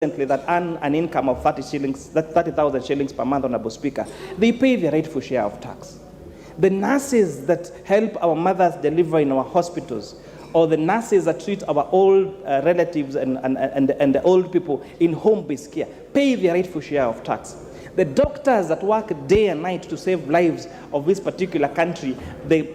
that earn an income of 30,000 shillings per month, Honorable Speaker, they pay their rightful share of tax. The nurses that help our mothers deliver in our hospitals, or the nurses that treat our old relatives and the old people in home-based care, pay their rightful share of tax. The doctors that work day and night to save lives of this particular country, the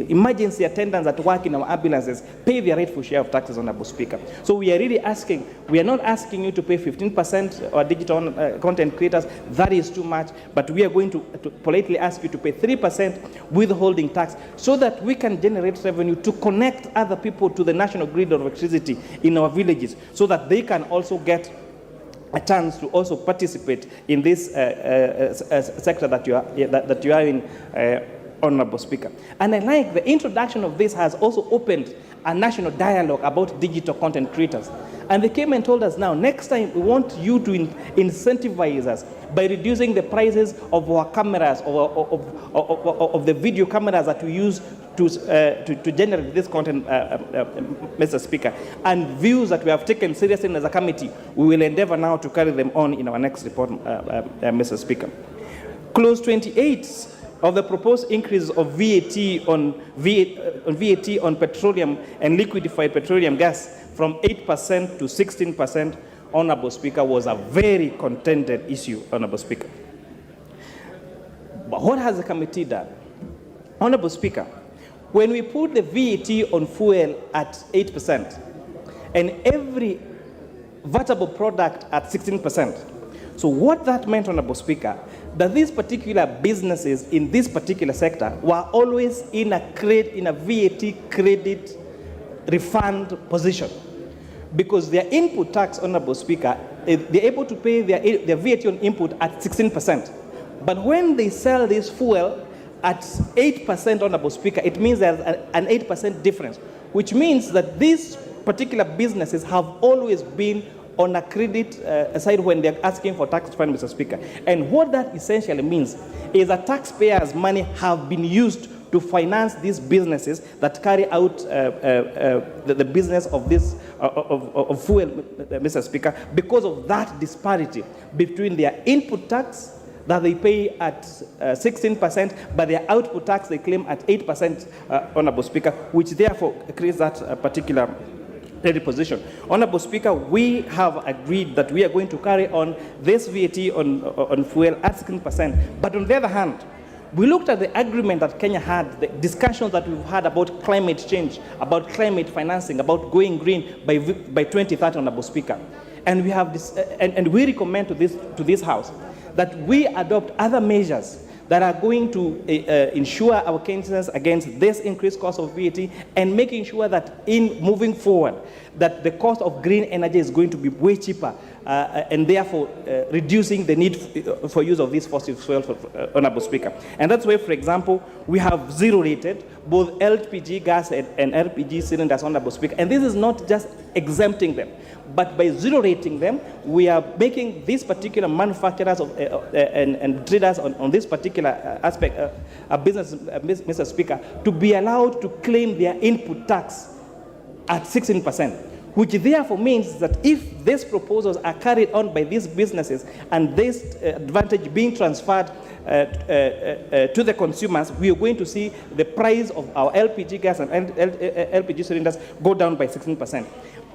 emergency attendants that work in our ambulances, pay their rightful share of taxes, Honorable Speaker. So we are really asking, we are not asking you to pay 15% or digital content creators, that is too much, but we are going to politely ask you to pay 3% withholding tax so that we can generate revenue to connect other people to the national grid of electricity in our villages, so that they can also get a chance to also participate in this sector that you are in, Honorable Speaker. And I like the introduction of this has also opened a national dialogue about digital content creators. And they came and told us, now, next time we want you to incentivize us by reducing the prices of our cameras, or of the video cameras that we use to generate this content, Mr. Speaker, and views that we have taken seriously as a committee. We will endeavor now to carry them on in our next report, Mr. Speaker. Clause 28 of the proposed increase of VAT on petroleum and liquefied petroleum gas from 8% to 16%, Honorable Speaker, was a very contended issue, Honorable Speaker. But what has the committee done? Honorable Speaker, when we put the VAT on fuel at 8% and every vegetable product at 16%, so what that meant, Honorable Speaker, that these particular businesses in this particular sector were always in a VAT credit refund position, because their input tax, Honorable Speaker, they're able to pay their VAT on input at 16%. But when they sell this fuel at 8%, Honorable Speaker, it means there's an 8% difference, which means that these particular businesses have always been on a credit side when they're asking for tax refund, Mr. Speaker. And what that essentially means is that taxpayers' money have been used to finance these businesses that carry out the business of this of fuel, Mr. Speaker, because of that disparity between their input tax that they pay at 16%, but their output tax they claim at 8%, Honorable Speaker, which therefore creates that particular position. Honorable Speaker, we have agreed that we are going to carry on this VAT on fuel at 16%. But on the other hand, we looked at the agreement that Kenya had, the discussions that we've had about climate change, about climate financing, about going green by 2030, Honorable Speaker. And we have this, and we recommend to this House that we adopt other measures that are going to ensure our Kenyans against this increased cost of VAT, and making sure that in moving forward, that the cost of green energy is going to be way cheaper, and therefore reducing the need for use of these fossil fuels, Honorable Speaker. And that's why, for example, we have zero-rated both LPG gas and LPG cylinders, Honorable Speaker. And this is not just exempting them, but by zero-rating them, we are making these particular manufacturers and traders on this particular aspect, business, Mr. Speaker, to be allowed to claim their input tax at 16%, which therefore means that if these proposals are carried on by these businesses and this advantage being transferred to the consumers, we are going to see the price of our LPG gas and LPG cylinders go down by 16%.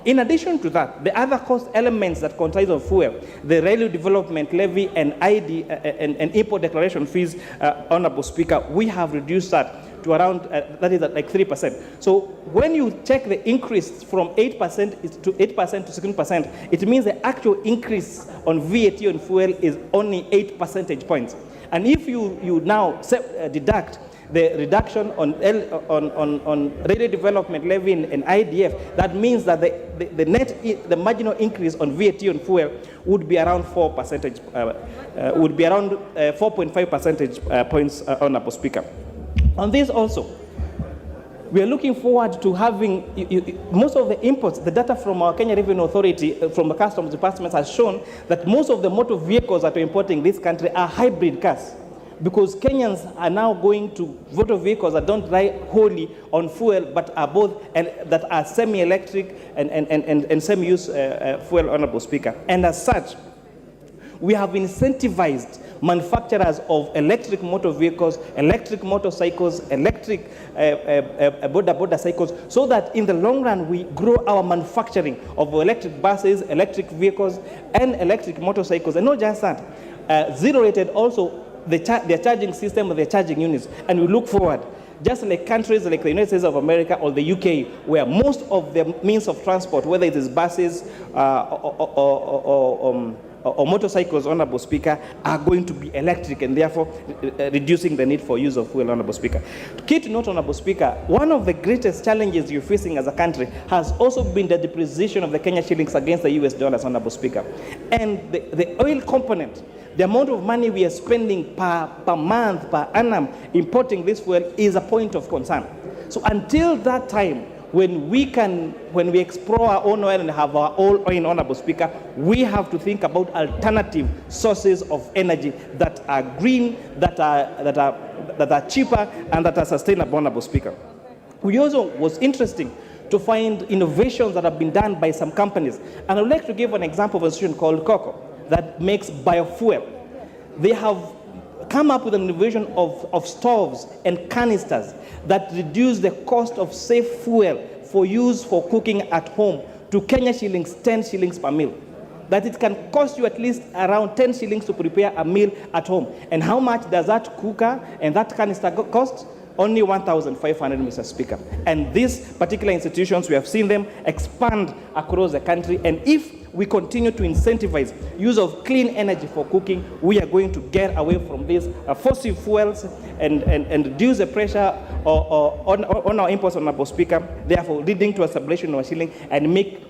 In addition to that, the other cost elements that comprise of fuel, the railway development levy and ID and import declaration fees, Honorable Speaker, we have reduced that to around, that is at like 3%. So when you check the increase from 8% to 16%, it means the actual increase on VAT on fuel is only 8 percentage points. And if you now deduct the reduction on railway development levy and IDF, that means that the marginal increase on VAT on fuel would be around 4.5 percentage points, Honorable Speaker. On this also, we are looking forward to having most of the imports. The data from our Kenya Revenue Authority, from the Customs Department, has shown that most of the motor vehicles that we're importing in this country are hybrid cars, because Kenyans are now going to motor vehicles that don't rely wholly on fuel, but are both, and that are semi-electric and semi-use fuel, Honorable Speaker. And as such, we have incentivized manufacturers of electric motor vehicles, electric motorcycles, electric border cycles, so that in the long run we grow our manufacturing of electric buses, electric vehicles, and electric motorcycles. And not just that, zero-rated also their charging system, their charging units. And we look forward, just like countries like the United States of America or the UK, where most of the means of transport, whether it is buses or motorcycles, Honorable Speaker, are going to be electric, and therefore reducing the need for use of fuel, Honorable Speaker. Key to note, Honorable Speaker, one of the greatest challenges you're facing as a country has also been the depreciation of the Kenya shillings against the US dollars, Honorable Speaker. And the oil component, the amount of money we are spending per month, per annum, importing this fuel is a point of concern. So until that time, when we explore our own oil and have our own oil, Honorable Speaker, we have to think about alternative sources of energy that are green, that are cheaper, and that are sustainable, Honorable Speaker. We also was interesting to find innovations that have been done by some companies. And I would like to give an example of a institution called Coco that makes biofuel. They have come up with an innovation of stoves and canisters that reduce the cost of safe fuel for use for cooking at home to Kenya shillings, 10 shillings per meal. That it can cost you at least around 10 shillings to prepare a meal at home. And how much does that cooker and that canister cost? Only 1,500, Mr. Speaker. And these particular institutions, we have seen them expand across the country. And if we continue to incentivize use of clean energy for cooking, we are going to get away from these fossil fuels and reduce the pressure on our imports, Honorable Speaker, therefore leading to a stabilization of our shilling and make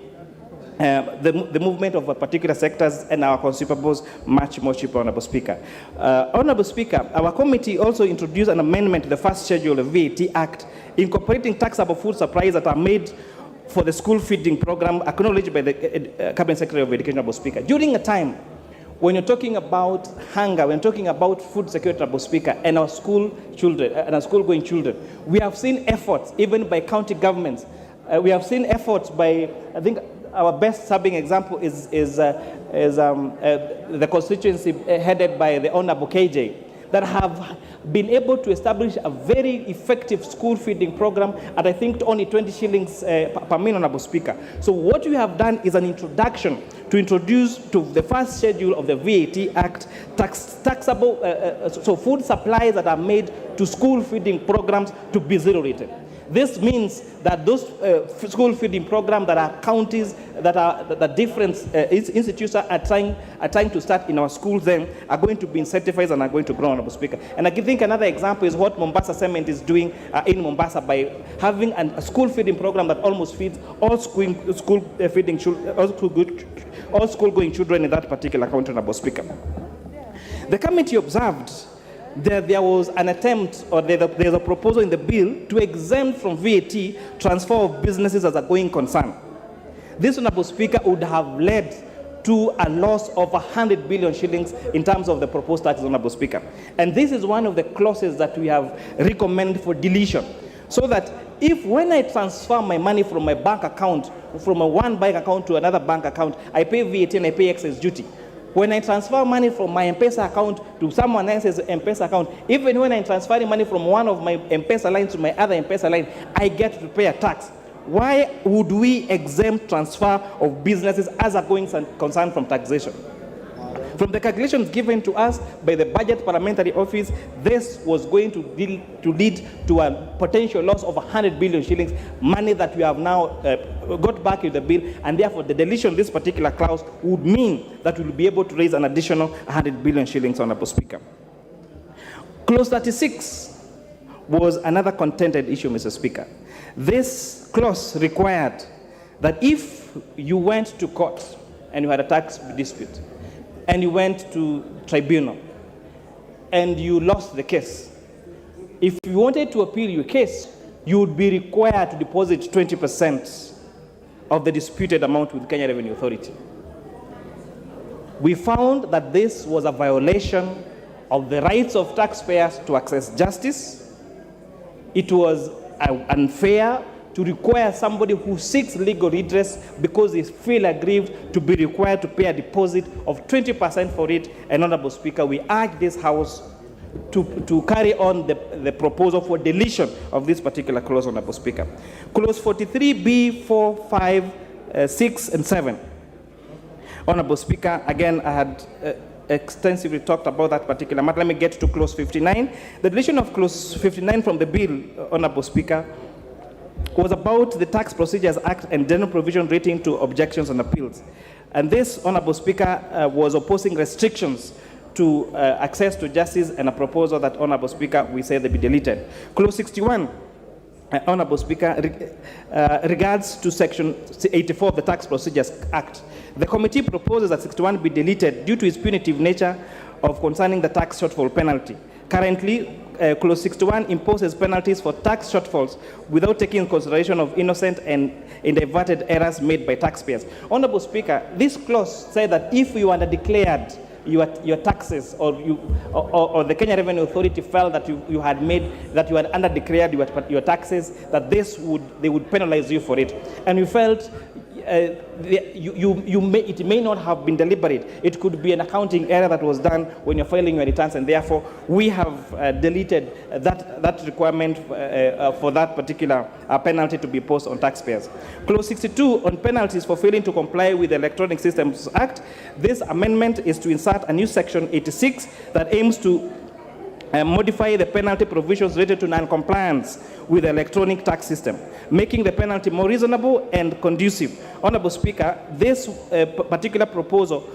the movement of particular sectors and our consumables much more cheaper, Honorable Speaker. Honorable Speaker, our committee also introduced an amendment to the first schedule of the VAT Act, incorporating taxable food supplies that are made for the school feeding program, acknowledged by the Cabinet Secretary of Education, Honorable Speaker. During a time when you're talking about hunger, when you're talking about food security, Honorable Speaker, and our school children, and our school-going children, we have seen efforts, even by county governments. We have seen efforts by, I think, our best serving example is the constituency headed by the Honorable KJ, that have been able to establish a very effective school feeding program at, I think, only 20 shillings per meal, Honorable Speaker. So what we have done is an introduction to introduce to the first schedule of the VAT Act taxable, so food supplies that are made to school feeding programs to be zero-rated. This means that those school feeding programs that are counties, that different institutions are trying to start in our schools then are going to be incentivized and are going to grow, Honorable Speaker. And I think another example is what Mombasa Cement is doing in Mombasa by having a school feeding program that almost feeds all school-going children in that particular county, Honorable Speaker. The committee observed there was an attempt, or there's a proposal in the bill to exempt from VAT transfer of businesses as a going concern. This, Honorable Speaker, would have led to a loss of 100 billion shillings in terms of the proposed taxes, Honorable Speaker. And this is one of the clauses that we have recommended for deletion, so that if when I transfer my money from my bank account, from one bank account to another bank account, I pay VAT and I pay excise duty. When I transfer money from my M-Pesa account to someone else's M-Pesa account, even when I'm transferring money from one of my M-Pesa lines to my other M-Pesa line, I get to pay a tax. Why would we exempt transfer of businesses as a going concern from taxation? From the calculations given to us by the Budget Parliamentary Office, this was going to lead to a potential loss of 100 billion shillings, money that we have now got back in the bill, and therefore the deletion of this particular clause would mean that we will be able to raise an additional 100 billion shillings, Honorable Speaker. Clause 36 was another contended issue, Mr. Speaker. This clause required that if you went to court and you had a tax dispute, and you went to tribunal, and you lost the case, if you wanted to appeal your case, you would be required to deposit 20% of the disputed amount with Kenya Revenue Authority. We found that this was a violation of the rights of taxpayers to access justice. It was unfair to require somebody who seeks legal redress because they feel aggrieved to be required to pay a deposit of 20% for it. And Honorable Speaker, we urge this House to carry on the proposal for deletion of this particular clause, Honorable Speaker. Clause 43B, 4, 5, 6, and 7. Honorable Speaker, again, I had extensively talked about that particular matter. Let me get to clause 59. The deletion of clause 59 from the bill, Honorable Speaker, was about the Tax Procedures Act and general provision relating to objections and appeals. And this, Honorable Speaker, was opposing restrictions to access to justice, and a proposal that, Honorable Speaker, we say they be deleted. Clause 61, Honorable Speaker, regards to Section 84 of the Tax Procedures Act. The committee proposes that 61 be deleted due to its punitive nature of concerning the tax shortfall penalty. Currently, Clause 61 imposes penalties for tax shortfalls without taking into consideration of innocent and inadvertent errors made by taxpayers. Honorable Speaker, this clause said that if you undeclared your taxes, or the Kenya Revenue Authority felt that you had underdeclared your taxes, that they would penalize you for it. And we felt it may not have been deliberate. It could be an accounting error that was done when you're filing your returns, and therefore we have deleted that requirement for that particular penalty to be imposed on taxpayers. Clause 62 on penalties for failing to comply with the Electronic Systems Act. This amendment is to insert a new section 86 that aims to modify the penalty provisions related to non-compliance with the electronic tax system, making the penalty more reasonable and conducive. Honorable Speaker, this particular proposal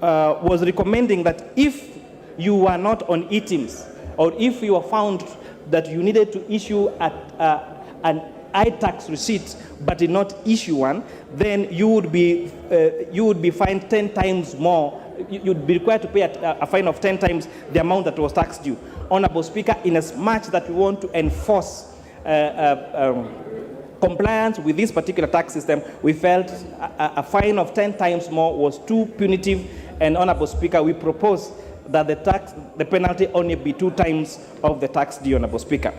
was recommending that if you were not on e-teams, or if you were found that you needed to issue an iTax receipt but did not issue one, then you would be fined 10 times more. You'd be required to pay a fine of 10 times the amount that was tax due. Honorable Speaker, in as much that we want to enforce compliance with this particular tax system, we felt a fine of 10 times more was too punitive, and Honorable Speaker, we propose that the penalty only be 2 times of the tax due, Honorable Speaker.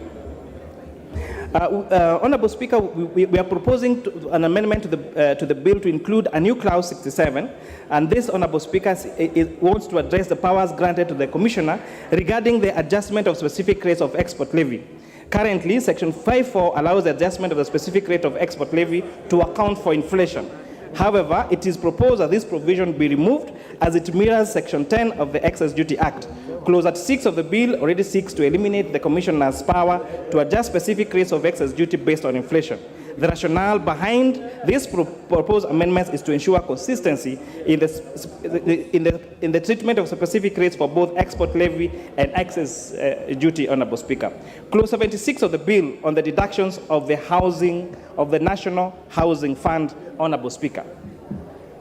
Honorable Speaker, we are proposing an amendment to the bill to include a new clause 67, and this, Honorable Speaker, it wants to address the powers granted to the Commissioner regarding the adjustment of specific rates of export levy. Currently, Section 5.4 allows the adjustment of the specific rate of export levy to account for inflation. However, it is proposed that this provision be removed as it mirrors Section 10 of the Excess Duty Act. Clause 6 of the bill already seeks to eliminate the Commissioner's power to adjust specific rates of excess duty based on inflation. The rationale behind this proposed amendments is to ensure consistency in the treatment of specific rates for both export levy and excess duty, Honorable Speaker. Clause 76 of the bill on the deductions of the National Housing Fund, Honorable Speaker.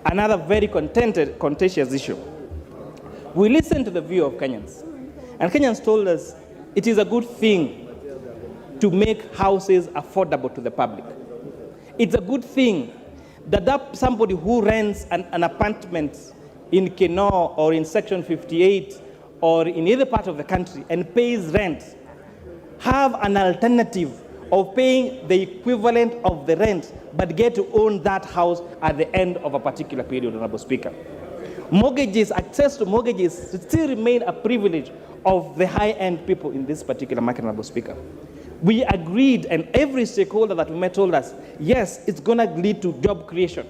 Another very contentious issue. We listened to the view of Kenyans, and Kenyans told us it is a good thing to make houses affordable to the public. It's a good thing that somebody who rents an apartment in Kenor or in Section 58 or in either part of the country and pays rent have an alternative of paying the equivalent of the rent but get to own that house at the end of a particular period, Honorable Speaker. Mortgages, access to mortgages still remain a privilege of the high-end people in this particular market, Honorable Speaker. We agreed, and every stakeholder that we met told us, yes, it's going to lead to job creation.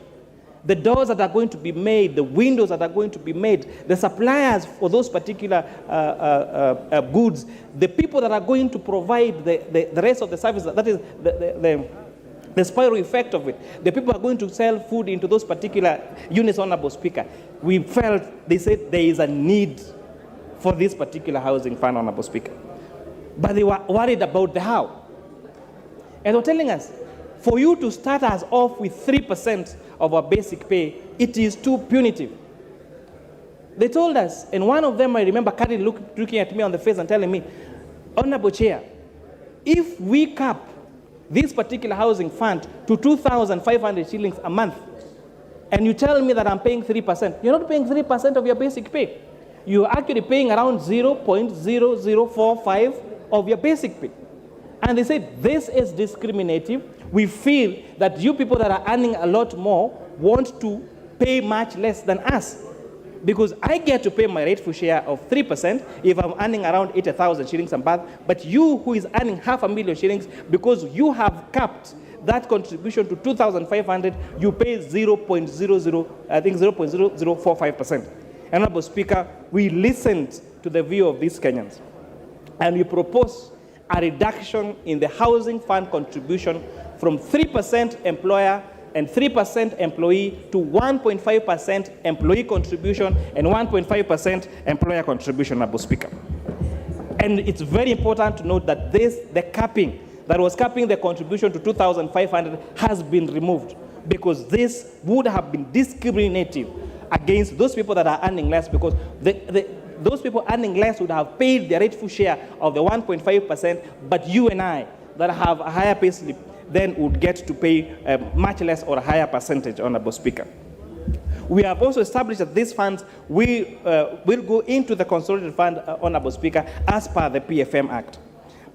The doors that are going to be made, the windows that are going to be made, the suppliers for those particular goods, the people that are going to provide the rest of the service, that is the spiral effect of it. The people are going to sell food into those particular units, Honorable Speaker. We felt, they said there is a need for this particular housing fund, Honorable Speaker. But they were worried about the how. And they were telling us, for you to start us off with 3% of our basic pay, it is too punitive. They told us, and one of them, I remember, looking at me on the face and telling me, Honorable Chair, if we cap this particular housing fund to 2,500 shillings a month, and you tell me that I'm paying 3%, you're not paying 3% of your basic pay. you're actually paying around 0.0045 of your basic pay. And they said, this is discriminative. We feel that you people that are earning a lot more want to pay much less than us. Because I get to pay my rightful share of 3% if I'm earning around 80,000 shillings a month, but you who is earning 500,000 shillings, because you have capped that contribution to 2,500, you pay 0.0045%. Honorable Speaker, we listened to the view of these Kenyans, and we propose a reduction in the housing fund contribution from 3% employer and 3% employee to 1.5% employee contribution and 1.5% employer contribution, Honorable Speaker. And it's very important to note that the capping that was capping the contribution to 2,500 has been removed, because this would have been discriminative against those people that are earning less, because those people earning less would have paid their rightful share of the 1.5%, but you and I that have a higher pay slip then would get to pay much less or a higher percentage, Honorable Speaker. We have also established that these funds will go into the consolidated fund, Honorable Speaker, as per the PFM Act.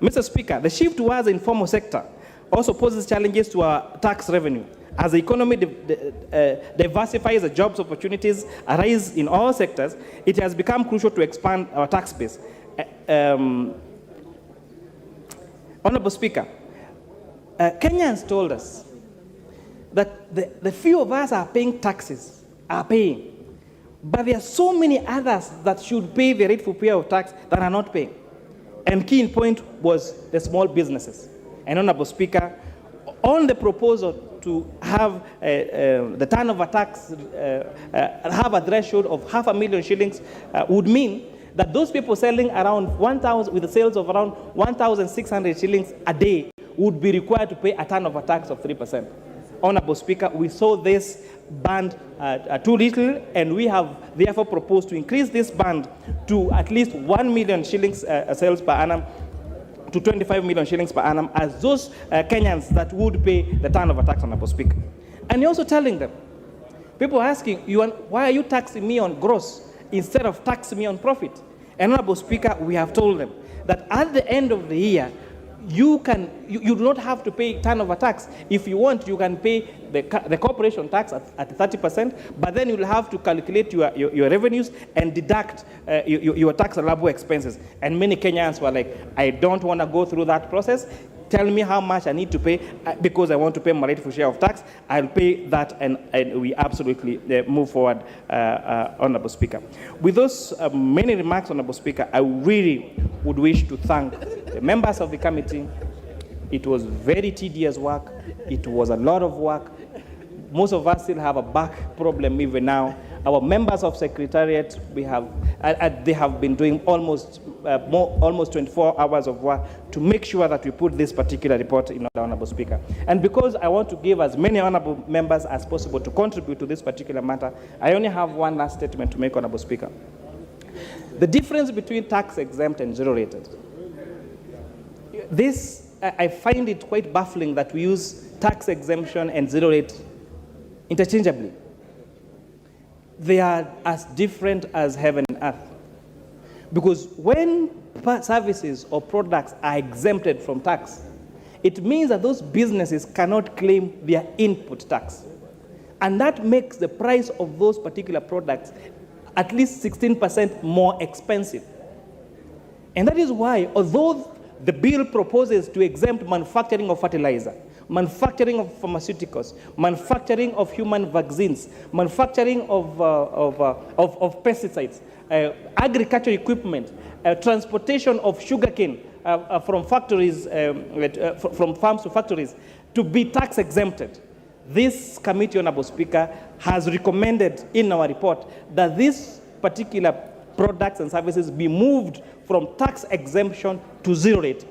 Mr. Speaker, the shift towards the informal sector also poses challenges to our tax revenue. As the economy diversifies, the jobs opportunities arise in all sectors, it has become crucial to expand our tax base. Honorable Speaker, Kenyans told us that the few of us are paying taxes, but there are so many others that should pay the rightful pay of tax that are not paying. And key in point was the small businesses. And Honorable Speaker, on the proposal to have the turnover tax have a threshold of 500,000 shillings would mean that those people selling around 1,000 with the sales of around 1,600 shillings a day would be required to pay a turnover tax of 3%. Honorable Speaker, we saw this band too little, and we have therefore proposed to increase this band to at least 1 million shillings sales per annum to 25 million shillings per annum as those Kenyans that would pay the turnover tax, Honorable Speaker. And you're also telling them, people are asking, why are you taxing me on gross instead of taxing me on profit? And Honorable Speaker, we have told them that at the end of the year, you do not have to pay turnover tax. If you want, you can pay the corporation tax at 30%, but then you'll have to calculate your revenues and deduct your tax allowable expenses. And many Kenyans were like, I don't want to go through that process. Tell me how much I need to pay because I want to pay my rightful share of tax. I'll pay that, and we absolutely move forward, Honorable Speaker. With those many remarks, Honorable Speaker, I really would wish to thank the members of the committee. It was very tedious work. It was a lot of work. Most of us still have a back problem even now. Our members of Secretariat, they have been doing almost 24 hours of work to make sure that we put this particular report in order, Honorable Speaker. And because I want to give as many honorable members as possible to contribute to this particular matter, I only have one last statement to make, Honorable Speaker. The difference between tax-exempt and zero-rated. This, I find it quite baffling that we use tax exemption and zero-rate interchangeably. They are as different as heaven and earth. Because when services or products are exempted from tax, it means that those businesses cannot claim their input tax. And that makes the price of those particular products at least 16% more expensive. And that is why, although the bill proposes to exempt manufacturing of fertilizer, manufacturing of pharmaceuticals, manufacturing of human vaccines, manufacturing of pesticides, agricultural equipment, transportation of sugarcane from factories, from farms to factories, to be tax exempted. This committee, Honorable Speaker, has recommended in our report that these particular products and services be moved from tax exemption to zero rate,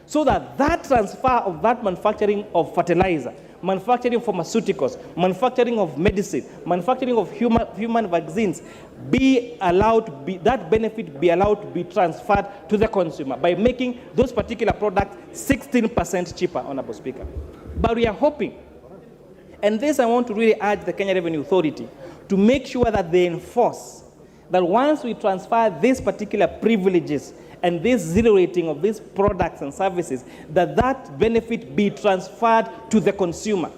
so that that transfer of that manufacturing of fertilizer, manufacturing of pharmaceuticals, manufacturing of medicine, manufacturing of human vaccines be allowed to be, that benefit be allowed to be transferred to the consumer by making those particular products 16% cheaper, Honorable Speaker. But we are hoping, and this I want to really urge the Kenya Revenue Authority to make sure that they enforce that once we transfer these particular privileges and this zero rating of these products and services, that benefit be transferred to the consumer.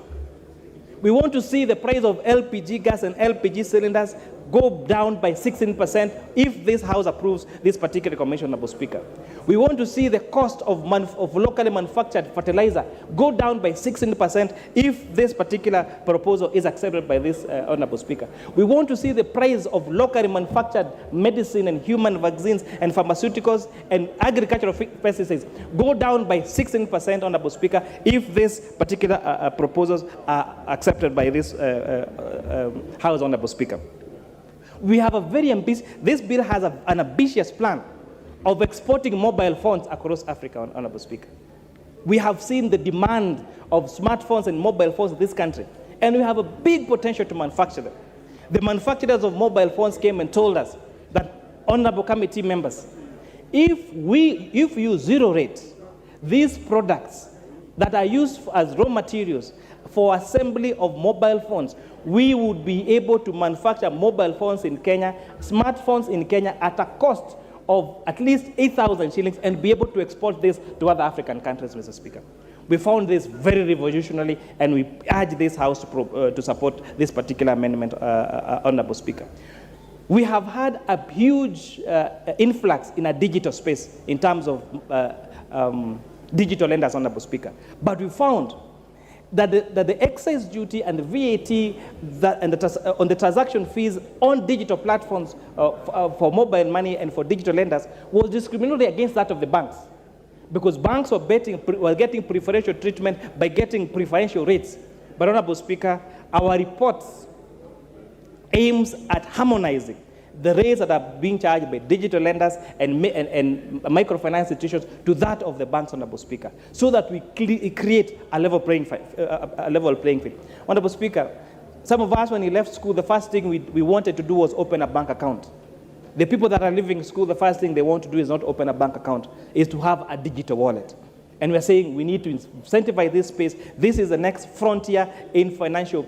We want to see the price of LPG gas and LPG cylinders go down by 16% if this House approves this particular recommendation, Honorable Speaker. We want to see the cost of locally manufactured fertilizer go down by 16% if this particular proposal is accepted by this Honorable Speaker. We want to see the price of locally manufactured medicine and human vaccines and pharmaceuticals and agricultural pesticides go down by 16%, Honorable Speaker, if these particular proposals are accepted by this House, Honorable Speaker. We have a very ambitious, this bill has an ambitious plan of exporting mobile phones across Africa, Honorable Speaker. We have seen the demand of smartphones and mobile phones in this country, and we have a big potential to manufacture them. The manufacturers of mobile phones came and told us that, Honorable Committee members, if you zero rate these products that are used as raw materials for assembly of mobile phones, we would be able to manufacture mobile phones in Kenya, smartphones in Kenya at a cost of at least 8,000 shillings and be able to export this to other African countries, Mr. Speaker. We found this very revolutionary, and we urge this House to support this particular amendment, Honorable Speaker. We have had a huge influx in a digital space in terms of digital lenders, Honorable Speaker. But we found that the excise duty and the VAT on the transaction fees on digital platforms for mobile money and for digital lenders was discriminatory against that of the banks, because banks were getting preferential treatment by getting preferential rates. But, Honorable Speaker, our report aims at harmonizing the rates that are being charged by digital lenders and microfinance institutions to that of the banks, Honorable Speaker, so that we create a level playing field. Honorable Speaker, some of us, when we left school, the first thing we wanted to do was open a bank account. The people that are leaving school, the first thing they want to do is not open a bank account, is to have a digital wallet. And we're saying we need to incentivize this space. This is the next frontier in financial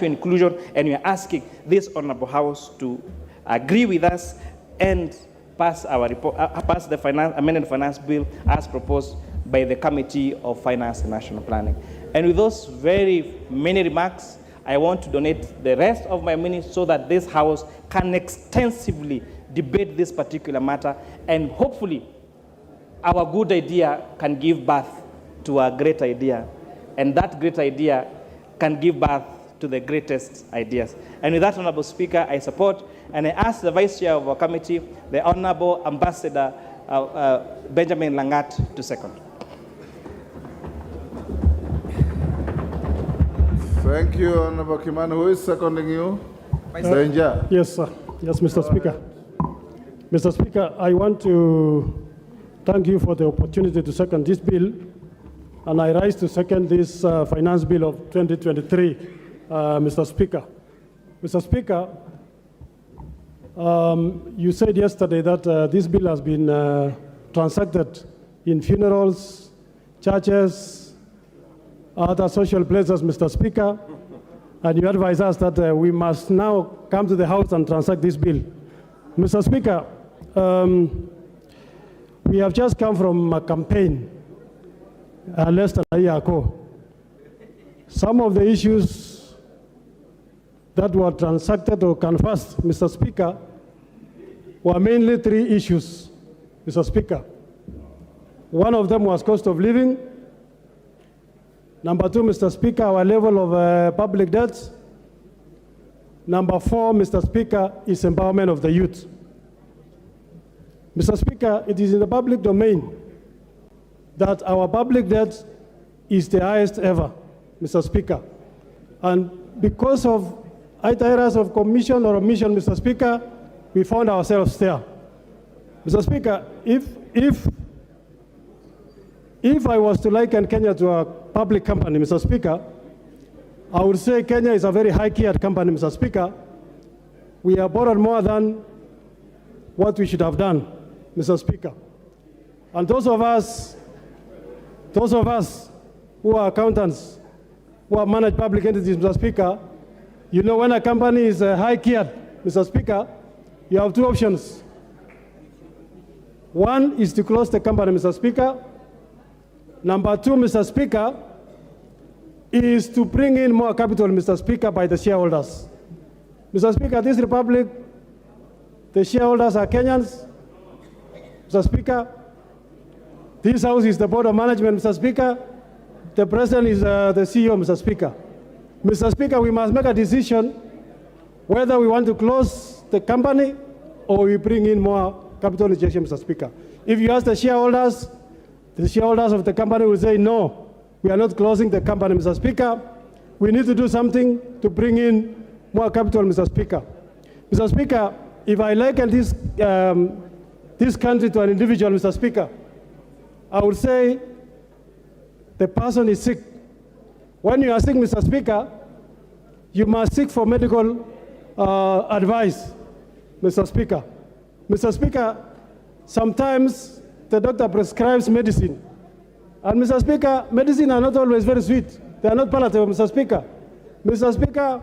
inclusion, and we are asking this Honorable House to agree with us and pass our report, pass the amended finance bill as proposed by the Committee of Finance and National Planning. And with those very many remarks, I want to donate the rest of my minutes so that this House can extensively debate this particular matter, and hopefully our good idea can give birth to a great idea, and that great idea can give birth to the greatest ideas. And with that, Honorable Speaker, I support, and I ask the Vice Chair of our committee, the Honorable Ambassador Benjamin Langat, to second. Thank you, Honorable Kimani. Who is seconding you? Danger. Yes, sir. Yes, Mr. Speaker. Mr. Speaker, I want to thank you for the opportunity to second this bill, and I rise to second this finance bill of 2023, Mr. Speaker. Mr. Speaker, you said yesterday that this bill has been transacted in funerals, churches, other social places, Mr. Speaker, and you advise us that we must now come to the House and transact this bill. Mr. Speaker, we have just come from a campaign less than a year ago. Some of the issues that were transacted or canvassed, Mr. Speaker, were mainly three issues, Mr. Speaker. One of them was cost of living. Number two, Mr. Speaker, our level of public debts. Number four, Mr. Speaker, is empowerment of the youth. Mr. Speaker, it is in the public domain that our public debt is the highest ever, Mr. Speaker. And because of itineraries of commission or omission, Mr. Speaker, we found ourselves there. Mr. Speaker, if I was to liken Kenya to a public company, Mr. Speaker, I would say Kenya is a very high-geared company, Mr. Speaker. We have borrowed more than what we should have done, Mr. Speaker. And those of us who are accountants, who have managed public entities, Mr. Speaker, you know when a company is high-geared, Mr. Speaker, you have two options. One is to close the company, Mr. Speaker. Number two, Mr. Speaker, is to bring in more capital, Mr. Speaker, by the shareholders. Mr. Speaker, this republic, the shareholders are Kenyans. Mr. Speaker, this house is the board of management, Mr. Speaker. The president is the CEO, Mr. Speaker. Mr. Speaker, we must make a decision whether we want to close the company or we bring in more capital injection, Mr. Speaker. If you ask the shareholders of the company will say, no, we are not closing the company, Mr. Speaker. We need to do something to bring in more capital, Mr. Speaker. Mr. Speaker, if I liken this country to an individual, Mr. Speaker, I would say the person is sick. When you are sick, Mr. Speaker, you must seek for medical advice, Mr. Speaker. Mr. Speaker, sometimes the doctor prescribes medicine. And Mr. Speaker, medicine are not always very sweet. They are not palatable, Mr. Speaker. Mr. Speaker,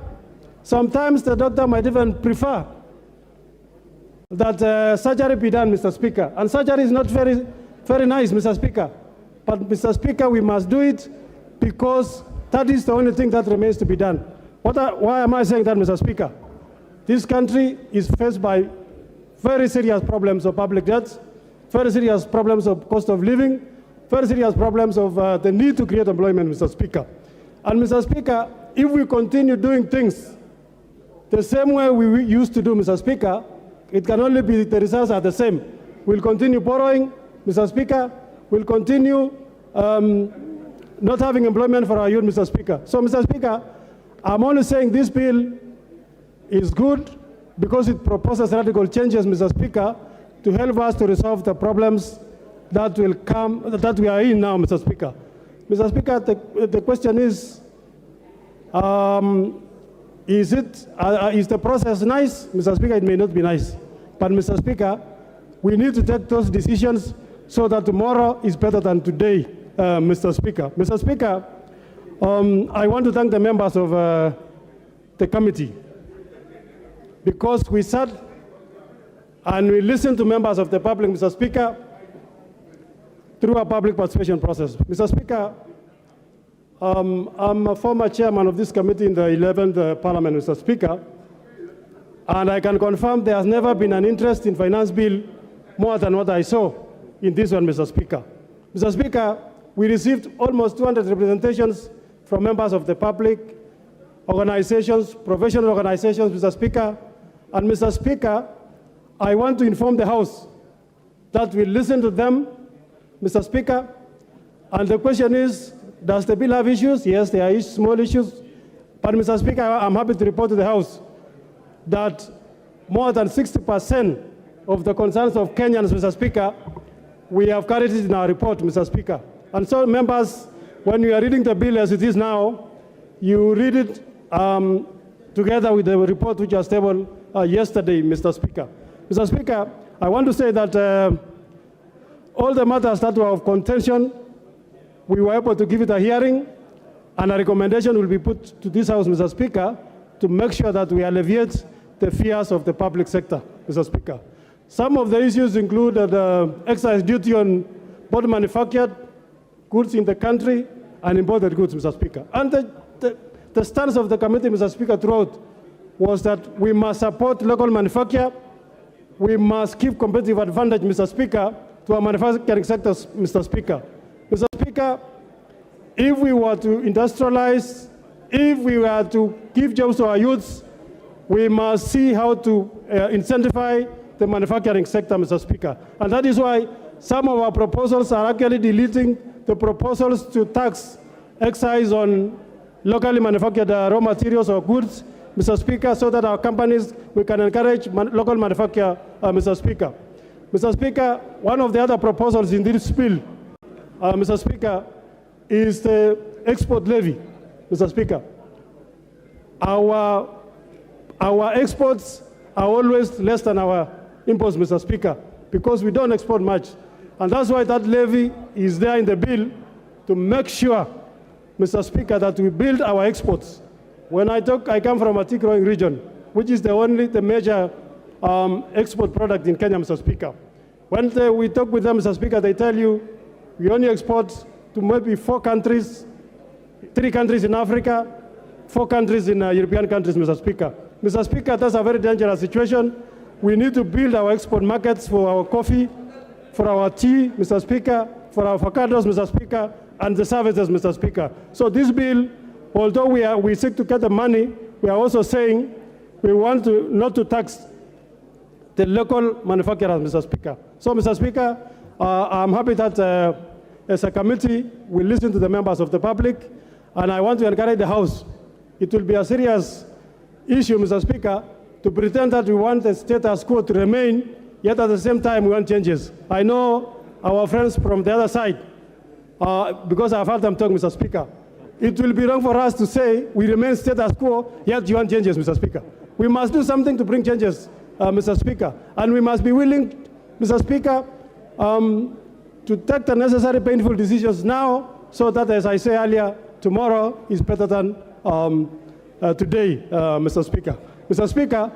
sometimes the doctor might even prefer that surgery be done, Mr. Speaker. And surgery is not very, very nice, Mr. Speaker. But, Mr. Speaker, we must do it because that is the only thing that remains to be done. Why am I saying that, Mr. Speaker? This country is faced by very serious problems of public debt, very serious problems of cost of living, very serious problems of the need to create employment, Mr. Speaker. And, Mr. Speaker, if we continue doing things the same way we used to do, Mr. Speaker, it can only be the results are the same. We'll continue borrowing, Mr. Speaker. We'll continue not having employment for our youth, Mr. Speaker. So, Mr. Speaker, I'm only saying this bill is good because it proposes radical changes, Mr. Speaker, to help us to resolve the problems that will come, that we are in now, Mr. Speaker. Mr. Speaker, the question is the process nice? Mr. Speaker, it may not be nice. But, Mr. Speaker, we need to take those decisions so that tomorrow is better than today, Mr. Speaker. Mr. Speaker, I want to thank the members of the committee because we sat and we listened to members of the public, Mr. Speaker, through a public participation process. Mr. Speaker, I'm a former chairman of this committee in the 11th Parliament, Mr. Speaker, and I can confirm there has never been an interest in finance bill more than what I saw in this one, Mr. Speaker. Mr. Speaker, we received almost 200 representations from members of the public, organizations, professional organizations, Mr. Speaker. And, Mr. Speaker, I want to inform the House that we listen to them, Mr. Speaker. And the question is, does the bill have issues? Yes, there are small issues. But, Mr. Speaker, I'm happy to report to the House that more than 60% of the concerns of Kenyans, Mr. Speaker, we have carried it in our report, Mr. Speaker. And so, members, when you are reading the bill as it is now, you read it together with the report which was tabled yesterday, Mr. Speaker. Mr. Speaker, I want to say that all the matters that were of contention, we were able to give it a hearing, and a recommendation will be put to this House, Mr. Speaker, to make sure that we alleviate the fears of the public sector, Mr. Speaker. Some of the issues include the excise duty on both manufactured goods in the country and imported goods, Mr. Speaker. And the stance of the committee, Mr. Speaker, throughout was that we must support local manufacture. We must give competitive advantage, Mr. Speaker, to our manufacturing sectors, Mr. Speaker. Mr. Speaker, if we were to industrialize, if we were to give jobs to our youths, we must see how to incentivize the manufacturing sector, Mr. Speaker. And that is why some of our proposals are actually deleting the proposals to tax excise on locally manufactured raw materials or goods, Mr. Speaker, so that our companies, we can encourage local manufacture, Mr. Speaker. Mr. Speaker, one of the other proposals in this bill, Mr. Speaker, is the export levy, Mr. Speaker. Our exports are always less than our imports, Mr. Speaker, because we don't export much. And that's why that levy is there in the bill to make sure, Mr. Speaker, that we build our exports. When I come from a tea growing region, which is the major export product in Kenya, Mr. Speaker. When we talk with them, Mr. Speaker, they tell you we only export to maybe 4 countries, 3 countries in Africa, 4 countries in European countries, Mr. Speaker. Mr. Speaker, that's a very dangerous situation. We need to build our export markets for our coffee, for our tea, Mr. Speaker, for our avocados, Mr. Speaker, and the services, Mr. Speaker. So this bill, although we seek to get the money, we are also saying we want not to tax the local manufacturers, Mr. Speaker. So, Mr. Speaker, I'm happy that as a committee, we listen to the members of the public, and I want to encourage the House. It will be a serious issue, Mr. Speaker, to pretend that we want the status quo to remain, yet at the same time we want changes. I know our friends from the other side, because I've heard them talk, Mr. Speaker. It will be wrong for us to say we remain status quo, yet you want changes, Mr. Speaker. We must do something to bring changes, Mr. Speaker. And we must be willing, Mr. Speaker, to take the necessary painful decisions now so that, as I say earlier, tomorrow is better than today, Mr. Speaker. Mr. Speaker,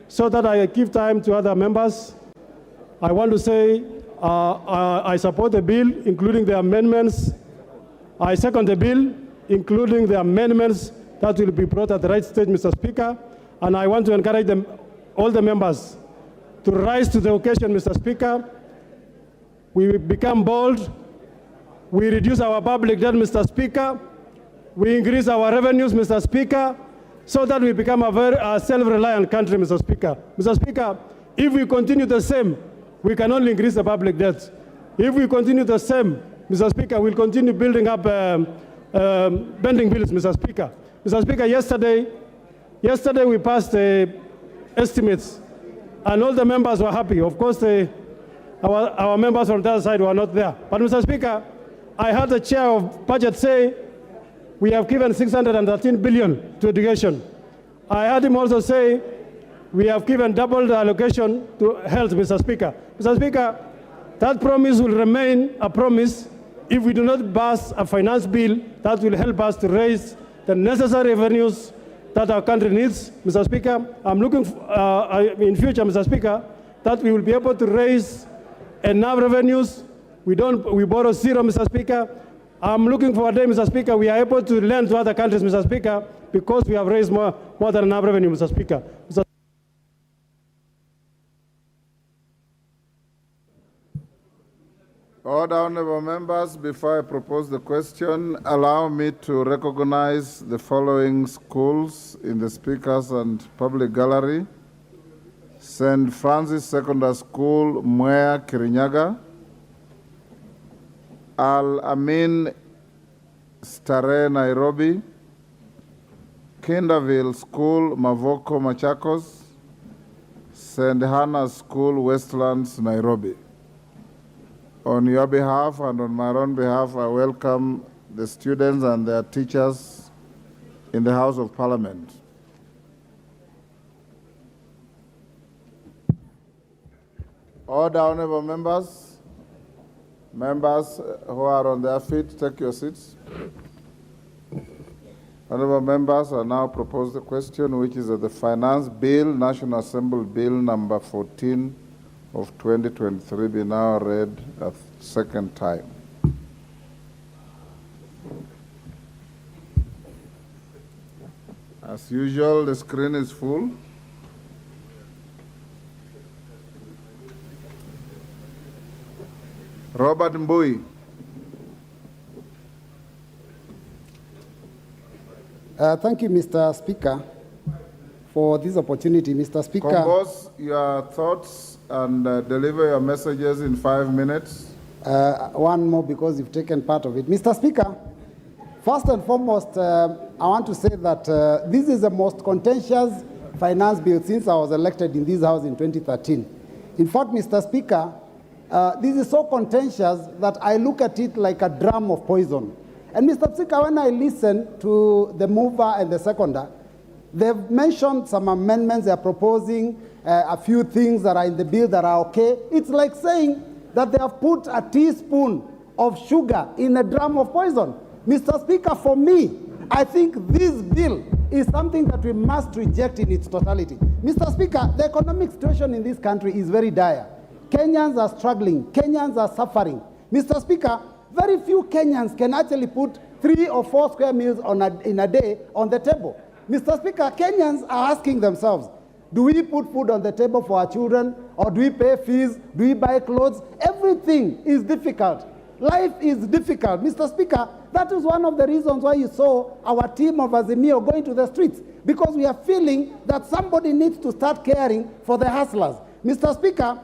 so that I give time to other members, I want to say I support the bill, including the amendments. I second the bill, including the amendments that will be brought at the right stage, Mr. Speaker. And I want to encourage them, all the members to rise to the occasion, Mr. Speaker. We become bold. We reduce our public debt, Mr. Speaker. We increase our revenues, Mr. Speaker, so that we become a very self-reliant country, Mr. Speaker. Mr. Speaker, if we continue the same, we can only increase the public debt. If we continue the same, Mr. Speaker, we'll continue building up bending bills, Mr. Speaker. Mr. Speaker, yesterday we passed the estimates, and all the members were happy. Of course, our members from the other side were not there. But, Mr. Speaker, I heard the chair of budget say we have given 613 billion to education. I heard him also say we have given double the allocation to health, Mr. Speaker. Mr. Speaker, that promise will remain a promise if we do not pass a finance bill that will help us to raise the necessary revenues that our country needs. Mr. Speaker, I'm looking in future, Mr. Speaker, that we will be able to raise enough revenues. We borrow zero, Mr. Speaker. I'm looking for a day, Mr. Speaker, we are able to lend to other countries, Mr. Speaker, because we have raised more than enough revenue, Mr. Speaker. Order, honorable members, before I propose the question, allow me to recognize the following schools in the speakers and public gallery. St. Francis Secondary School, Mwea, Kirinyaga. Al-Amin Stare, Nairobi. Kinderville School, Mavoko, Machakos. St. Hannah's School, Westlands, Nairobi. On your behalf and on my own behalf, I welcome the students and their teachers in the House of Parliament. Order, honorable members. Members who are on their feet, take your seats. Honorable members, I now propose the question, which is that the Finance Bill, National Assembly Bill number 14 of 2023 be now read a second time. As usual, the screen is full. Robert Mbui. Thank you, Mr. Speaker, for this opportunity. Mr. Speaker. Compose your thoughts and deliver your messages in 5 minutes. One more because you've taken part of it. Mr. Speaker, first and foremost, I want to say that this is the most contentious finance bill since I was elected in this House in 2013. In fact, Mr. Speaker, this is so contentious that I look at it like a drum of poison. And Mr. Speaker, when I listen to the mover and the seconder, they've mentioned some amendments they're proposing, a few things that are in the bill that are okay. It's like saying that they have put a teaspoon of sugar in a drum of poison. Mr. Speaker, for me, I think this bill is something that we must reject in its totality. Mr. Speaker, the economic situation in this country is very dire. Kenyans are struggling. Kenyans are suffering. Mr. Speaker, very few Kenyans can actually put 3 or 4 square meals in a day on the table. Mr. Speaker, Kenyans are asking themselves, do we put food on the table for our children, or do we pay fees? Do we buy clothes? Everything is difficult. Life is difficult. Mr. Speaker, that is one of the reasons why you saw our team of Azimio going to the streets, because we are feeling that somebody needs to start caring for the hustlers. Mr. Speaker,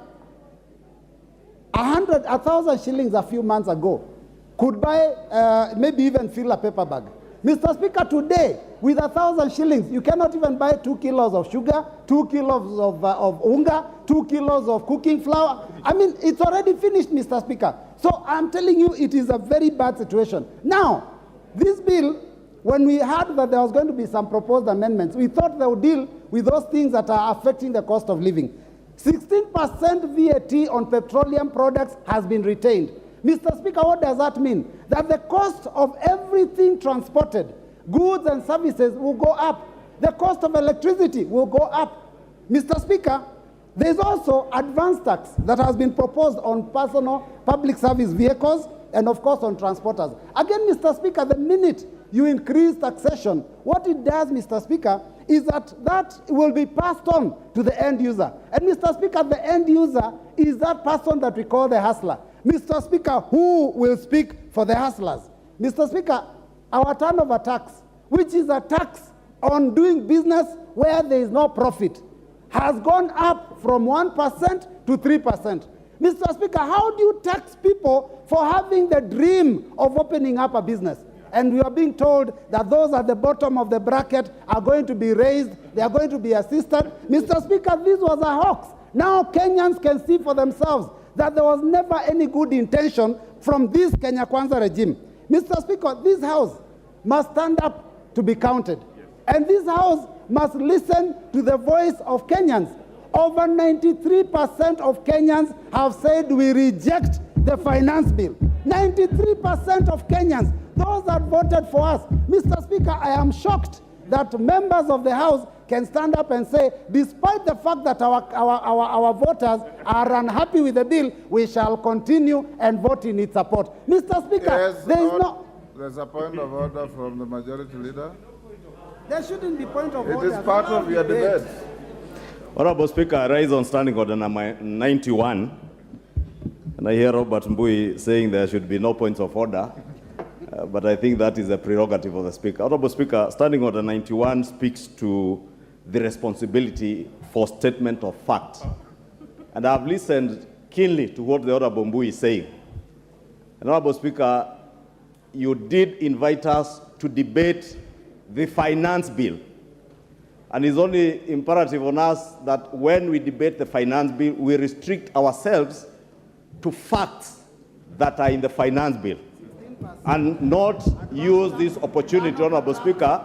1,000 shillings a few months ago could buy, maybe even fill a paper bag. Mr. Speaker, today, with 1,000 shillings, you cannot even buy 2 kilos of sugar, 2 kilos of unga, 2 kilos of cooking flour. I mean, it's already finished, Mr. Speaker. So I'm telling you, it is a very bad situation. Now, this bill, when we heard that there was going to be some proposed amendments, we thought they would deal with those things that are affecting the cost of living. 16% VAT on petroleum products has been retained. Mr. Speaker, what does that mean? That the cost of everything transported, goods and services, will go up. The cost of electricity will go up. Mr. Speaker, there is also advance tax that has been proposed on personal public service vehicles and, of course, on transporters. Again, Mr. Speaker, the minute you increase taxation, what it does, Mr. Speaker, is that will be passed on to the end user. And, Mr. Speaker, the end user is that person that we call the hustler. Mr. Speaker, who will speak for the hustlers? Mr. Speaker, our turnover tax, which is a tax on doing business where there is no profit, has gone up from 1% to 3%. Mr. Speaker, how do you tax people for having the dream of opening up a business? And we are being told that those at the bottom of the bracket are going to be raised, they are going to be assisted. Mr. Speaker, this was a hoax. Now Kenyans can see for themselves that there was never any good intention from this Kenya Kwanza regime. Mr. Speaker, this House must stand up to be counted. And this House must listen to the voice of Kenyans. Over 93% of Kenyans have said we reject the finance bill. 93% of Kenyans, those that voted for us. Mr. Speaker, I am shocked that members of the House can stand up and say, despite the fact that our voters are unhappy with the bill, we shall continue and vote in its support. Mr. Speaker, Yes, there is no... There's a point of order from the majority leader. There shouldn't be point of order. It is part of your debate. Honorable Speaker, I rise on standing order number 91. And I hear Robert Mbui saying there should be no points of order. But I think that is a prerogative of the Speaker. Honorable Speaker, standing order 91 speaks to the responsibility for statement of fact. And I've listened keenly to what the Honorable Mbui is saying. And Honorable Speaker, you did invite us to debate the finance bill. And it's only imperative on us that when we debate the finance bill, we restrict ourselves to facts that are in the finance bill and not use this opportunity, Honorable Speaker,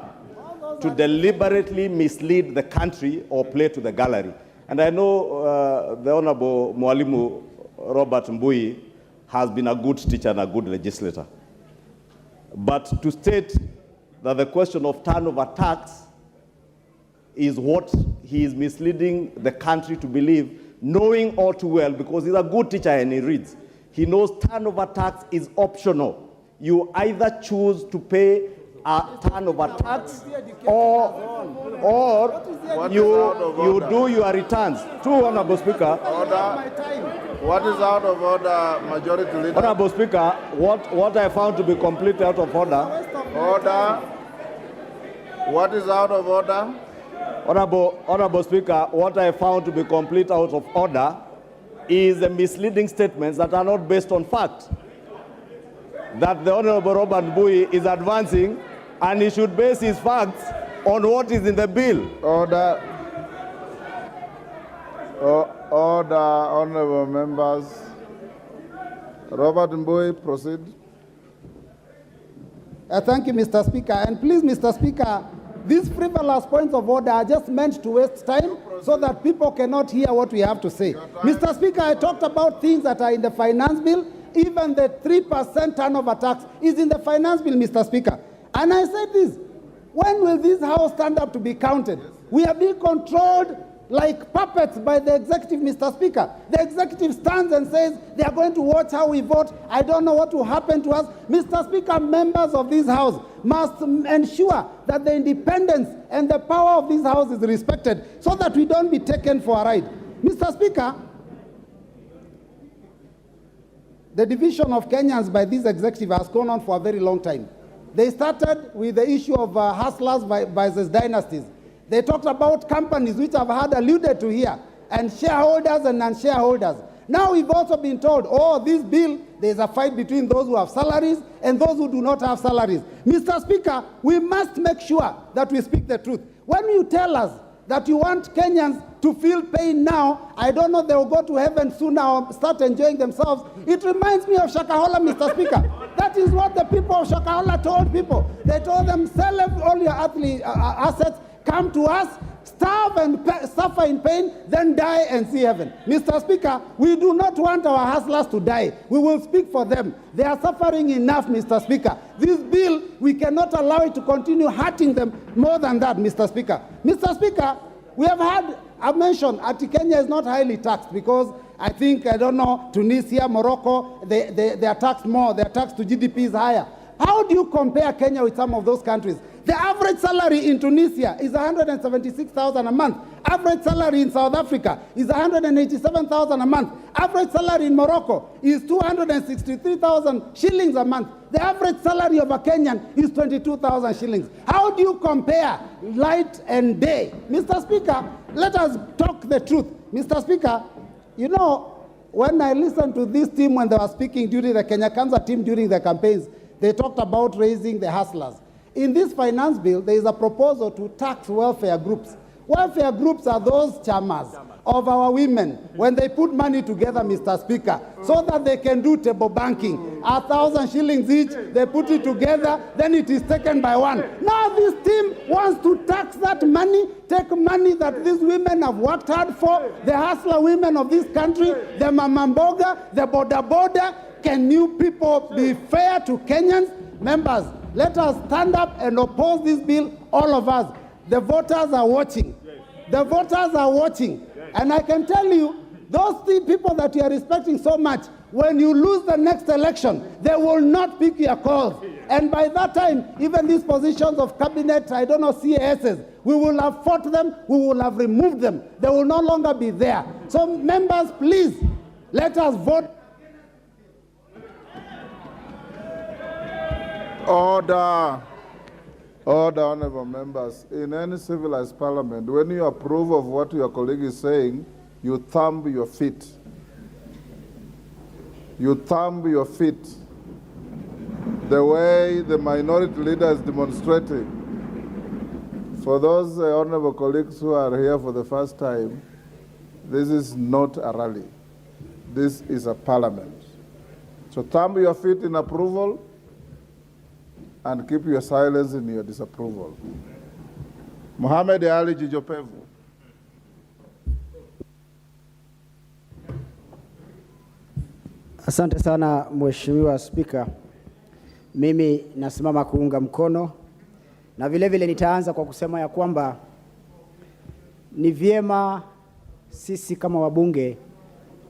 to deliberately mislead the country or play to the gallery. And I know the Honorable Mwalimu Robert Mbui has been a good teacher and a good legislator. But to state that the question of turnover tax is what he is misleading the country to believe, knowing all too well, because he's a good teacher and he reads. He knows turnover tax is optional. You either choose to pay a turnover tax or you do your returns. True, Honorable Speaker. Order. What is out of order, Majority Leader? Honorable Speaker, what I found to be completely out of order. Order. What is out of order? Honorable Speaker, what I found to be complete out of order is the misleading statements that are not based on fact. That the Honorable Robert Mbui is advancing, and he should base his facts on what is in the bill. Order. Order, honorable members. Robert Mbui, proceed. Thank you, Mr. Speaker. And please, Mr. Speaker, these frivolous points of order are just meant to waste time so that people cannot hear what we have to say. Mr. Speaker, I talked about things that are in the finance bill. Even the 3% turnover tax is in the finance bill, Mr. Speaker. And I said this, When will this house stand up to be counted? We are being controlled like puppets by the executive, Mr. Speaker. The executive stands and says they are going to watch how we vote. I don't know what will happen to us. Mr. Speaker, members of this house must ensure that the independence and the power of this house is respected so that we don't be taken for a ride. Mr. Speaker, the division of Kenyans by this executive has gone on for a very long time. They started with the issue of hustlers versus dynasties. They talked about companies which I've had alluded to here, and shareholders and non-shareholders. Now we've also been told, oh, this bill, there's a fight between those who have salaries and those who do not have salaries. Mr. Speaker, we must make sure that we speak the truth. When you tell us that you want Kenyans to feel pain now, I don't know, they will go to heaven soon or start enjoying themselves. It reminds me of Shakahola, Mr. Speaker. That is what the people of Shakahola told people. They told them, sell all your assets, come to us, starve and suffer in pain, then die and see heaven. Mr. Speaker, we do not want our hustlers to die. We will speak for them. They are suffering enough, Mr. Speaker. This bill, we cannot allow it to continue hurting them more than that, Mr. Speaker. Mr. Speaker, we have had a mention that Kenya is not highly taxed because I think, I don't know, Tunisia, Morocco, they are taxed more. Their tax to GDP is higher. How do you compare Kenya with some of those countries? The average salary in Tunisia is 176,000 a month. Average salary in South Africa is 187,000 a month. Average salary in Morocco is 263,000 shillings a month. The average salary of a Kenyan is 22,000 shillings. How do you compare light and day? Mr. Speaker, let us talk the truth. Mr. Speaker, you know, when I listened to this team when they were speaking during the Kenya Kwanza team during the campaigns, they talked about raising the hustlers. In this finance bill, there is a proposal to tax welfare groups. Welfare groups are those chamas of our women when they put money together, Mr. Speaker, so that they can do table banking. 1,000 shillings each, they put it together, then it is taken by one. Now this team wants to tax that money, take money that these women have worked hard for, the hustler women of this country, the mamamboga, the boda. Can you people be fair to Kenyans? Members, let us stand up and oppose this bill, all of us. The voters are watching. The voters are watching. And I can tell you, those three people that you are respecting so much, when you lose the next election, they will not pick your calls. And by that time, even these positions of cabinet, I don't know, CASs, we will have fought them, we will have removed them. They will no longer be there. So members, please, let us vote. Order. Order, honorable members. In any civilized parliament, when you approve of what your colleague is saying, you thumb your feet. You thumb your feet. The way the minority leader is demonstrating. For those honorable colleagues who are here for the first time, this is not a rally. This is a parliament. So thumb your feet in approval and keep your silence in your disapproval. Mohamed Ali Jijopevu. Asante sana Mheshimiwa Spika. Mimi nasimama kuunga mkono na vile vile nitaanza kwa kusema ya kwamba ni vyema sisi kama wabunge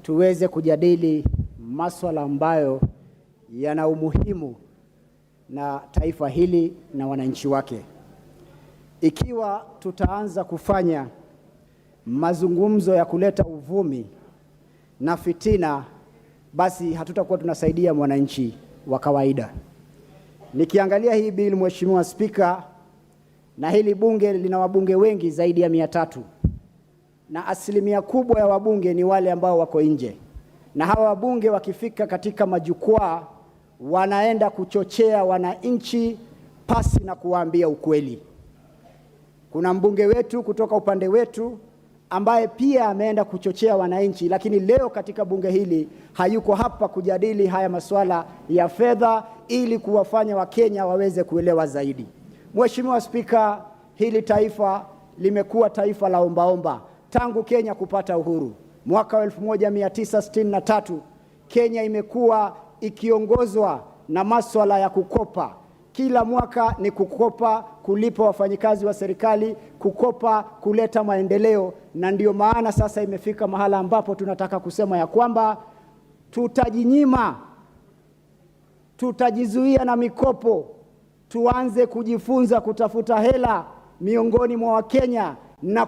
tuweze kujadili masuala ambayo yana umuhimu na taifa hili na wananchi wake. Ikiwa tutaanza kufanya mazungumzo ya kuleta uvumi na fitina, basi hatutakuwa tunasaidia mwananchi wa kawaida. Nikiangalia hii bill, Mheshimiwa Spika, na hili bunge lina wabunge wengi zaidi ya 300. Na asilimia kubwa ya wabunge ni wale ambao wako nje. Na hawa wabunge wakifika katika majukwaa wanaenda kuchochea wananchi pasi na kuwaambia ukweli. Kuna mbunge wetu kutoka upande wetu ambaye pia ameenda kuchochea wananchi, lakini leo katika bunge hili hayuko hapa kujadili haya masuala ya fedha ili kuwafanya Wakenya waweze kuelewa zaidi. Mheshimiwa Spika, hili taifa limekuwa taifa la ombaomba tangu Kenya kupata uhuru. Mwaka wa 1963 Kenya imekuwa ikiongozwa na masuala ya kukopa, kila mwaka ni kukopa, kulipa wafanyikazi wa serikali, kukopa, kuleta maendeleo. Na ndio maana sasa imefika mahala ambapo tunataka kusema ya kwamba tutajinyima, tutajizuia na mikopo, tuanze kujifunza kutafuta hela miongoni mwa Wakenya na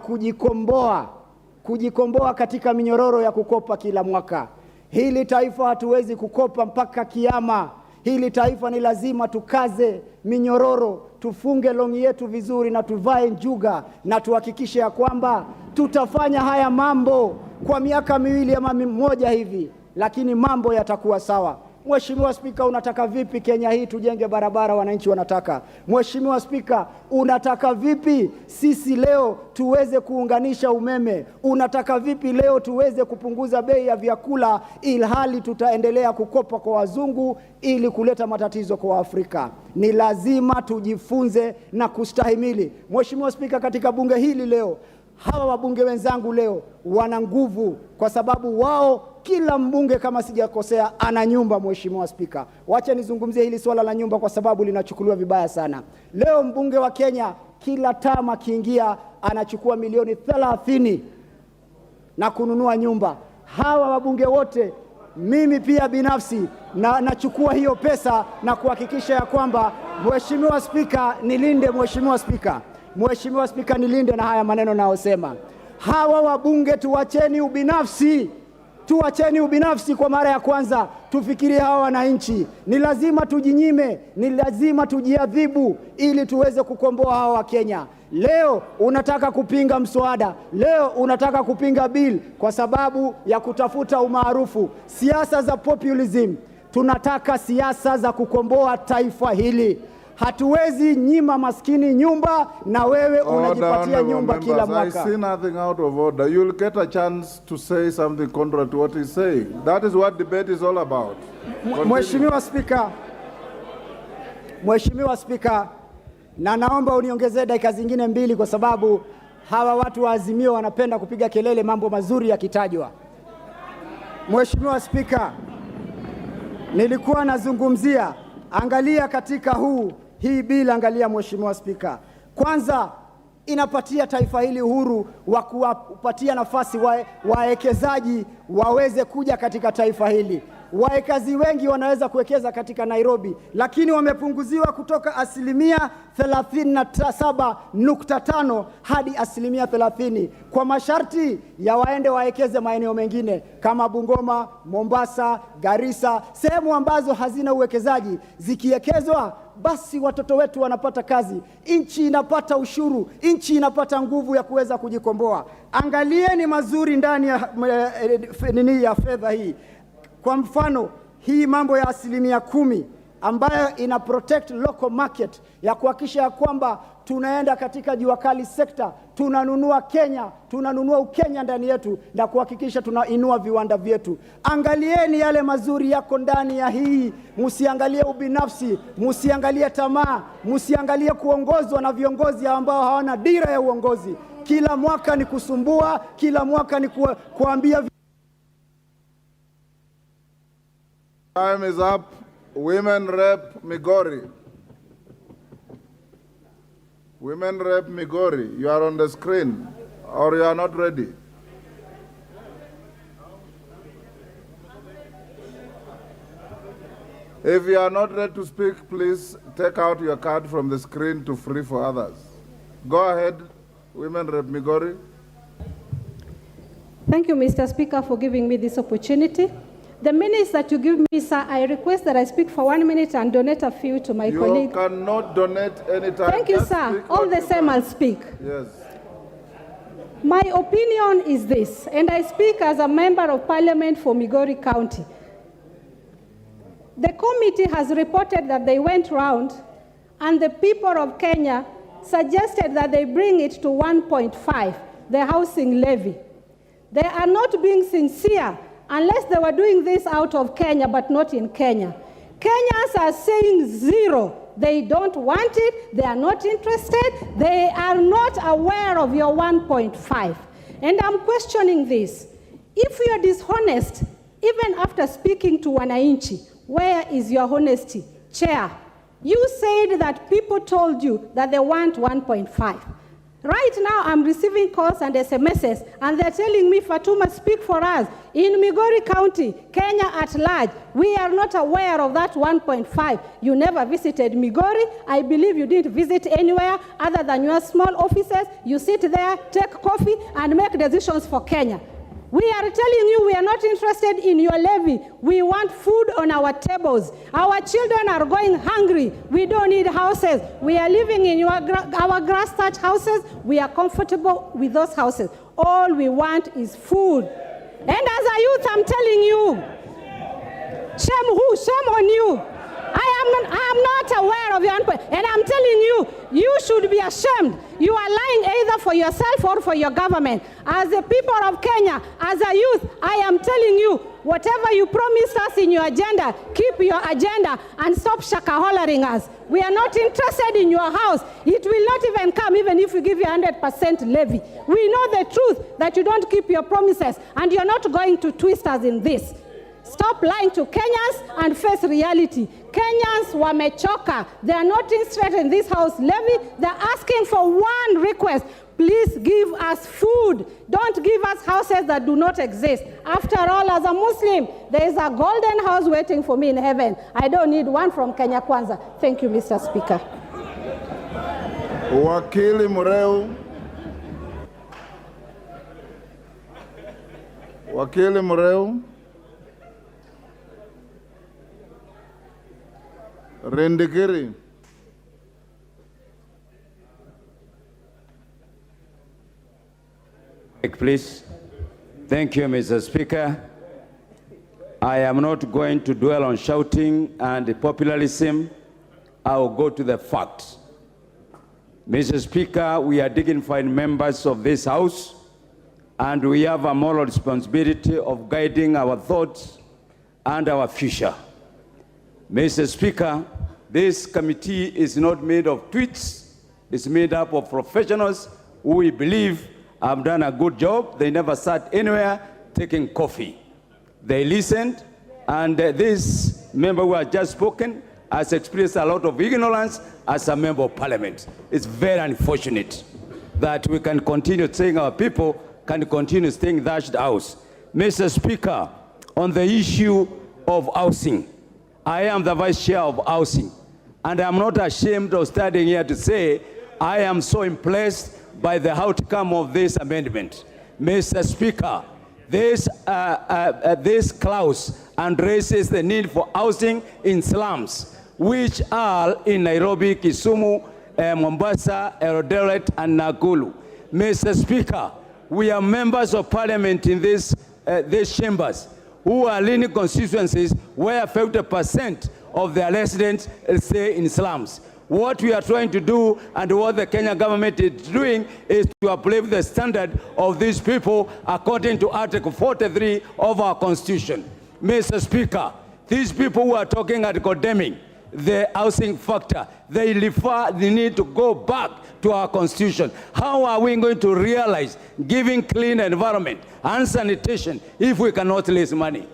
kujikomboa katika minyororo ya kukopa kila mwaka. Hili taifa hatuwezi kukopa mpaka kiyama. Hili taifa ni lazima tukaze minyororo, tufunge longi yetu vizuri na tuvae njuga, na tuhakikishe ya kwamba tutafanya haya mambo kwa miaka 2 ama 1 hivi, lakini mambo yatakuwa sawa. Mheshimiwa Spika, unataka vipi Kenya hii tujenge barabara wananchi wanataka? Mheshimiwa Spika, unataka vipi sisi leo tuweze kuunganisha umeme? Unataka vipi leo tuweze kupunguza bei ya vyakula ilhali tutaendelea kukopa kwa wazungu ili kuleta matatizo kwa Afrika? Ni lazima tujifunze na kustahimili. Mheshimiwa Spika, katika bunge hili leo, hawa wabunge wenzangu leo wana nguvu kwa sababu wao, kila mbunge kama sijakosea ana nyumba. Mheshimiwa Spika, wacha nizungumzie hili swala la nyumba kwa sababu linachukuliwa vibaya sana. Leo mbunge wa Kenya kila tama kiingia anachukua milioni 30 na kununua nyumba. Hawa wabunge wote, mimi pia binafsi nachukua hiyo pesa na kuhakikisha ya kwamba, Mheshimiwa Spika, nilinde. Mheshimiwa Spika, nilinde na haya maneno naosema. Hawa wabunge tuacheni ubinafsi kwa mara ya kwanza. Tufikirie hawa wananchi. Ni lazima tujinyime, ni lazima tujiadhibu ili tuweze kukomboa hawa wa Kenya. Leo unataka kupinga mswada, leo unataka kupinga bill kwa sababu ya kutafuta umaarufu, siasa za populism. Tunataka siasa za kukomboa taifa hili. Hatuwezi nyima maskini nyumba na wewe unajipatia nyumba kila mwaka. I see nothing out of order. You'll get a chance to say something contrary to what he's saying. That is what debate is all about. Mheshimiwa Spika, na naomba uniongezee dakika zingine 2 kwa sababu hawa watu wa Azimio wanapenda kupiga kelele mambo mazuri yakitajwa. Mheshimiwa Spika, nilikuwa nazungumzia, angalia katika hii bila, angalia Mheshimiwa Spika. Kwanza inapatia taifa hili uhuru wa kuwapatia nafasi wawekezaji waweze kuja katika taifa hili. Wawekezaji wengi wanaweza kuwekeza katika Nairobi, lakini wamepunguziwa kutoka 37.5 hadi 30% kwa masharti ya waende wawekeze maeneo mengine kama Bungoma, Mombasa, Garissa, sehemu ambazo hazina uwekezaji. Zikiwekezwa basi watoto wetu wanapata kazi, nchi inapata ushuru, nchi inapata nguvu ya kuweza kujikomboa. Angalieni mazuri ndani ya fedha hii. Kwa mfano, hii mambo ya 10% ambayo ina protect local market, ya kuhakikisha kwamba tunaenda katika jua kali sekta, tunanunua Kenya, tunanunua Ukenya ndani yetu na kuhakikisha tunainua viwanda vyetu. Angalieni yale mazuri yako ndani ya hii, msiangalie ubinafsi, msiangalie tamaa, msiangalie kuongozwa na viongozi ambao hawana dira ya uongozi. Kila mwaka ni kusumbua, kila mwaka ni kuambia. Time is up. Women Rep Migori. Women Rep Migori, you are on the screen, or you are not ready. If you are not ready to speak, please take out your card from the screen to free for others. Go ahead, Women Rep Migori. Thank you, Mr. Speaker, for giving me this opportunity. The minutes that you give me, sir, I request that I speak for 1 minute and donate a few to my colleague. You cannot donate any time. Thank you, sir. All the same, I'll speak. Yes. My opinion is this, and I speak as a member of parliament for Migori County. The committee has reported that they went round and the people of Kenya suggested that they bring it to 1.5, the housing levy. They are not being sincere unless they were doing this out of Kenya, but not in Kenya. Kenyans are saying 0. They don't want it. They are not interested. They are not aware of your 1.5. And I'm questioning this. If you are dishonest, even after speaking to wananchi, where is your honesty? Chair, You said that people told you that they want 1.5. Right now, I'm receiving calls and SMSs, and they're telling me, Fatuma, speak for us. In Migori County, Kenya at large, we are not aware of that 1.5. You never visited Migori. I believe you didn't visit anywhere other than your small offices. You sit there, take coffee, and make decisions for Kenya. We are telling you we are not interested in your levy. We want food on our tables. Our children are going hungry. We don't need houses. We are living in our grass-thatched houses. We are comfortable with those houses. All we want is food. And as a youth, I'm telling you, shame who? Shame on you. I am not aware of your endpoint. And I'm telling you, you should be ashamed. You are lying either for yourself or for your government. As the people of Kenya, as a youth, I am telling you, whatever you promised us in your agenda, keep your agenda and stop shaka-hollering us. We are not interested in your house. It will not even come even if we give you 100% levy. We know the truth that you don't keep your promises, and you're not going to twist us in this. Stop lying to Kenyans and face reality. Kenyans wamechoka. They are not interested in this house levy. They're asking for one request. Please give us food. Don't give us houses that do not exist. After all, as a Muslim, there is a golden house waiting for me in heaven. I don't need one from Kenya Kwanza. Thank you, Mr. Speaker. Wakili Mureu. Wakili Mureu. Rendekeri. Please. Thank you, Mr. Speaker. I am not going to dwell on shouting and populism. I will go to the facts. Mr. Speaker, we are dignified members of this House, and we have a moral responsibility of guiding our thoughts and our future. Mr. Speaker, this committee is not made of tweets. It's made up of professionals who we believe have done a good job. They never sat anywhere taking coffee. They listened, and this member who has just spoken has expressed a lot of ignorance as a member of parliament. It's very unfortunate that we can continue saying our people can continue staying in that house. Mr. Speaker, on the issue of housing, I am the vice chair of housing, and I'm not ashamed of standing here to say I am so impressed by the outcome of this amendment. Mr. Speaker, this clause addresses the need for housing in slums, which are in Nairobi, Kisumu, Mombasa, Eldoret, and Nakuru. Mr. Speaker, we are members of parliament in these chambers who are leading constituencies where 50% of their residents stay in slums. What we are trying to do and what the Kenya government is doing is to uplift the standard of these people according to Article 43 of our Constitution. Mr. Speaker, these people who are talking and condemning the housing factor, they need to go back to our Constitution. How are we going to realize giving clean environment and sanitation if we cannot raise money?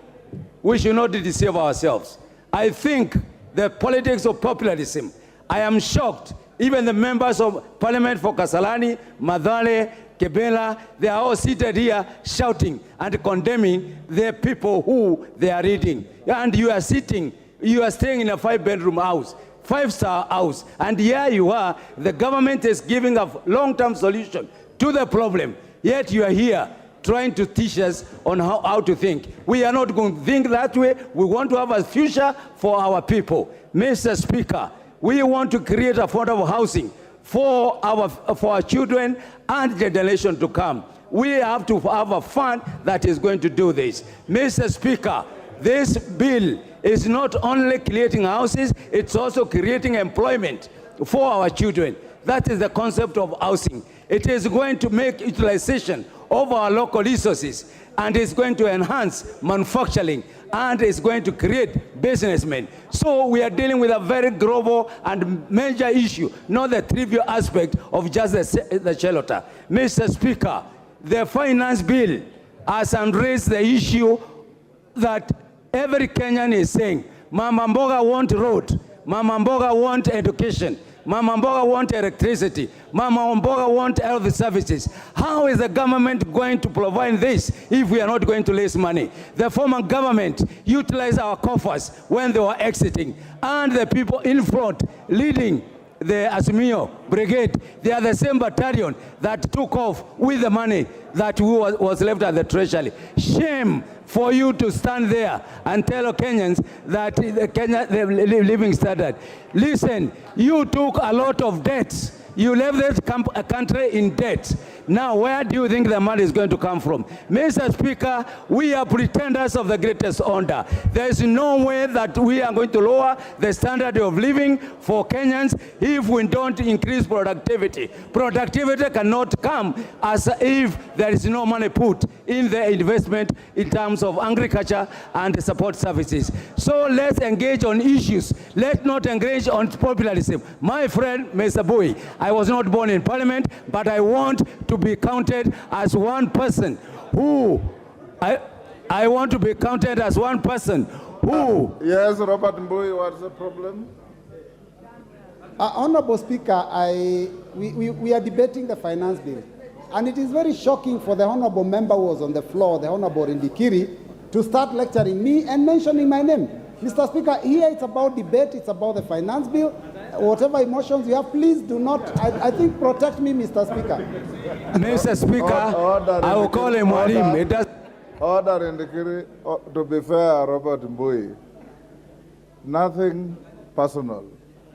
We should not deceive ourselves. I think the politics of populism, I am shocked. Even the members of parliament for Kasarani, Madale, Kebela, they are all seated here shouting and condemning the people who they are reading. And you are sitting, you are staying in a 5-bedroom house, 5-star house, and here you are, the government is giving a long-term solution to the problem, yet you are here trying to teach us on how to think. We are not going to think that way. We want to have a future for our people. Mr. Speaker, we want to create affordable housing for our children and generation to come. We have to have a fund that is going to do this. Mr. Speaker, this bill is not only creating houses, it's also creating employment for our children. That is the concept of housing. It is going to make utilization of our local resources, and it's going to enhance manufacturing, and it's going to create businessmen. So we are dealing with a very global and major issue, not the trivial aspect of just the shelter. Mr. Speaker, the finance bill has raised the issue that every Kenyan is saying, Mama Mboga want road, Mama Mboga want education. Mama Mboga want electricity. Mama Mboga want health services. How is the government going to provide this if we are not going to raise money? The former government utilized our coffers when they were exiting, and the people in front leading the Azimio Brigade, they are the same battalion that took off with the money that was left at the treasury. Shame for you to stand there and tell Kenyans that the living standard. Listen, you took a lot of debts. You left this country in debt. Now, where do you think the money is going to come from? Mr. Speaker, we are pretenders of the greatest honor. There is no way that we are going to lower the standard of living for Kenyans if we don't increase productivity. Productivity cannot come as if there is no money put in the investment in terms of agriculture and support services. So let's engage on issues. Let's not engage on populism. My friend, Mr. Boy, I was not born in parliament, but I want to be counted as one person who, I want to be counted as one person who... Yes, Robert Mbui, what's the problem? Honorable Speaker, we are debating the finance bill. And it is very shocking for the honorable member who was on the floor, the Honorable Rindikiri, to start lecturing me and mentioning my name. Mr. Speaker, here it's about debate, it's about the finance bill. Whatever emotions you have, please do not, I think, protect me, Mr. Speaker. Mr. Speaker, I will call him Walim. Order in the Kiri, to be fair, Robert Mbui, nothing personal.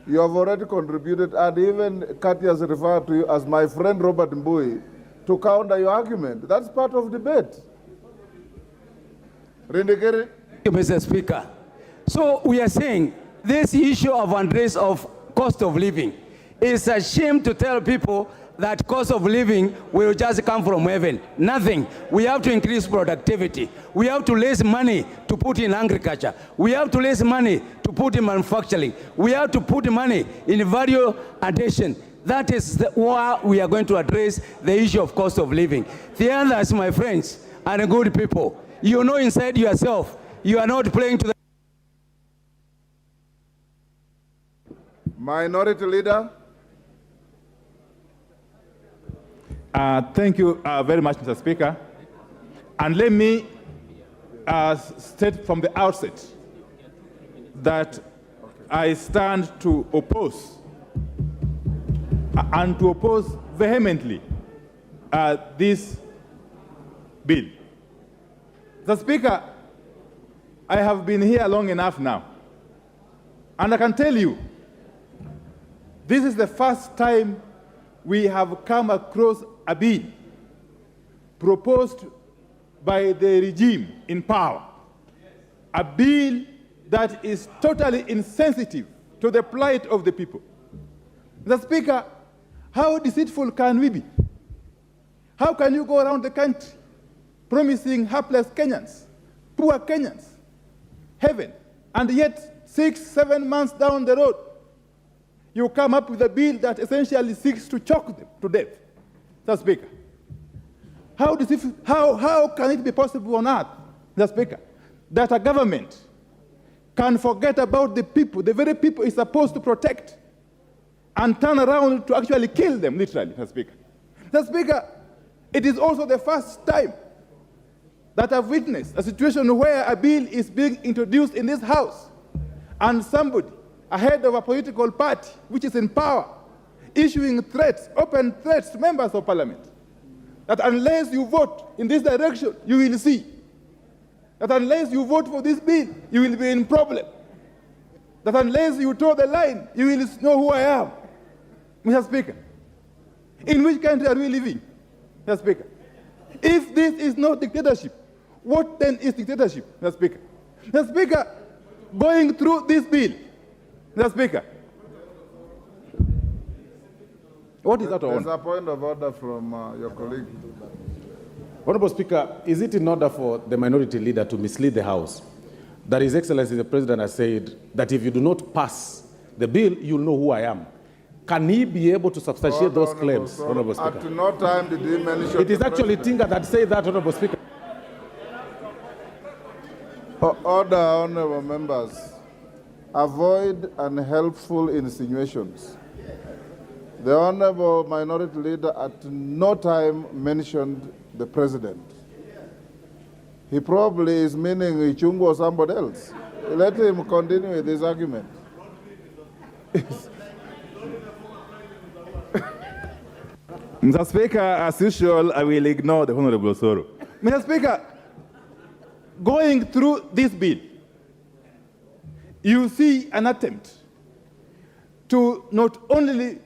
You have already contributed, and even Kathy has referred to you as my friend Robert Mbui to counter your argument. That's part of debate. Rindikiri. Thank you, Mr. Speaker. So we are saying this issue of address of cost of living is a shame to tell people that cost of living will just come from heaven. Nothing. We have to increase productivity. We have to raise money to put in agriculture. We have to raise money to put in manufacturing. We have to put money in value addition. That is why we are going to address the issue of cost of living. The others, my friends, are good people. You know inside yourself, you are not playing to the... Minority Leader. Thank you very much, Mr. Speaker. And let me state from the outset that I stand to oppose and to oppose vehemently this bill. Mr. Speaker, I have been here long enough now, and I can tell you, this is the first time we have come across a bill proposed by the regime in power, a bill that is totally insensitive to the plight of the people. Mr. Speaker, how deceitful can we be? How can you go around the country promising hapless Kenyans, poor Kenyans, heaven, and yet 6-7 months down the road, you come up with a bill that essentially seeks to choke them to death? Mr. Speaker, how can it be possible on earth, Mr. Speaker, that a government can forget about the people, the very people it's supposed to protect, and turn around to actually kill them, literally, Mr. Speaker? Mr. Speaker, it is also the first time that I've witnessed a situation where a bill is being introduced in this House, and somebody, a head of a political party which is in power, issuing threats, open threats to members of parliament, that unless you vote in this direction, you will see. That unless you vote for this bill, you will be in problem. That unless you toe the line, you will know who I am. Mr. Speaker, in which country are we living, Mr. Speaker? If this is not dictatorship, what then is dictatorship, Mr. Speaker? Mr. Speaker, going through this bill, Mr. Speaker, what is that on? There's a point of order from your colleague. Honorable Speaker, is it in order for the minority leader to mislead the House that His Excellency the President has said that if you do not pass the bill, you'll know who I am? Can he be able to substantiate those claims, Honorable Speaker? At no time did he mention... It is actually Tinga that said that, Honorable Speaker. Order, honorable members. avoid unhelpful insinuations. The Honorable Minority Leader at no time mentioned the President. He probably is meaning Ichungu or somebody else. Let him continue with his argument. Mr. Speaker, as usual, I will ignore the Honorable Soro. Mr. Speaker, going through this bill, you see an attempt to not only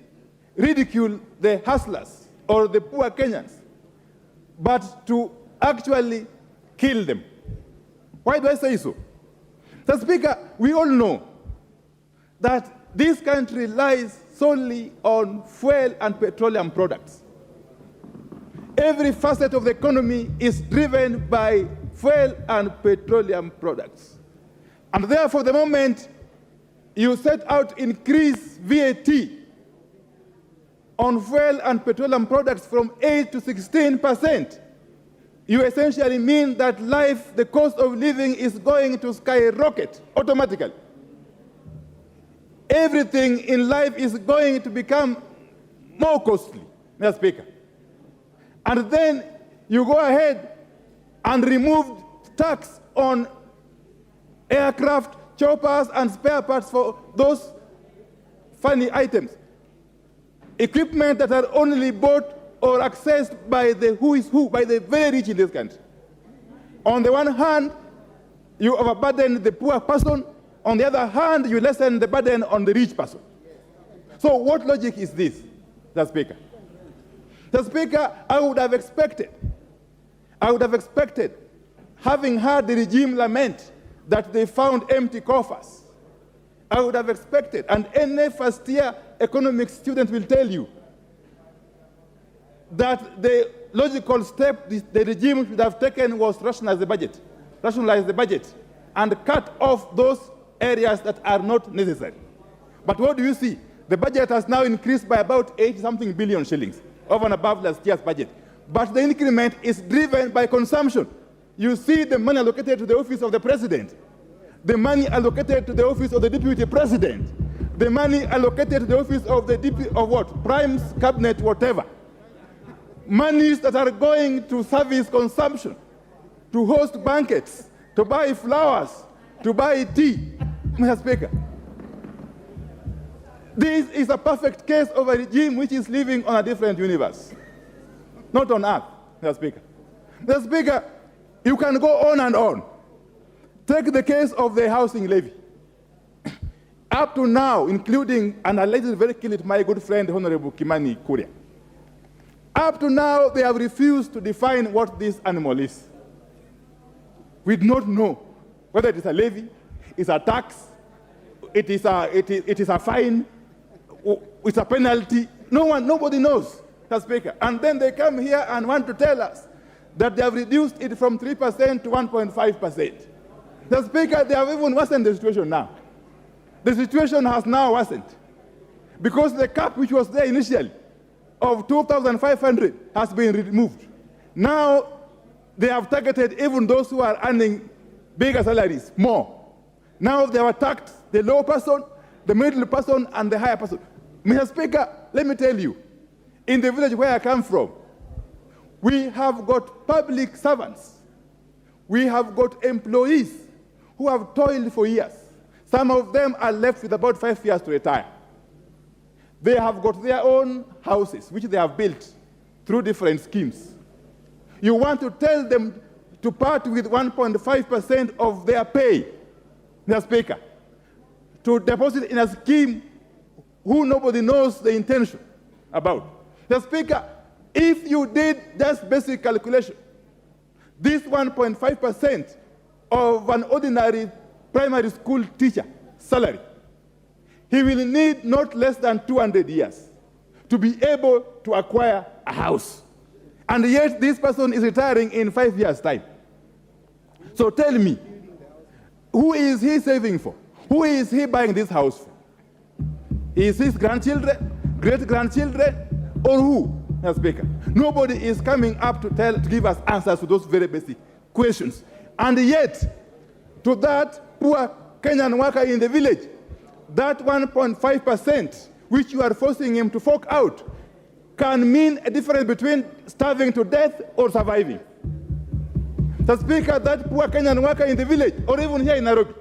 ridicule the hustlers or the poor Kenyans, but to actually kill them. Why do I say so? Mr. Speaker, we all know that this country relies solely on fuel and petroleum products. Every facet of the economy is driven by fuel and petroleum products. And therefore, the moment you set out to increase VAT on fuel and petroleum products from 8 to 16%, you essentially mean that life, the cost of living is going to skyrocket automatically. Everything in life is going to become more costly, Mr. Speaker. And then you go ahead and remove tax on aircraft, choppers, and spare parts for those funny items. Equipment that are only bought or accessed by the who is who, by the very rich in this country. On the one hand, you overburden the poor person. On the other hand, you lessen the burden on the rich person. So what logic is this, Mr. Speaker? Mr. Speaker, I would have expected, having heard the regime lament that they found empty coffers, I would have expected, and any first-year economics student will tell you, that the logical step the regime should have taken was rationalize the budget, and cut off those areas that are not necessary. But what do you see? The budget has now increased by about 80-something billion shillings, over and above last year's budget. But the increment is driven by consumption. You see the money allocated to the office of the president, the money allocated to the office of the deputy president, the money allocated to the office of the Prime cabinet, whatever. Monies that are going to service consumption, to host banquets, to buy flowers, to buy tea, Mr. Speaker. This is a perfect case of a regime which is living on a different universe, not on earth, Mr. Speaker. Mr. Speaker, you can go on and on. Take the case of the housing levy. Up to now, including, and I let it very kill it, my good friend, Honorable Kimani Kuria. Up to now, they have refused to define what this animal is. We do not know whether it is a levy, it's a tax, it is a fine, it's a penalty. Nobody knows, Mr. Speaker. And then they come here and want to tell us that they have reduced it from 3% to 1.5%. Mr. Speaker, they have even worsened the situation now. The situation has now worsened because the cap which was there initially of 2,500 has been removed. Now they have targeted even those who are earning bigger salaries more. Now they have attacked the low person, the middle person, and the higher person. Mr. Speaker, let me tell you, in the village where I come from, we have got public servants. We have got employees who have toiled for years. Some of them are left with about 5 years to retire. They have got their own houses, which they have built through different schemes. You want to tell them to part with 1.5% of their pay, Mr. Speaker, to deposit in a scheme who nobody knows the intention about. Mr. Speaker, if you did just basic calculation, this 1.5% of an ordinary primary school teacher salary, he will need not less than 200 years to be able to acquire a house. And yet this person is retiring in 5 years' time. So tell me, who is he saving for? Who is he buying this house for? Is his grandchildren, great-grandchildren, or who, Mr. Speaker? Nobody is coming up to give us answers to those very basic questions. And yet, to that poor Kenyan worker in the village, that 1.5% which you are forcing him to fork out can mean a difference between starving to death or surviving. The Speaker, that poor Kenyan worker in the village, or even here in Nairobi,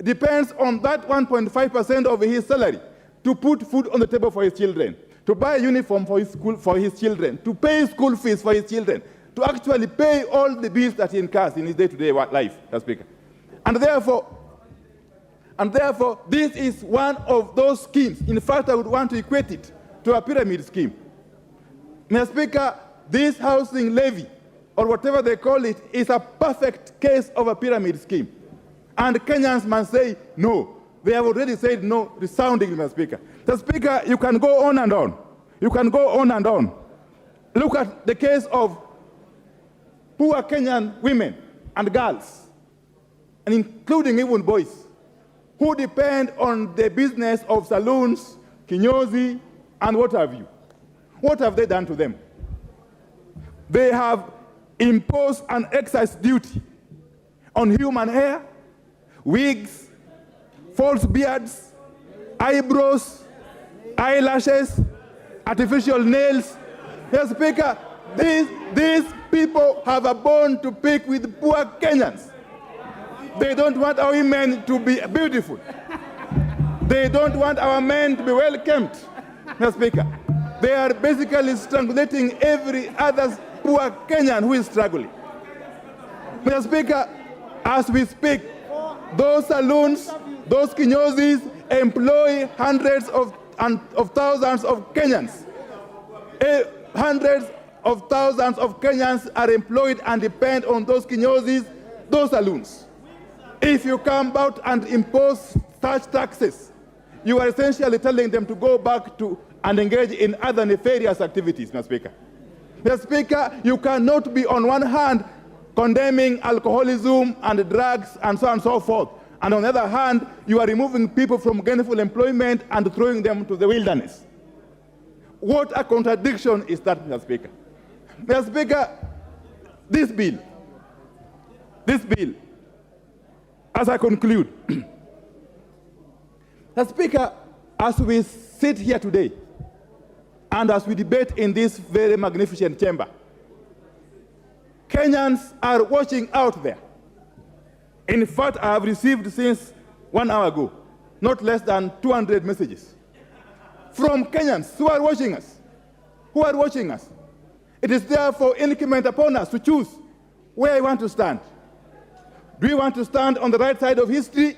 depends on that 1.5% of his salary to put food on the table for his children, to buy a uniform for his school for his children, to pay school fees for his children, to actually pay all the bills that he incurs in his day-to-day life, Mr. Speaker. And therefore, this is one of those schemes. In fact, I would want to equate it to a pyramid scheme. Mr. Speaker, this housing levy, or whatever they call it, is a perfect case of a pyramid scheme. And Kenyans must say no. They have already said no resoundingly, Mr. Speaker. Mr. Speaker, you can go on and on. You can go on and on. Look at the case of poor Kenyan women and girls, and including even boys, who depend on the business of saloons, kinyozi, and what have you. What have they done to them? They have imposed an excise duty on human hair, wigs, false beards, eyebrows, eyelashes, artificial nails. Mr. Speaker, these people have a bone to pick with poor Kenyans. They don't want our women to be beautiful. They don't want our men to be well kept, Mr. Speaker. They are basically strangulating every other poor Kenyan who is struggling. Mr. Speaker, as we speak, those saloons, those kinyozis employ hundreds of thousands of Kenyans. Hundreds of thousands of Kenyans are employed and depend on those kinyozis, those saloons. If you come out and impose such taxes, you are essentially telling them to go back to and engage in other nefarious activities, Mr. Speaker. Mr. Speaker, you cannot be on one hand condemning alcoholism and drugs and so on and so forth, and on the other hand, you are removing people from gainful employment and throwing them to the wilderness. What a contradiction is that, Mr. Speaker? Mr. Speaker, this bill, as I conclude, Mr. Speaker, as we sit here today, and as we debate in this very magnificent chamber, Kenyans are watching out there. In fact, I have received since 1 hour ago, not less than 200 messages from Kenyans who are watching us. It is therefore incumbent upon us to choose where we want to stand. Do we want to stand on the right side of history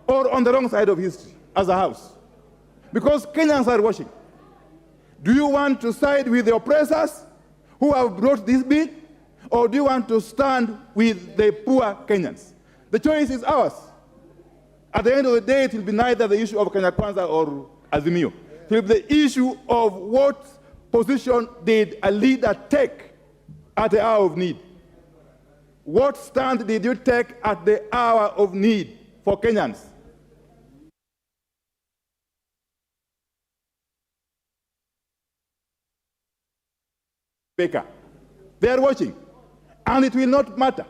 or on the wrong side of history as a house? Because Kenyans are watching. Do you want to side with the oppressors who have brought this bill, or do you want to stand with the poor Kenyans? The choice is ours. At the end of the day, it will be neither the issue of Kenya Kwanza or Azimio. It will be the issue of what position did a leader take at the hour of need. What stand did you take at the hour of need for Kenyans? Speaker, they are watching, and it will not matter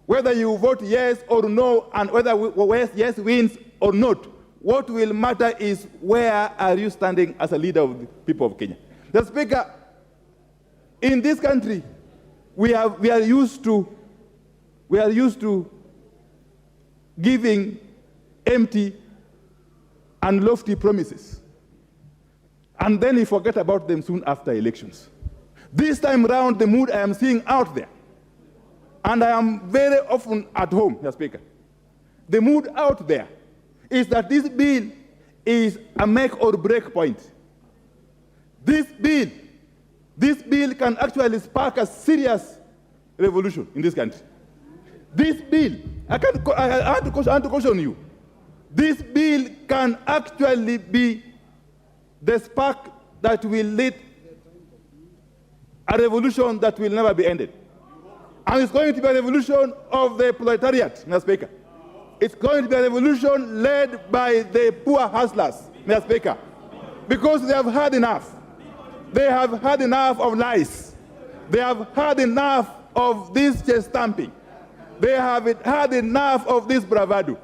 whether you vote yes or no, and whether yes wins or not. What will matter is where are you standing as a leader of the people of Kenya. The Speaker, in this country, we are used to giving empty and lofty promises, and then we forget about them soon after elections. This time round, the mood I am seeing out there, and I am very often at home, Mr. Speaker, the mood out there is that this bill is a make or break point. This bill can actually spark a serious revolution in this country. This bill, I want to caution you, this bill can actually be the spark that will lead a revolution that will never be ended. And it's going to be a revolution of the proletariat, Mr. Speaker. It's going to be a revolution led by the poor hustlers, Mr. Speaker, because they have had enough. They have had enough of lies. They have had enough of this chest stamping. They have had enough of this bravado.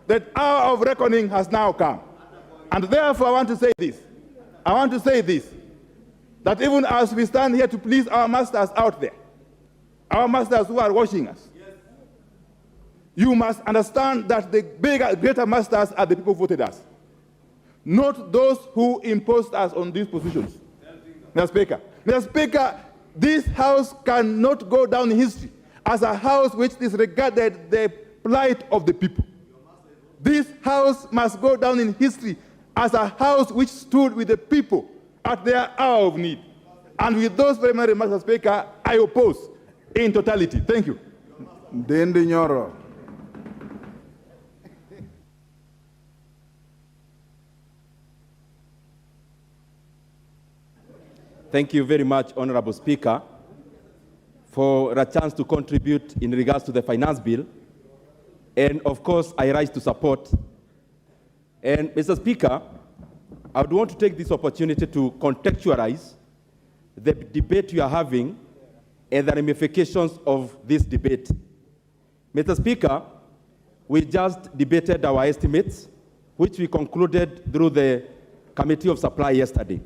that hour of reckoning has now come. And therefore, I want to say this. That even as we stand here to please our masters out there, our masters who are watching us, you must understand that the bigger, greater masters are the people who voted us, not those who imposed us on these positions. Mr. Speaker, this House cannot go down in history as a House which disregarded the plight of the people. This House must go down in history as a House which stood with the people at their hour of need. And with those very many remarks, Mr. Speaker, I oppose in totality. Thank you. Dendi Nyoro. Thank you very much, Honorable Speaker, for a chance to contribute in regards to the finance bill. And of course, I rise to support. And Mr. Speaker, I would want to take this opportunity to contextualize the debate you are having and the ramifications of this debate. Mr. Speaker, we just debated our estimates, which we concluded through the Committee of Supply yesterday.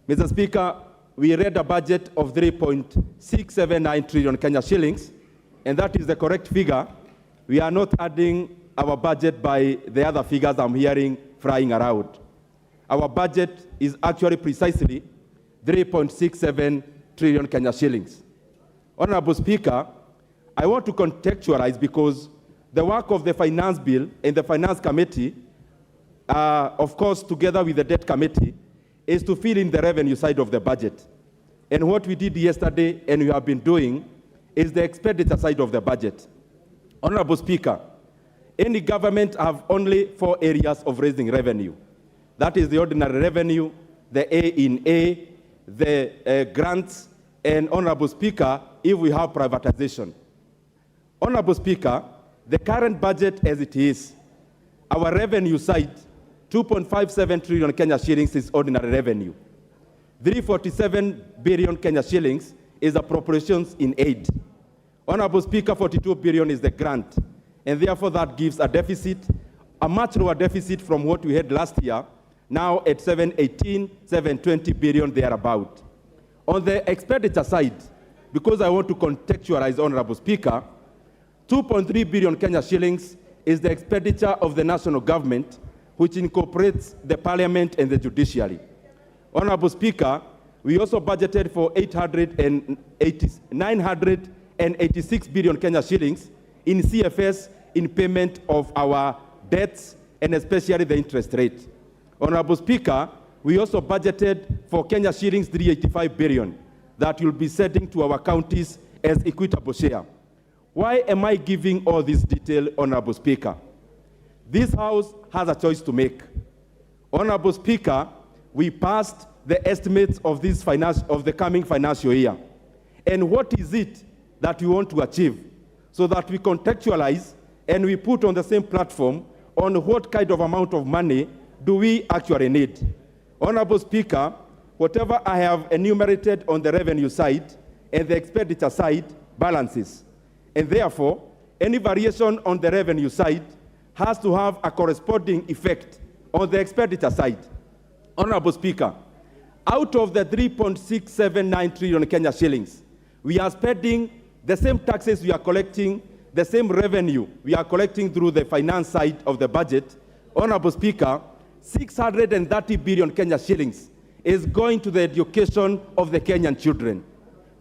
Mr. Speaker, we read a budget of 3.679 trillion Kenya shillings, and that is the correct figure. We are not adding our budget by the other figures I'm hearing flying around. Our budget is actually precisely 3.67 trillion Kenya shillings. Honorable Speaker, I want to contextualize because the work of the Finance Bill and the Finance Committee, of course, together with the Debt Committee, is to fill in the revenue side of the budget. And what we did yesterday and we have been doing is the expenditure side of the budget. Honorable Speaker, any government have only 4 areas of raising revenue. That is the ordinary revenue, the A in A, the grants, and Honorable Speaker, if we have privatization. Honorable Speaker, the current budget as it is, our revenue side, 2.57 trillion Kenya shillings is ordinary revenue. 347 billion Kenya shillings is appropriations in aid. Honorable Speaker, 42 billion is the grant. And therefore that gives a deficit, a much lower deficit from what we had last year, now at 718, 720 billion thereabout. On the expenditure side, because I want to contextualize, Honorable Speaker, 2.3 billion Kenya shillings is the expenditure of the national government, which incorporates the parliament and the judiciary. Honorable Speaker, we also budgeted for 986 billion Kenya shillings in CFS in payment of our debts and especially the interest rate. Honorable Speaker, we also budgeted for Kenya shillings 385 billion that will be sending to our counties as equitable share. Why am I giving all this detail, Honorable Speaker? This House has a choice to make. Honorable Speaker, we passed the estimates of the coming financial year. And what is it that we want to achieve? So that we contextualize and we put on the same platform on what kind of amount of money do we actually need. Honorable Speaker, whatever I have enumerated on the revenue side and the expenditure side balances. And therefore, any variation on the revenue side has to have a corresponding effect on the expenditure side. Honorable Speaker, out of the 3.679 trillion Kenya shillings, we are spending the same taxes we are collecting, the same revenue we are collecting through the finance side of the budget. Honorable Speaker, 630 billion Kenya shillings is going to the education of the Kenyan children.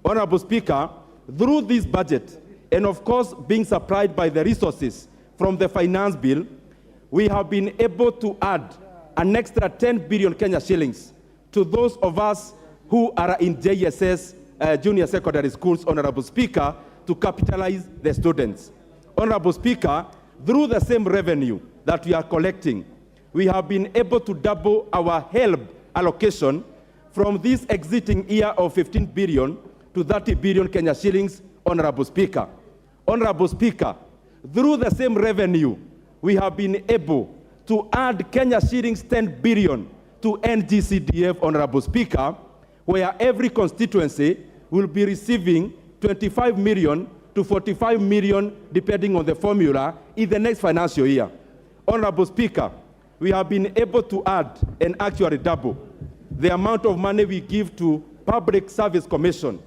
Honorable Speaker, through this budget, and of course being supplied by the resources from the finance bill, we have been able to add an extra 10 billion Kenya shillings to those of us who are in JSS, junior secondary schools, Honorable Speaker, to capitalize the students. Honorable Speaker, through the same revenue that we are collecting, we have been able to double our HELB allocation from this exiting year of 15 billion to 30 billion Kenya shillings, Honorable Speaker. Honorable Speaker, through the same revenue, we have been able to add Kenya shillings 10 billion to NGCDF, Honorable Speaker, where every constituency will be receiving 25 million to 45 million, depending on the formula, in the next financial year. Honorable Speaker, we have been able to add and actually double the amount of money we give to Public Service Commission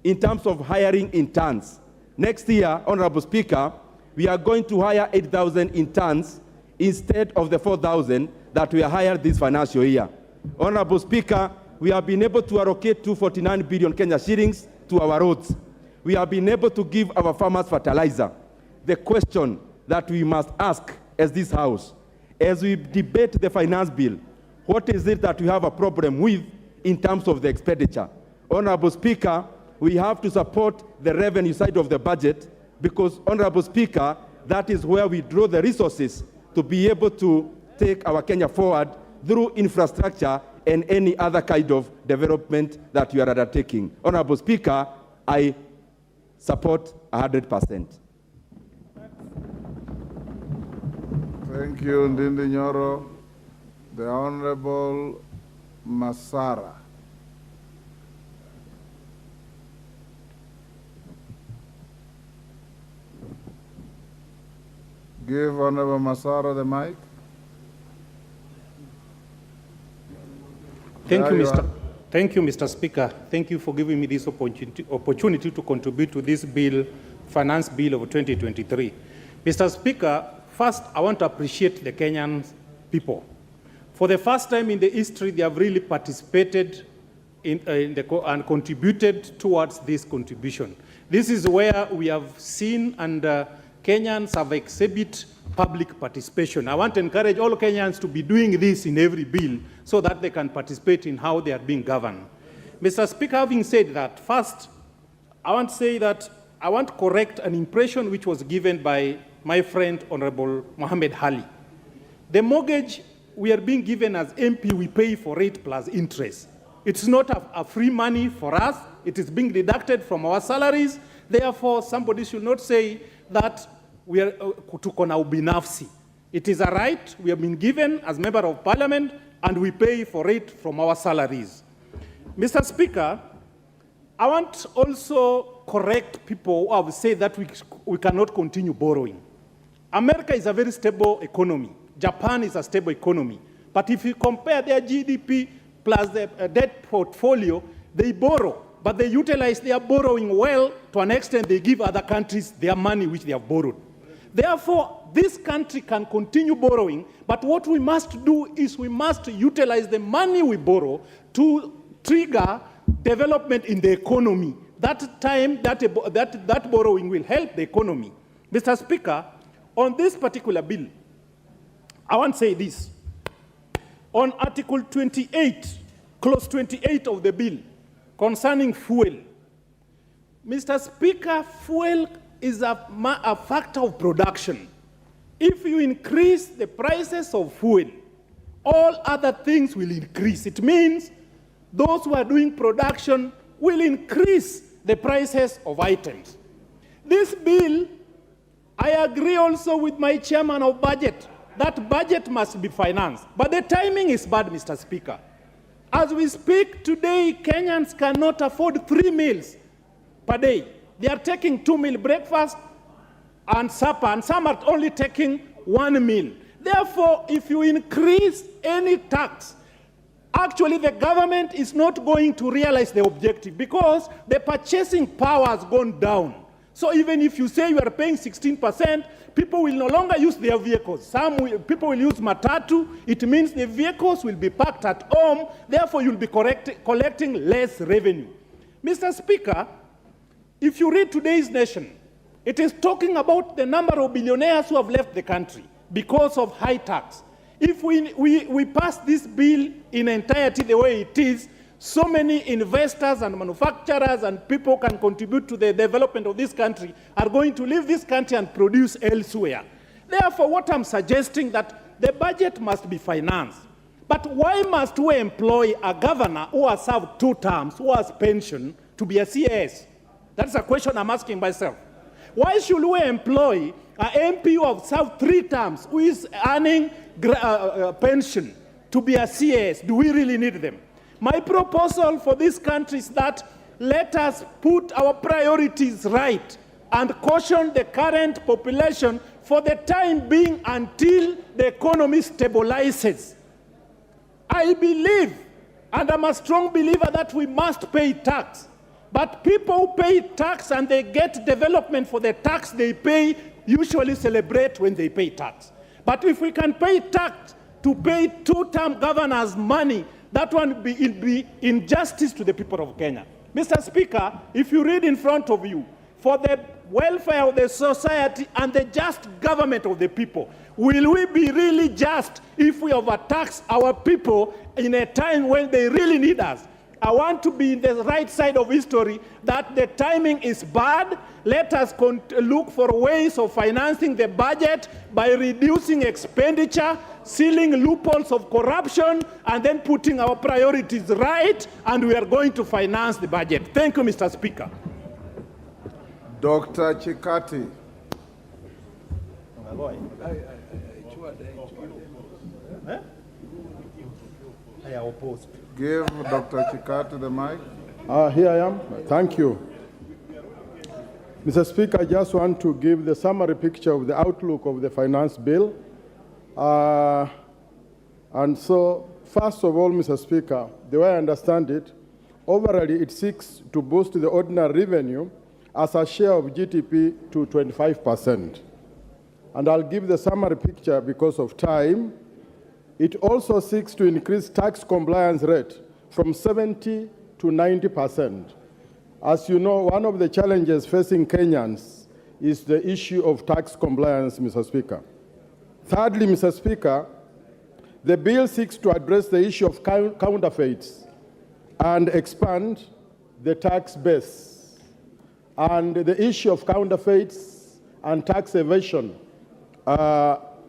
in terms of hiring interns. Next year, Honorable Speaker, we are going to hire 8,000 interns instead of the 4,000 that we are hired this financial year. Honorable Speaker, we have been able to allocate 249 billion Kenya shillings to our roads. We have been able to give our farmers fertilizer. The question that we must ask as this House, as we debate the finance bill, what is it that we have a problem with in terms of the expenditure? Honorable Speaker, we have to support the revenue side of the budget because, Honorable Speaker, that is where we draw the resources to be able to take our Kenya forward through infrastructure and any other kind of development that you are undertaking. Honorable Speaker, I support 100%. Thank you, Ndindi Nyoro. The Honorable Masara. Give Honorable Masara the mic. Thank you, Mr. Speaker. Thank you for giving me this opportunity to contribute to this bill, Finance Bill of 2023. Mr. Speaker, first, I want to appreciate the Kenyan people. For the first time in the history, they have really participated and contributed towards this contribution. This is where we have seen and Kenyans have exhibited public participation. I want to encourage all Kenyans to be doing this in every bill so that they can participate in how they are being governed. Mr. Speaker, having said that, first, I want to say that I want to correct an impression which was given by my friend, Honorable Mohammed Ali. The mortgage we are being given as MP, we pay for rate plus interest. It's not a free money for us. It is being deducted from our salaries. Therefore, somebody should not say that we are tuko na ubinafsi. It is a right we have been given as member of parliament, and we pay for it from our salaries. Mr. Speaker, I want also correct people who have said that we cannot continue borrowing. America is a very stable economy. Japan is a stable economy. But if you compare their GDP plus the debt portfolio, they borrow, but they utilize their borrowing well to an extent they give other countries their money which they have borrowed. Therefore, this country can continue borrowing, but what we must do is we must utilize the money we borrow to trigger development in the economy. That time, that borrowing will help the economy. Mr. Speaker, on this particular bill, I want to say this. On Article 28, Clause 28 of the bill, concerning fuel, Mr. Speaker, fuel is a factor of production. If you increase the prices of fuel, all other things will increase. It means those who are doing production will increase the prices of items. This bill, I agree also with my chairman of budget, that budget must be financed. But the timing is bad, Mr. Speaker. As we speak today, Kenyans cannot afford 3 meals per day. They are taking 2 meal breakfast and supper, and some are only taking 1 meal. Therefore, if you increase any tax, actually the government is not going to realize the objective because the purchasing power has gone down. So even if you say you are paying 16%, people will no longer use their vehicles. People will use matatu. It means the vehicles will be parked at home. Therefore, you'll be collecting less revenue. Mr. Speaker, if you read today's Nation, it is talking about the number of billionaires who have left the country because of high tax. If we pass this bill in entirety the way it is, so many investors and manufacturers and people can contribute to the development of this country are going to leave this country and produce elsewhere. Therefore, what I'm suggesting that the budget must be financed. But why must we employ a governor who has served 2 terms, who has pension, to be a CAS? That's a question I'm asking myself. Why should we employ an MP who has served 3 terms, who is earning pension, to be a CAS? Do we really need them? My proposal for this country is that let us put our priorities right and caution the current population for the time being until the economy stabilizes. I believe, and I'm a strong believer, that we must pay tax. But people who pay tax and they get development for the tax they pay usually celebrate when they pay tax. But if we can pay tax to pay two-term governors money, that one would be injustice to the people of Kenya. Mr. Speaker, if you read in front of you, for the welfare of the society and the just government of the people, will we be really just if we overtax our people in a time when they really need us? I want to be in the right side of history that the timing is bad. Let us look for ways of financing the budget by reducing expenditure, sealing loopholes of corruption, and then putting our priorities right, and we are going to finance the budget. Thank you, Mr. Speaker. Dr. Chikati. I oppose. Give Dr. Chikati the mic. Here I am. Thank you. Mr. Speaker, I just want to give the summary picture of the outlook of the finance bill. And so, first of all, Mr. Speaker, the way I understand it, overall it seeks to boost the ordinary revenue as a share of GDP to 25%. And I'll give the summary picture because of time. It also seeks to increase tax compliance rate from 70 to 90%. As you know, one of the challenges facing Kenyans is the issue of tax compliance, Mr. Speaker. Thirdly, Mr. Speaker, the bill seeks to address the issue of counterfeits and expand the tax base. And the issue of counterfeits and tax evasion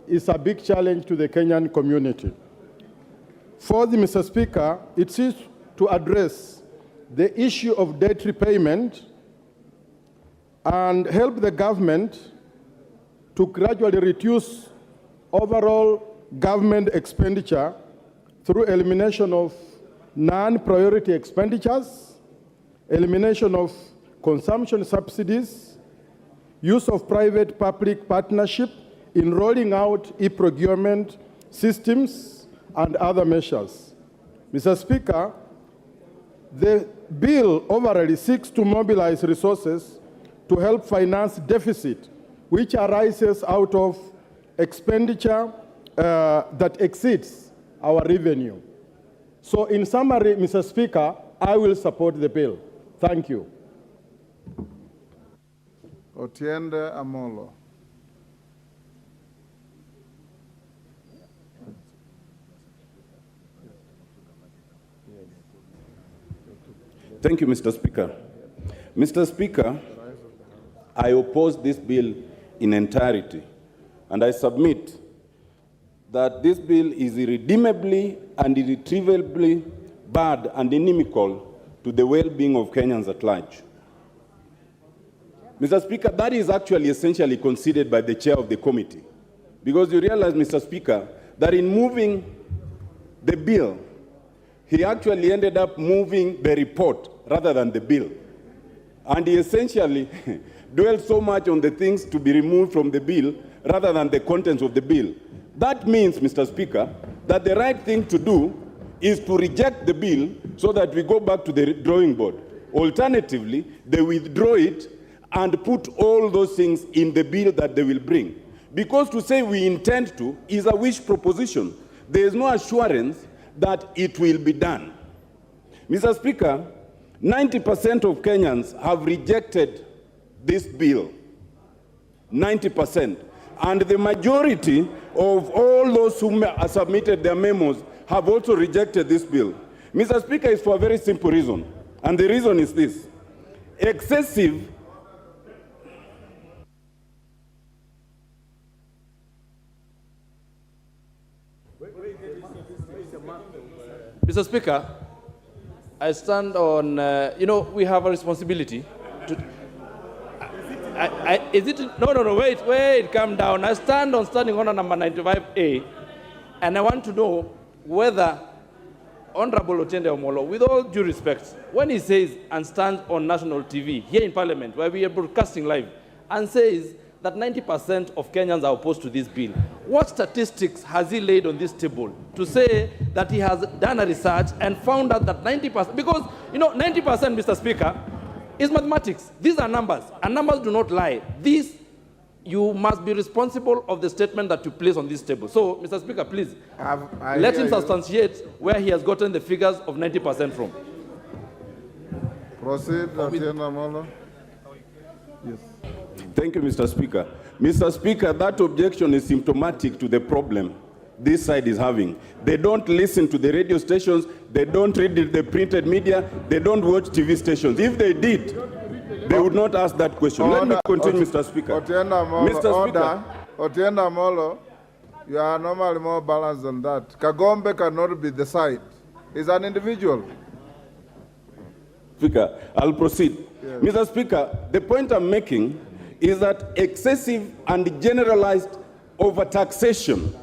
is a big challenge to the Kenyan community. Fourthly, Mr. Speaker, it seeks to address the issue of debt repayment and help the government to gradually reduce overall government expenditure through elimination of non-priority expenditures, elimination of consumption subsidies, use of private-public partnership in rolling out e-procurement systems and other measures. Mr. Speaker, the bill overall seeks to mobilize resources to help finance deficit, which arises out of expenditure that exceeds our revenue. So in summary, Mr. Speaker, I will support the bill. Thank you. Otiende Amolo. Thank you, Mr. Speaker. Mr. Speaker, I oppose this bill in entirety, and I submit that this bill is irredeemably and irretrievably bad and inimical to the well-being of Kenyans at large. Mr. Speaker, that is actually essentially conceded by the chair of the committee, because you realize, Mr. Speaker, that in moving the bill, he actually ended up moving the report rather than the bill. And he essentially dwelled so much on the things to be removed from the bill rather than the contents of the bill. That means, Mr. Speaker, that the right thing to do is to reject the bill so that we go back to the drawing board. Alternatively, they withdraw it and put all those things in the bill that they will bring. Because to say we intend to is a wish proposition. There is no assurance that it will be done. Mr. Speaker, 90% of Kenyans have rejected this bill. 90%. And the majority of all those who submitted their memos have also rejected this bill. Mr. Speaker, it's for a very simple reason. And the reason is this. Excessive Mr. Speaker, I stand on, we have a responsibility to, wait, calm down. I stand on standing order number 95A, and I want to know whether Honorable Otiende Omolo, with all due respect, when he says and stands on national TV, here in Parliament, where we are broadcasting live, and says that 90% of Kenyans are opposed to this bill. What statistics has he laid on this table to say that he has done a research and found out that 90%, because, 90%, Mr. Speaker, is mathematics. These are numbers, and numbers do not lie. You must be responsible of the statement that you place on this table. So, Mr. Speaker, please, let him substantiate where he has gotten the figures of 90% from. Proceed, Atiena Molo. Yes. Thank you, Mr. Speaker. Mr. Speaker, that objection is symptomatic to the problem this side is having. They don't listen to the radio stations, they don't read the printed media, they don't watch TV stations. If they did, they would not ask that question. Let me continue, Mr. Speaker. Otiena Molo, Mr. Speaker. Otiena Molo, you are normally more balanced than that. Kagombe cannot be the side. He's an individual. Speaker, I'll proceed. Yes. Mr. Speaker, the point I'm making is that excessive and generalized overtaxation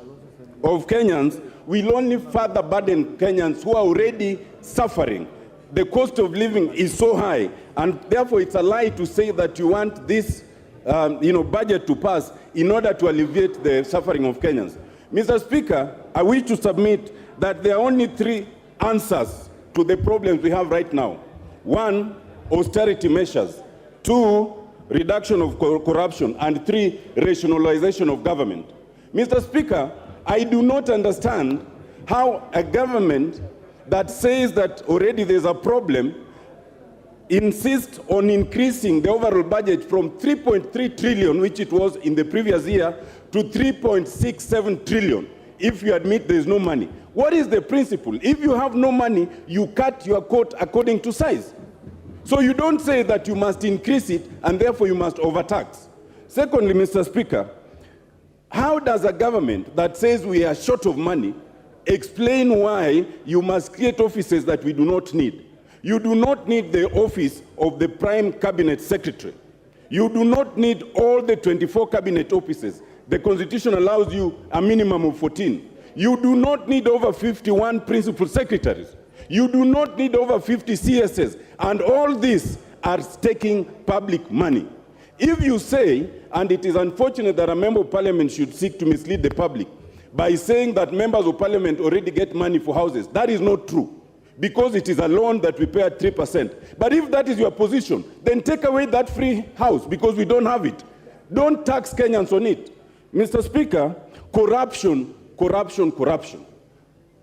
of Kenyans will only further burden Kenyans who are already suffering. The cost of living is so high, and therefore it's a lie to say that you want this budget to pass in order to alleviate the suffering of Kenyans. Mr. Speaker, I wish to submit that there are only 3 answers to the problems we have right now. 1, austerity measures. 2, reduction of corruption. And 3, rationalization of government. Mr. Speaker, I do not understand how a government that says that already there's a problem insists on increasing the overall budget from 3.3 trillion, which it was in the previous year, to 3.67 trillion, if you admit there's no money. What is the principle? If you have no money, you cut your coat according to size. So you don't say that you must increase it and therefore you must overtax. Secondly, Mr. Speaker, how does a government that says we are short of money explain why you must create offices that we do not need? You do not need the office of the Prime Cabinet Secretary. You do not need all the 24 cabinet offices. The Constitution allows you a minimum of 14. You do not need over 51 principal secretaries. You do not need over 50 CSs. And all these are taking public money. If you say, and it is unfortunate that a member of parliament should seek to mislead the public by saying that members of parliament already get money for houses, that is not true, because it is a loan that we pay at 3%. But if that is your position, then take away that free house, because we don't have it. Don't tax Kenyans on it. Mr. Speaker, corruption, corruption, corruption.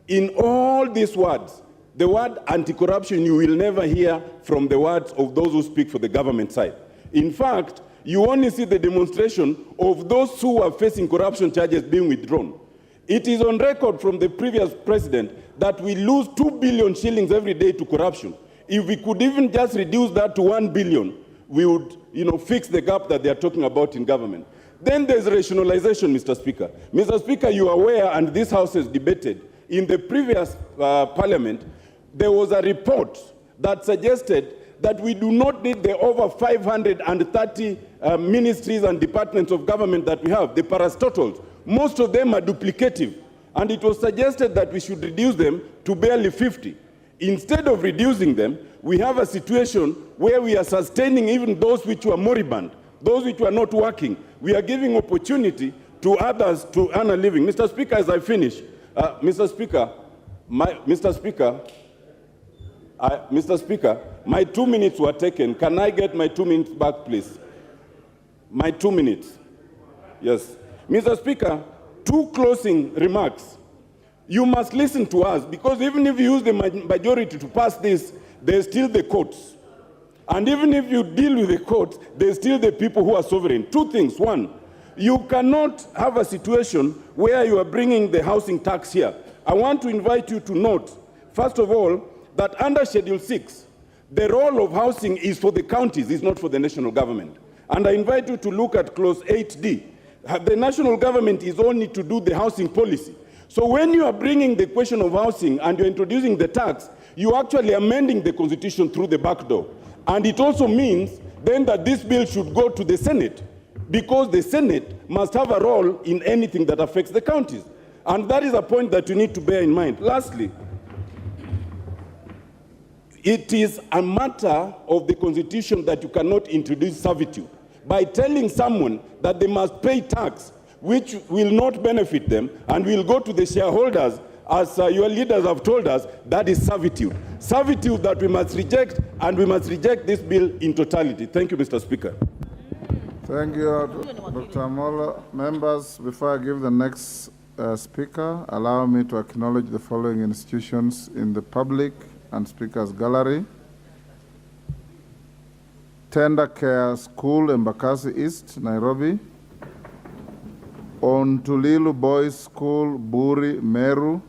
In all these words, the word anti-corruption you will never hear from the words of those who speak for the government side. In fact, you only see the demonstration of those who are facing corruption charges being withdrawn. It is on record from the previous president that we lose 2 billion shillings every day to corruption. If we could even just reduce that to 1 billion, we would, fix the gap that they are talking about in government. Then there's rationalization, Mr. Speaker. Mr. Speaker, you are aware, and this House has debated, in the previous parliament, there was a report that suggested that we do not need the over 530 ministries and departments of government that we have, the parastatals. Most of them are duplicative. And it was suggested that we should reduce them to barely 50. Instead of reducing them, we have a situation where we are sustaining even those which were moribund, those which were not working. We are giving opportunity to others to earn a living. Mr. Speaker, as I finish, Mr. Speaker, my 2 minutes were taken. Can I get my 2 minutes back, please? My 2 minutes. Yes. Mr. Speaker, 2 closing remarks. You must listen to us, because even if you use the majority to pass this, there's still the courts. And even if you deal with the courts, there's still the people who are sovereign. 2 things. 1, you cannot have a situation where you are bringing the housing tax here. I want to invite you to note, first of all, that under Schedule 6, the role of housing is for the counties, it's not for the national government. And I invite you to look at Clause 8D. The national government is only to do the housing policy. So when you are bringing the question of housing and you're introducing the tax, you're actually amending the Constitution through the back door. And it also means then that this bill should go to the Senate, because the Senate must have a role in anything that affects the counties. And that is a point that you need to bear in mind. Lastly, it is a matter of the Constitution that you cannot introduce servitude. by telling someone that they must pay tax, which will not benefit them and will go to the shareholders, as your leaders have told us, that is servitude. Servitude that we must reject, and we must reject this bill in totality. Thank you, Mr. Speaker. Thank you, Dr. Amola. Members, before I give the next speaker, allow me to acknowledge the following institutions in the public and speakers gallery. Tender Care School, Embakasi East, Nairobi. Ontulilu Boys School, Buri, Meru.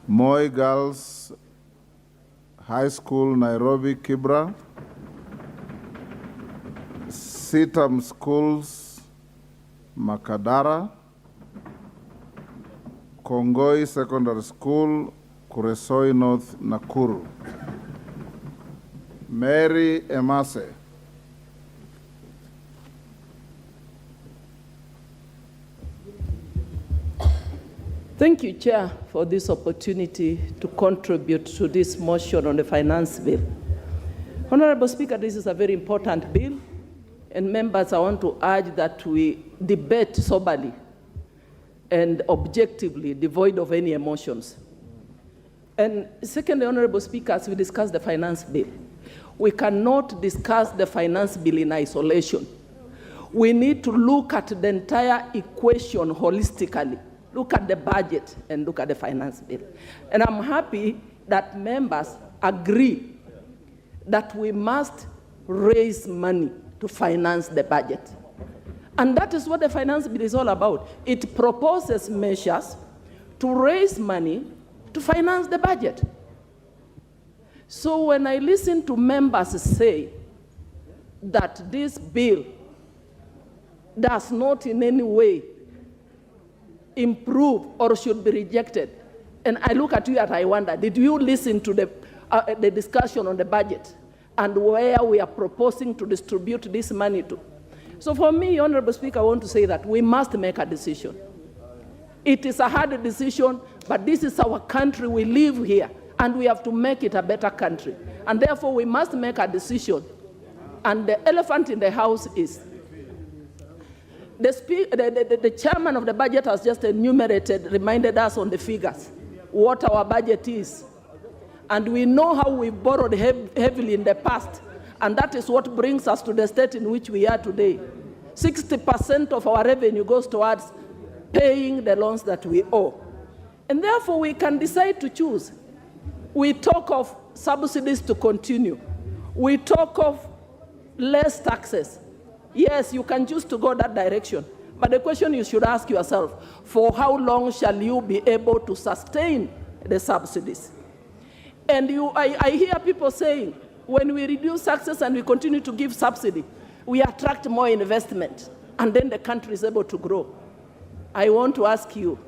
Moi Girls High School, Nairobi, Kibra. Sitam Schools, Makadara. Kongoi Secondary School, Kuresoi North, Nakuru. Mary Emase. Thank you, Chair, for this opportunity to contribute to this motion on the finance bill. Honorable Speaker, this is a very important bill, and members, I want to urge that we debate soberly and objectively, devoid of any emotions. And secondly, Honorable Speaker, as we discuss the finance bill, we cannot discuss the finance bill in isolation. We need to look at the entire equation holistically. Look at the budget and look at the finance bill. And I'm happy that members agree that we must raise money to finance the budget. And that is what the finance bill is all about. It proposes measures to raise money to finance the budget. So when I listen to members say that this bill does not in any way improve or should be rejected, and I look at you and I wonder, did you listen to the discussion on the budget and where we are proposing to distribute this money to? So for me, Honorable Speaker, I want to say that we must make a decision. It is a hard decision, but this is our country. We live here, and we have to make it a better country. And therefore, we must make a decision. And the elephant in the house is the chairman of the budget has just reminded us on the figures, what our budget is. And we know how we borrowed heavily in the past, and that is what brings us to the state in which we are today. 60% of our revenue goes towards paying the loans that we owe. And therefore, we can decide to choose. We talk of subsidies to continue. We talk of less taxes. Yes, you can choose to go that direction. But the question you should ask yourself, for how long shall you be able to sustain the subsidies? And I hear people saying, when we reduce taxes and we continue to give subsidy, we attract more investment, and then the country is able to grow. I want to ask you,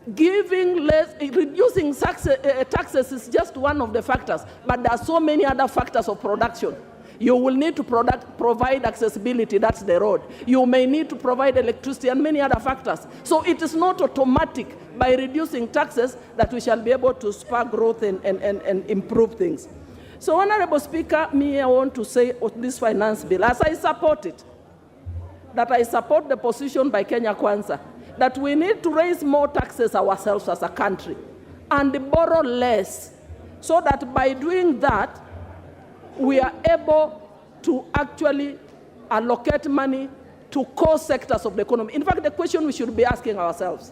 reducing taxes is just one of the factors, but there are so many other factors of production. You will need to provide accessibility, that's the road. You may need to provide electricity and many other factors. So it is not automatic by reducing taxes that we shall be able to spur growth and improve things. So, Honorable Speaker, I want to say on this finance bill, as I support it, that I support the position by Kenya Kwanza, that we need to raise more taxes ourselves as a country and borrow less, so that by doing that, we are able to actually allocate money to core sectors of the economy. In fact, the question we should be asking ourselves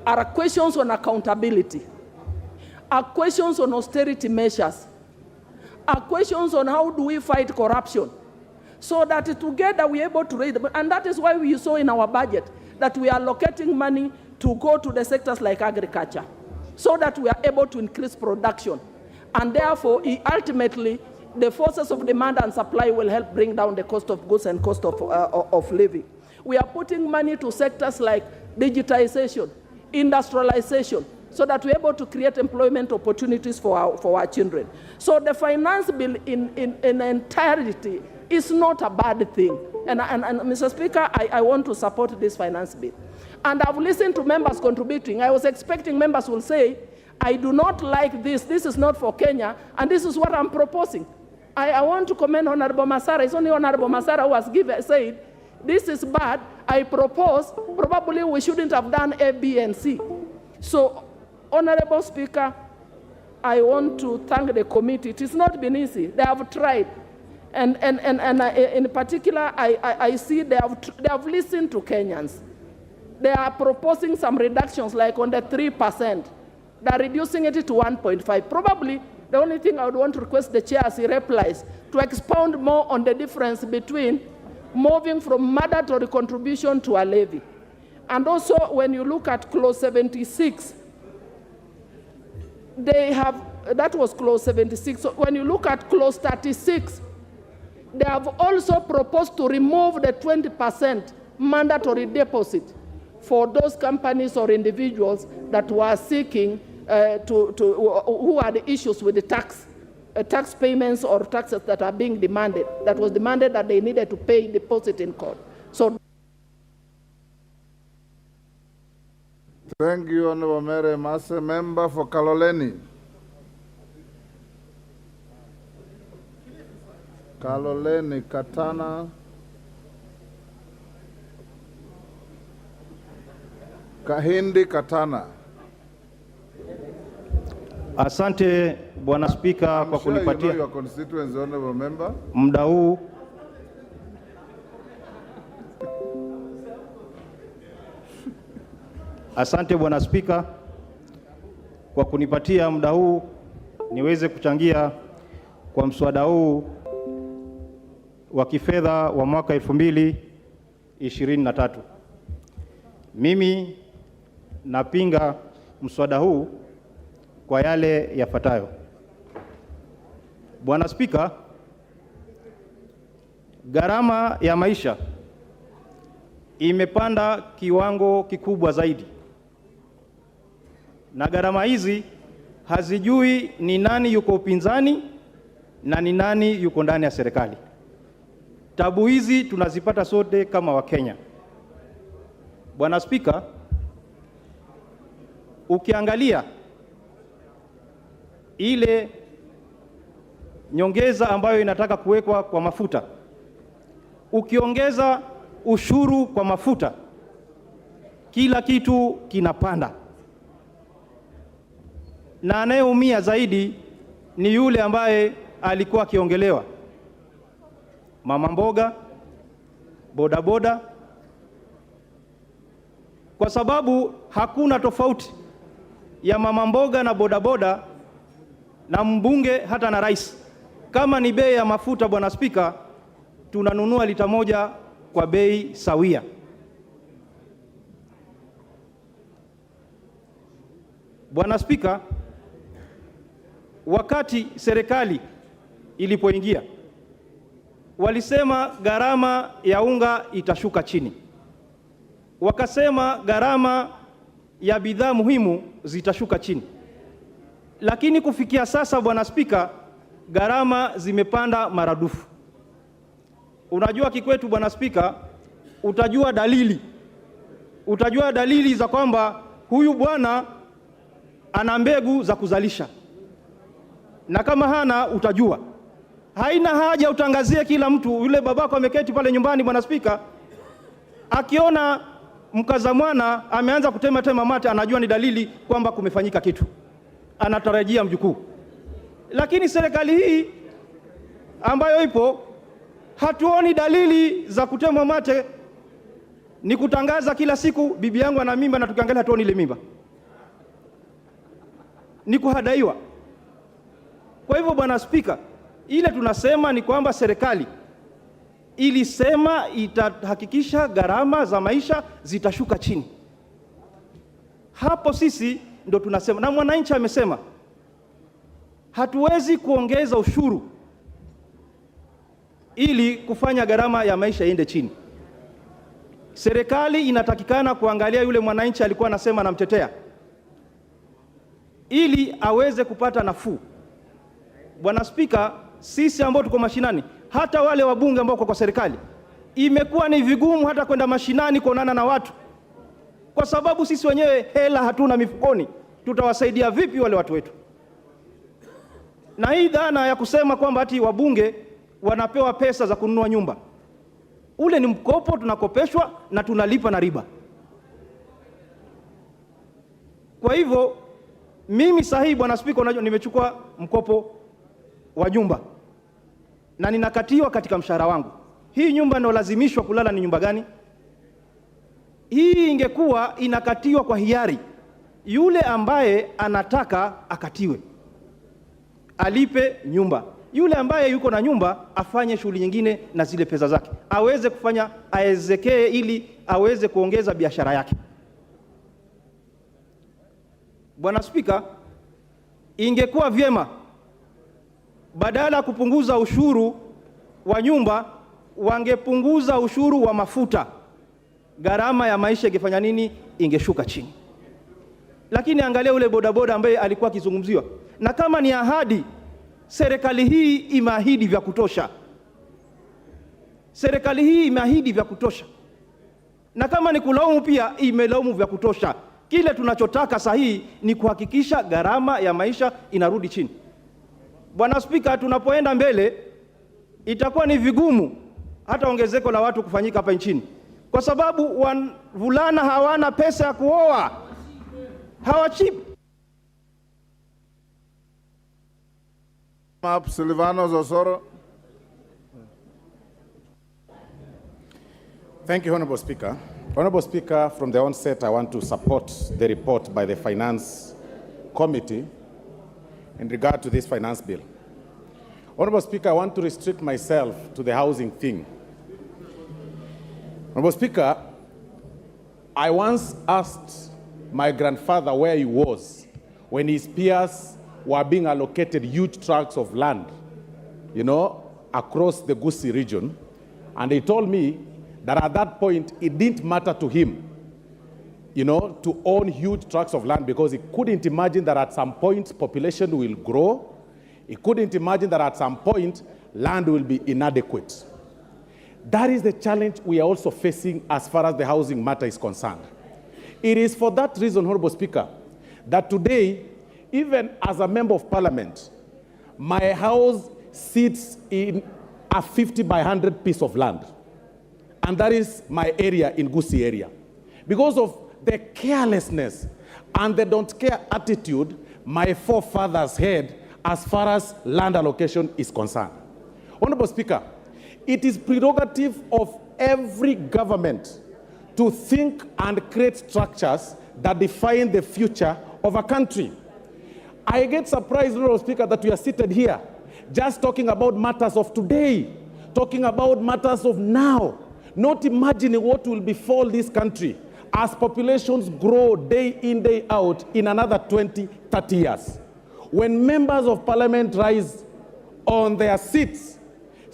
are questions on accountability, are questions on austerity measures, are questions on how do we fight corruption, so that together we are able to raise them. And that is why we saw in our budget that we are allocating money to go to the sectors like agriculture, so that we are able to increase production. And therefore, ultimately, the forces of demand and supply will help bring down the cost of goods and cost of living. We are putting money to sectors like digitization, industrialization, so that we're able to create employment opportunities for our children. So the finance bill in entirety is not a bad thing. And Mr. Speaker, I want to support this finance bill. And I've listened to members contributing. I was expecting members will say, I do not like this, this is not for Kenya, and this is what I'm proposing. I want to commend Honorable Masara. It's only Honorable Masara who has said, this is bad. I propose, probably we shouldn't have done A, B, and C. So, Honorable Speaker, I want to thank the committee. It has not been easy. They have tried. And in particular, I see they have listened to Kenyans. They are proposing some reductions, like on the 3%. They're reducing it to 1.5. Probably the only thing I would want to request the chair as he replies to expound more on the difference between moving from mandatory contribution to a levy. And also, when you look at clause 76, they have, that was clause 76. So when you look at clause 36, they have also proposed to remove the 20% mandatory deposit for those companies or individuals that were seeking who had issues with the tax payments or taxes that are being demanded, that was demanded that they needed to pay deposit in court. So thank you, Honorable Mary Mase. Member for Kaloleni. Kaloleni, Katana. Kahindi, Katana. Asante Bwana Spika kwa kunipatia muda huu. Asante Bwana Spika kwa kunipatia muda huu niweze kuchangia kwa mswada huu wa kifedha wa mwaka 2023. Mimi napinga mswada huu kwa yale yafuatayo. Bwana Spika, gharama ya maisha imepanda kiwango kikubwa zaidi, na gharama hizi hazijui ni nani yuko upinzani na ni nani yuko ndani ya serikali. Tabu hizi tunazipata sote kama Wakenya. Bwana Spika, ukiangalia ile nyongeza ambayo inataka kuwekwa kwa mafuta, ukiongeza ushuru kwa mafuta, kila kitu kinapanda, na anayeumia zaidi ni yule ambaye alikuwa akiongelewa: mama mboga, bodaboda, kwa sababu hakuna tofauti ya mama mboga na bodaboda na mbunge hata na rais. Kama ni bei ya mafuta, Bwana Spika, tunanunua lita moja kwa bei sawia. Bwana Spika, wakati serikali ilipoingia walisema gharama ya unga itashuka chini, wakasema gharama ya bidhaa muhimu zitashuka chini, lakini kufikia sasa Bwana Spika, gharama zimepanda maradufu. Unajua kikwetu Bwana Spika, utajua dalili za kwamba huyu bwana ana mbegu za kuzalisha, na kama hana utajua. Haina haja utangazie kila mtu. Yule babako ameketi pale nyumbani Bwana Spika, akiona mkaza mwana ameanza kutema mate, anajua ni dalili kwamba kumefanyika kitu, anatarajia mjukuu. Lakini serikali hii ambayo ipo, hatuoni dalili za kutema mate, ni kutangaza kila siku bibi yangu ana mimba, na tukiangalia hatuoni ile mimba, ni kuhadaiwa. Kwa hivyo Bwana Spika, ile tunasema ni kwamba serikali ilisema itahakikisha gharama za maisha zitashuka chini. Hapo sisi ndo tunasema, na mwananchi amesema hatuwezi kuongeza ushuru ili kufanya gharama ya maisha iende chini. Serikali inatakikana kuangalia yule mwananchi alikuwa anasema namtetea, ili aweze kupata nafuu. Bwana Spika, sisi ambao tuko mashinani, hata wale wabunge ambao kwa serikali, imekuwa ni vigumu hata kwenda mashinani kuonana na watu, kwa sababu sisi wenyewe hela hatuna mifukoni. Tutawasaidia vipi wale watu wetu? Na hii dhana ya kusema kwamba ati wabunge wanapewa pesa za kununua nyumba, ule ni mkopo, tunakopeshwa na tunalipa na riba. Kwa hivyo mimi sahihi, Bwana Spika, unajua nimechukua mkopo wa nyumba na ninakatiwa katika mshahara wangu. Hii nyumba ninalazimishwa kulala ni nyumba gani? Hii ingekuwa inakatiwa kwa hiari. Yule ambaye anataka akatiwe, alipe nyumba. Yule ambaye yuko na nyumba afanye shughuli nyingine na zile pesa zake, aweze kufanya, aezekee ili aweze kuongeza biashara yake. Bwana Spika, ingekuwa vyema badala ya kupunguza ushuru wa nyumba wangepunguza ushuru wa mafuta. Gharama ya maisha ingefanya nini? Ingeshuka chini. Lakini angalia ule bodaboda ambaye alikuwa akizungumziwa. Na kama ni ahadi, serikali hii imeahidi vya kutosha. Serikali hii imeahidi vya kutosha. Na kama ni kulaumu pia imelaumu vya kutosha. Kile tunachotaka sahihi ni kuhakikisha gharama ya maisha inarudi chini. Bwana Spika, tunapoenda mbele itakuwa ni vigumu hata ongezeko la watu kufanyika hapa nchini, kwa sababu wavulana hawana pesa ya kuoa, hawachip. Silvanos Osoro. Thank you, Honorable Speaker. Honorable Speaker, from the onset, I want to support the report by the Finance Committee in regard to this finance bill. Honorable Speaker, I want to restrict myself to the housing thing. Honorable Speaker, I once asked my grandfather where he was when his peers were being allocated huge tracts of land, across the Gusii region. And he told me that at that point, it didn't matter to him, to own huge tracts of land, because he couldn't imagine that at some point population will grow. He couldn't imagine that at some point land will be inadequate. That is the challenge we are also facing as far as the housing matter is concerned. It is for that reason, Honorable Speaker, that today, even as a member of parliament, my house sits in a 50 by 100 piece of land. And that is my area in Gusii area. Because of the carelessness and the don't care attitude my forefathers had as far as land allocation is concerned. Honorable Speaker, it is prerogative of every government to think and create structures that define the future of a country. I get surprised, Honorable Speaker, that we are seated here just talking about matters of today, talking about matters of now, not imagining what will befall this country as populations grow day in, day out in another 20, 30 years. When members of parliament rise on their seats,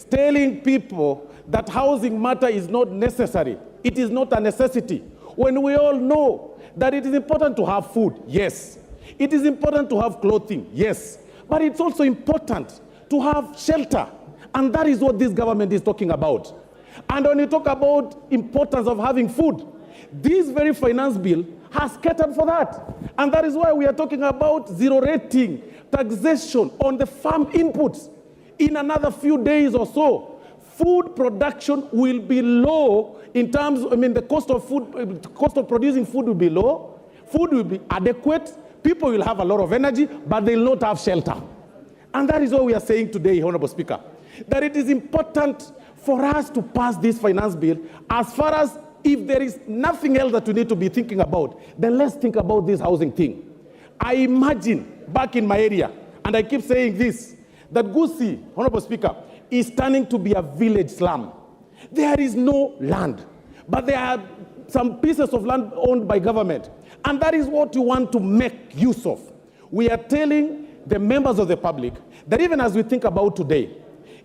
telling people that housing matter is not necessary, it is not a necessity, when we all know that it is important to have food, yes. It is important to have clothing, yes. But it's also important to have shelter. And that is what this government is talking about. And when you talk about importance of having food, this very finance bill has catered for that. And that is why we are talking about zero rating taxation on the farm inputs. In another few days or so, food production will be low in terms, the cost of food, cost of producing food will be low, food will be adequate, people will have a lot of energy, but they will not have shelter. And that is what we are saying today, Honorable Speaker, that it is important for us to pass this finance bill as far as if there is nothing else that we need to be thinking about, then let's think about this housing thing. I imagine back in my area, and I keep saying this, that Gusii, Honorable Speaker, is turning to be a village slum. There is no land, but there are some pieces of land owned by government. And that is what we want to make use of. We are telling the members of the public that even as we think about today,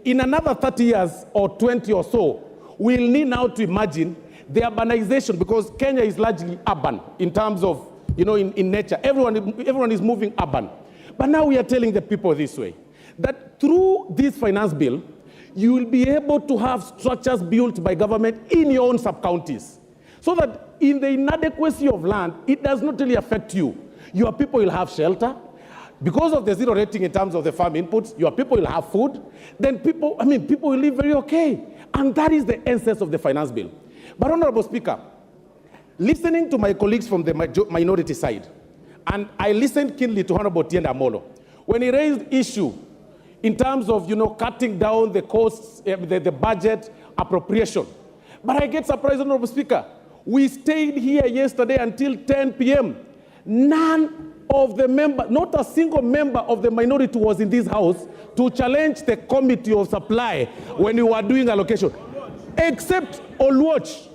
in another 30 years or 20 or so, we'll need now to imagine the urbanization, because Kenya is largely urban in terms of, in nature. Everyone is moving urban. But now we are telling the people this way, that through this finance bill, you will be able to have structures built by government in your own sub-counties, so that in the inadequacy of land, it does not really affect you. Your people will have shelter. because of the zero rating in terms of the farm inputs, your people will have food, then people will live very okay. And that is the essence of the finance bill. But Honorable Speaker, listening to my colleagues from the minority side, and I listened keenly to Honorable Tienda Amolo, when he raised issue in terms of, cutting down the costs, the budget appropriation. But I get surprised, Honorable Speaker. We stayed here yesterday until 10 p.m. None of the members, not a single member of the minority was in this house to challenge the Committee of Supply when we were doing allocation. Except Oluoch.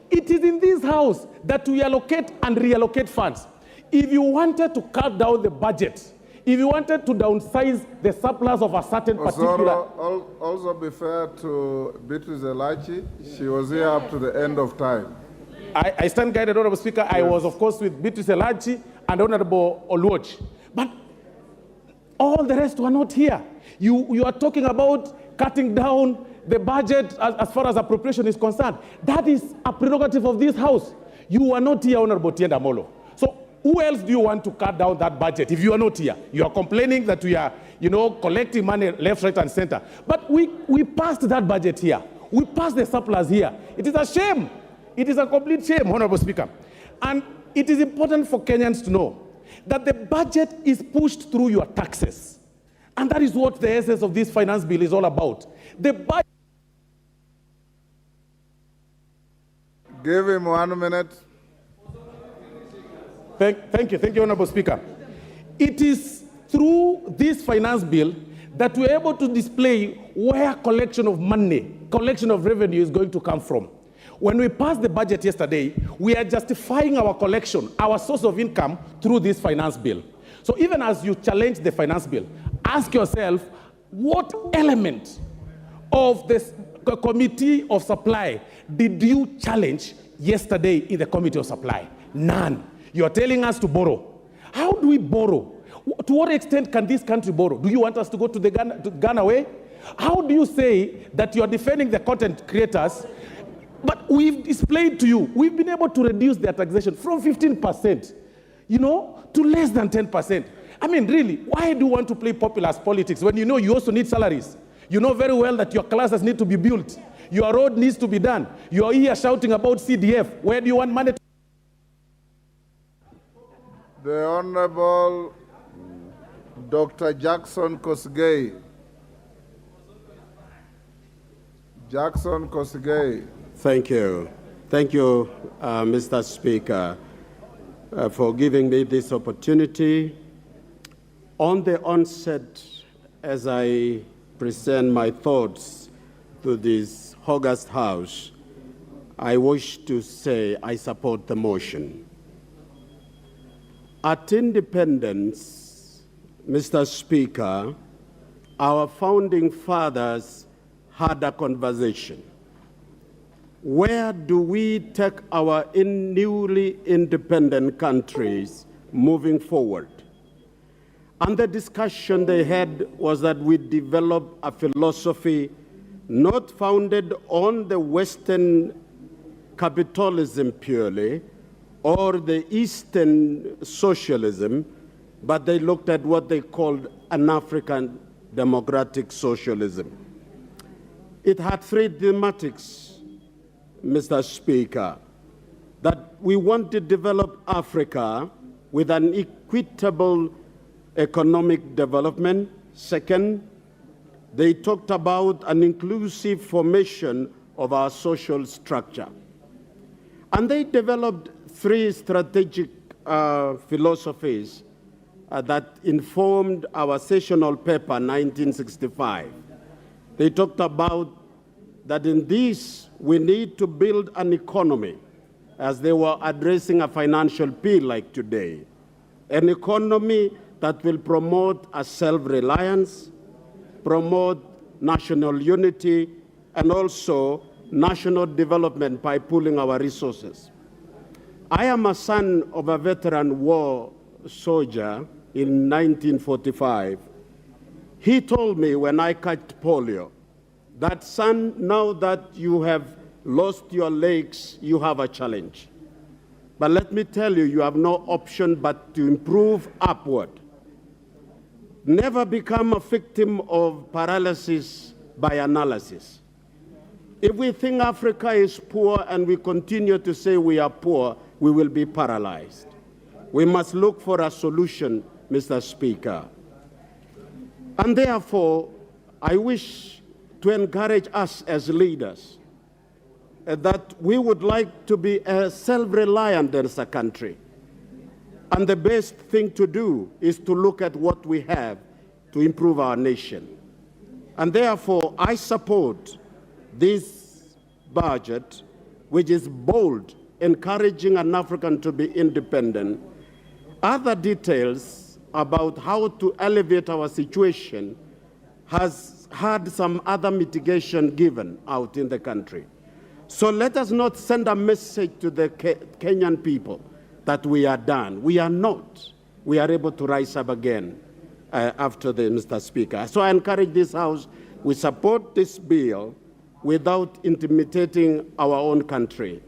It is in this house that we allocate and reallocate funds. If you wanted to cut down the budget, if you wanted to downsize the surplus of a certain particular... Also be fair to Beatrice Elachi. She was here up to the end of time. I stand guided, Honorable Speaker. Yes. I was, of course, with Beatrice Elachi and Honorable Oluoch. But all the rest were not here. You are talking about cutting down the budget as far as appropriation is concerned. That is a prerogative of this House. You are not here, Honorable Tienda Amolo. So who else do you want to cut down that budget if you are not here? You are complaining that we are, collecting money left, right, and center. But we passed that budget here. We passed the surplus here. It is a shame. It is a complete shame, Honorable Speaker. And it is important for Kenyans to know that the budget is pushed through your taxes. And that is what the essence of this finance bill is all about. The budget... Give him 1 minute. Thank you, Honorable Speaker. It is through this finance bill that we're able to display where collection of money, collection of revenue is going to come from. When we passed the budget yesterday, we are justifying our collection, our source of income through this finance bill. So even as you challenge the finance bill, ask yourself, what element of this Committee of Supply did you challenge yesterday in the Committee of Supply? None. You're telling us to borrow. How do we borrow? To what extent can this country borrow? Do you want us to go to the Ghana way? How do you say that you're defending the content creators? But we've displayed to you, we've been able to reduce their taxation from 15%, to less than 10%. I mean, really, why do you want to play populist politics when you also need salaries? You know very well that your classes need to be built. Your road needs to be done. You're here shouting about CDF. Where do you want money to... The Honorable Dr. Jackson Kosgei. Jackson Kosgei. Thank you. Thank you, Mr. Speaker, for giving me this opportunity. On the onset, as I present my thoughts to this august House, I wish to say I support the motion. At independence, Mr. Speaker, our founding fathers had a conversation. Where do we take our newly independent countries moving forward? And the discussion they had was that we develop a philosophy not founded on the Western capitalism purely, or the Eastern socialism, but they looked at what they called an African democratic socialism. It had three thematics, Mr. Speaker, that we want to develop Africa with an equitable economic development. Second, they talked about an inclusive formation of our social structure. And they developed three strategic philosophies that informed our sessional paper, 1965. They talked about that in this, we need to build an economy, as they were addressing a financial bill like today, an economy that will promote a self-reliance, promote national unity, and also national development by pooling our resources. I am a son of a veteran war soldier in 1945. He told me when I caught polio that, son, now that you have lost your legs, you have a challenge. But let me tell you, you have no option but to improve upward. Never become a victim of paralysis by analysis. If we think Africa is poor and we continue to say we are poor, we will be paralyzed. We must look for a solution, Mr. Speaker. And therefore, I wish to encourage us as leaders that we would like to be self-reliant as a country. And the best thing to do is to look at what we have to improve our nation. And therefore, I support this budget, which is bold, encouraging an African to be independent. Other details about how to elevate our situation has had some other mitigation given out in the country. So let us not send a message to the Kenyan people that we are done. We are not. We are able to rise up again after the Mr. Speaker. So I encourage this House, we support this bill without intimidating our own country.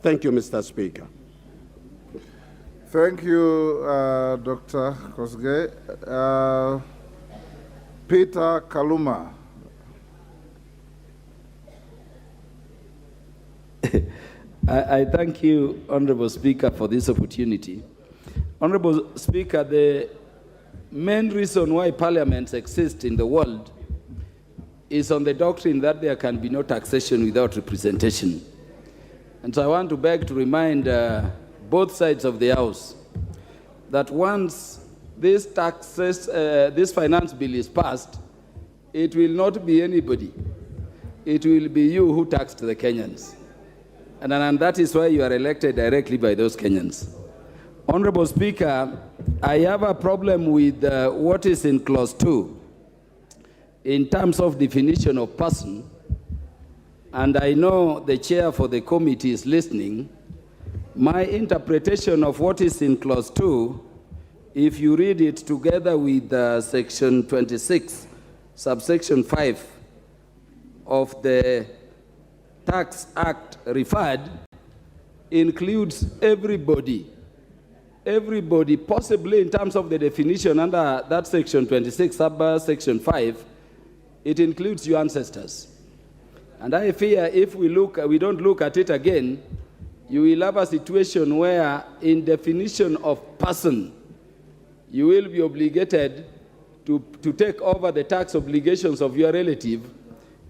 Thank you, Mr. Speaker. Thank you, Dr. Kosgei. Peter Kaluma. I thank you, Honorable Speaker, for this opportunity. Honorable Speaker, the main reason why parliaments exist in the world is on the doctrine that there can be no taxation without representation. And so I want to beg to remind both sides of the House that once this finance bill is passed, it will not be anybody. It will be you who taxed the Kenyans. And that is why you are elected directly by those Kenyans. Honorable Speaker, I have a problem with what is in clause 2 in terms of definition of person, and I know the chair for the committee is listening. My interpretation of what is in clause 2, if you read it together with section 26, subsection 5 of the Tax Act referred, includes everybody. Everybody, possibly in terms of the definition under that section 26, section 5, it includes your ancestors. And I fear if we don't look at it again, you will have a situation where in definition of person, you will be obligated to take over the tax obligations of your relative,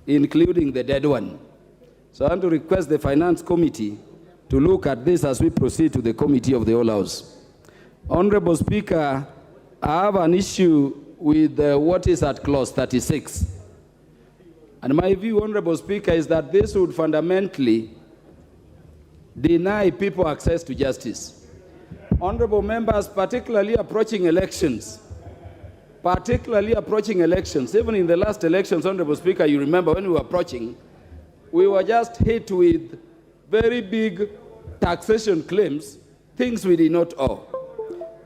including the dead one. So I want to request the Finance Committee to look at this as we proceed to the Committee of the Whole House. Honorable Speaker, I have an issue with what is at clause 36. And my view, Honorable Speaker, is that this would fundamentally deny people access to justice. Honorable members, particularly approaching elections, even in the last elections, Honorable Speaker, you remember when we were approaching, we were just hit with very big taxation claims, things we did not owe.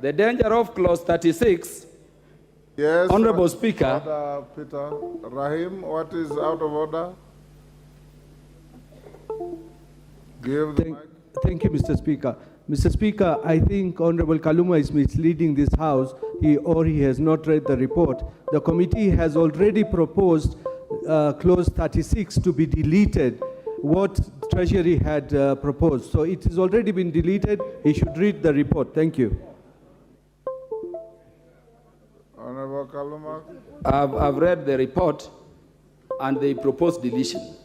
The danger of clause 36, yes, Honorable Speaker. Order, Peter. Rahim, what is out of order? Give the mic. Thank you, Mr. Speaker. Mr. Speaker, I think Honorable Kaluma is misleading this House, he has not read the report. The committee has already proposed clause 36 to be deleted, what Treasury had proposed. So it has already been deleted. He should read the report. Thank you. Honorable Kaluma. I've read the report and they propose deletion.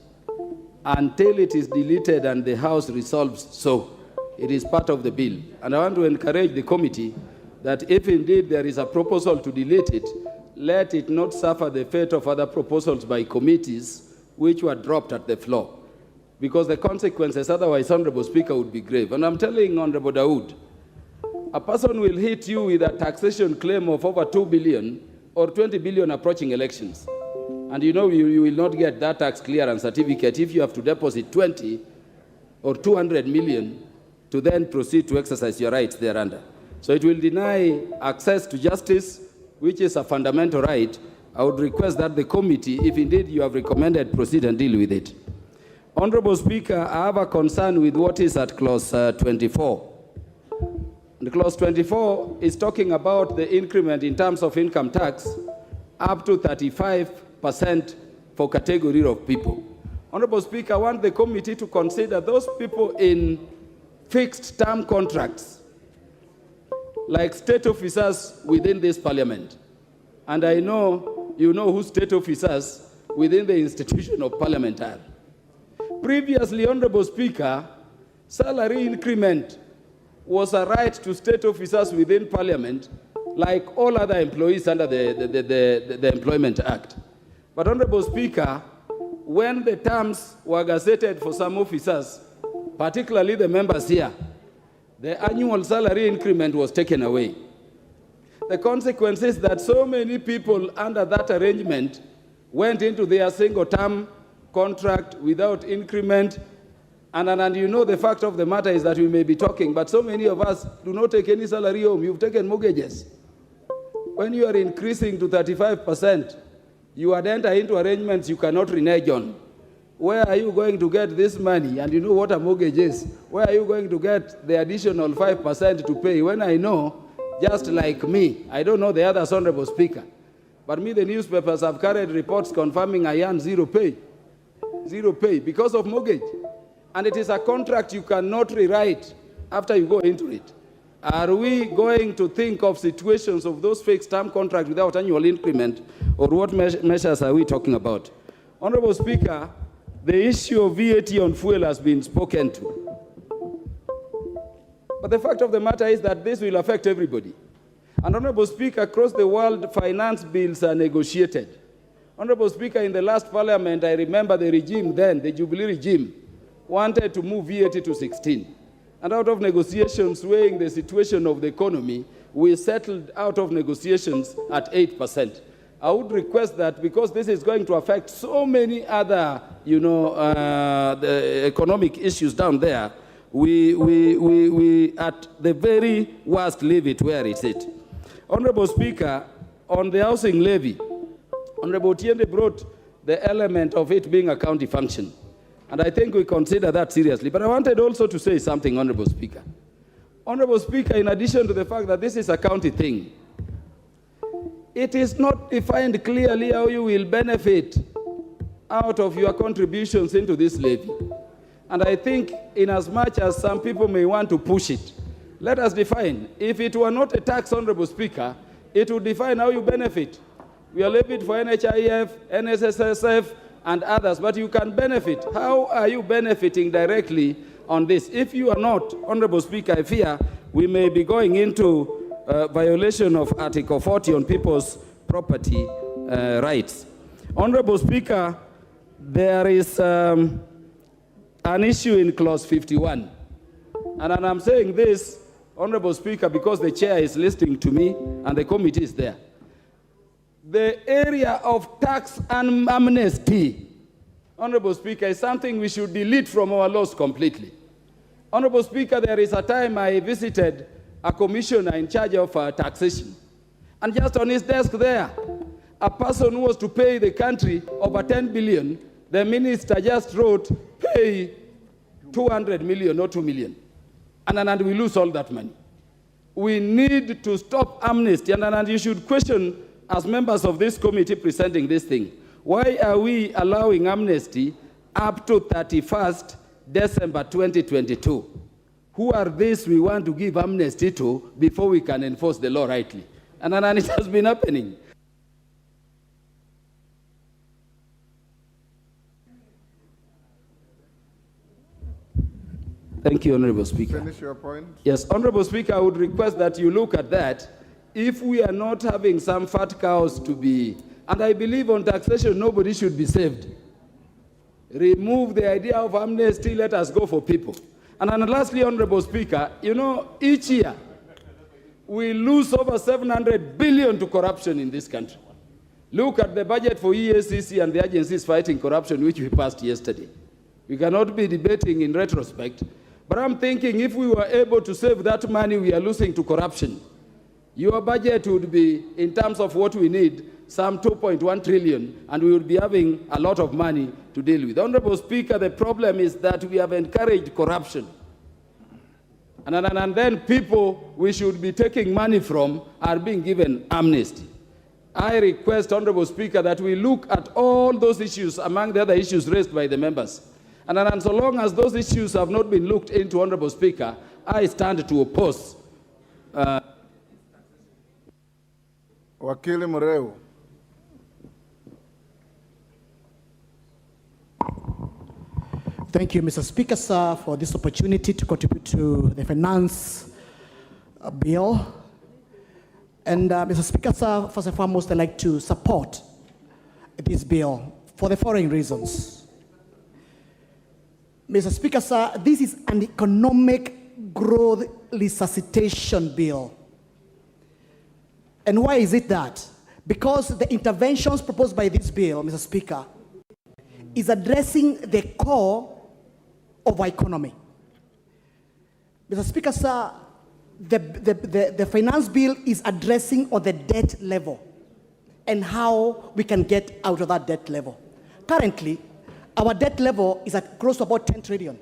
Until it is deleted and the House resolves so, it is part of the bill. And I want to encourage the committee that if indeed there is a proposal to delete it, let it not suffer the fate of other proposals by committees which were dropped at the floor. Because the consequences otherwise, Honorable Speaker, would be grave. And I'm telling Honorable Dawood, a person will hit you with a taxation claim of over 2 billion or 20 billion approaching elections. And you know you will not get that tax clearance certificate if you have to deposit 20 or 200 million to then proceed to exercise your rights thereunder. So it will deny access to justice, which is a fundamental right. I would request that the committee, if indeed you have recommended, proceed and deal with it. Honorable Speaker, I have a concern with what is at clause 24. And clause 24 is talking about the increment in terms of income tax up to 35% for category of people. Honorable Speaker, I want the committee to consider those people in fixed term contracts, like state officers within this parliament. And I know you know who state officers within the institution of parliament are. Previously, Honorable Speaker, salary increment was a right to state officers within parliament, like all other employees under the Employment Act. But Honorable Speaker, when the terms were gazetted for some officers, particularly the members here, the annual salary increment was taken away. The consequence is that so many people under that arrangement went into their single-term contract without increment. And you know the fact of the matter is that we may be talking, but so many of us do not take any salary home. You've taken mortgages. When you are increasing to 35%, you are enter into arrangements you cannot renege on. Where are you going to get this money? And you know what a mortgage is. Where are you going to get the additional 5% to pay? When I know, just like me, I don't know the others, Honorable Speaker, but me, the newspapers have carried reports confirming I earn zero pay because of mortgage. And it is a contract you cannot rewrite after you go into it. Are we going to think of situations of those fixed term contracts without annual increment, or what measures are we talking about? Honorable Speaker, the issue of VAT on fuel has been spoken to. But the fact of the matter is that this will affect everybody. And Honorable Speaker, across the world, finance bills are negotiated. Honorable Speaker, in the last parliament, I remember the regime then, the Jubilee regime, wanted to move VAT to 16. And out of negotiations weighing the situation of the economy, we settled out of negotiations at 8%. I would request that, because this is going to affect so many other, the economic issues down there, we at the very worst leave it where it's it. Honorable Speaker, on the housing levy, Honorable Tiende brought the element of it being a county function. And I think we consider that seriously. But I wanted also to say something, Honorable Speaker. Honorable Speaker, in addition to the fact that this is a county thing, it is not defined clearly how you will benefit out of your contributions into this levy. And I think in as much as some people may want to push it, let us define. If it were not a tax, Honorable Speaker, it would define how you benefit. We are levied for NHIF, NSSF, and others, but you can benefit. How are you benefiting directly on this? If you are not, Honorable Speaker, I fear we may be going into violation of Article 40 on people's property rights. Honorable Speaker, there is an issue in clause 51. And I'm saying this, Honorable Speaker, because the chair is listening to me and the committee is there. The area of tax and amnesty, Honorable Speaker, is something we should delete from our laws completely. Honorable Speaker, there is a time I visited a commissioner in charge of taxation. And just on his desk there, a person who was to pay the country over 10 billion, the minister just wrote, pay 200 million or 2 million. And we lose all that money. We need to stop amnesty. And you should question, as members of this committee presenting this thing, why are we allowing amnesty up to 31st December 2022? Who are these we want to give amnesty to before we can enforce the law rightly? And it has been happening. Thank you, Honorable Speaker. Finish your point. Yes, Honorable Speaker, I would request that you look at that. If we are not having some fat cows to be, and I believe on taxation, nobody should be saved. Remove the idea of amnesty, let us go for people. And then lastly, Honorable Speaker, each year, we lose over 700 billion to corruption in this country. Look at the budget for EACC and the agencies fighting corruption, which we passed yesterday. We cannot be debating in retrospect, but I'm thinking if we were able to save that money we are losing to corruption, your budget would be, in terms of what we need, some 2.1 trillion, and we would be having a lot of money to deal with. Honorable Speaker, the problem is that we have encouraged corruption. And then people we should be taking money from are being given amnesty. I request, Honorable Speaker, that we look at all those issues among the other issues raised by the members. And so long as those issues have not been looked into, Honorable Speaker, I stand to oppose. Wakili Mureu. Thank you, Mr. Speaker, sir, for this opportunity to contribute to the finance bill. And Mr. Speaker, sir, first and foremost, I'd like to support this bill for the following reasons. Mr. Speaker, sir, this is an economic growth resuscitation bill. And why is it that? Because the interventions proposed by this bill, Mr. Speaker, is addressing the core of our economy. Mr. Speaker, sir, the finance bill is addressing on the debt level and how we can get out of that debt level. Currently, our debt level is at close to about 10 trillion.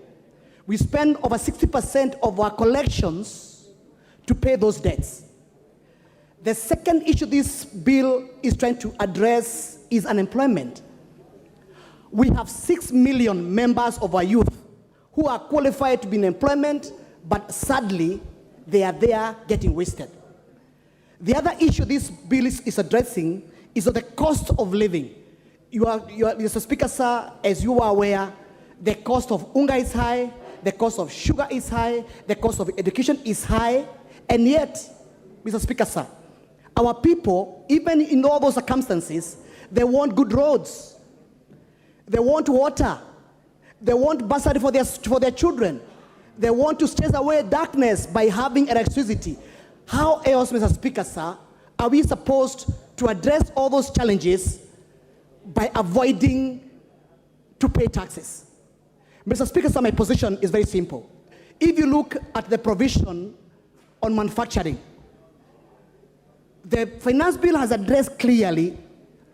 We spend over 60% of our collections to pay those debts. The second issue this bill is trying to address is unemployment. We have 6 million members of our youth who are qualified to be in employment, but sadly, they are there getting wasted. The other issue this bill is addressing is the cost of living. Mr. Speaker, sir, as you are aware, the cost of unga is high, the cost of sugar is high, the cost of education is high, and yet, Mr. Speaker, sir, our people, even in all those circumstances, they want good roads, they want water, they want bursary for their children, they want to chase away darkness by having electricity. How else, Mr. Speaker, sir, are we supposed to address all those challenges by avoiding to pay taxes? Mr. Speaker, sir, my position is very simple. If you look at the provision on manufacturing, the finance bill has addressed clearly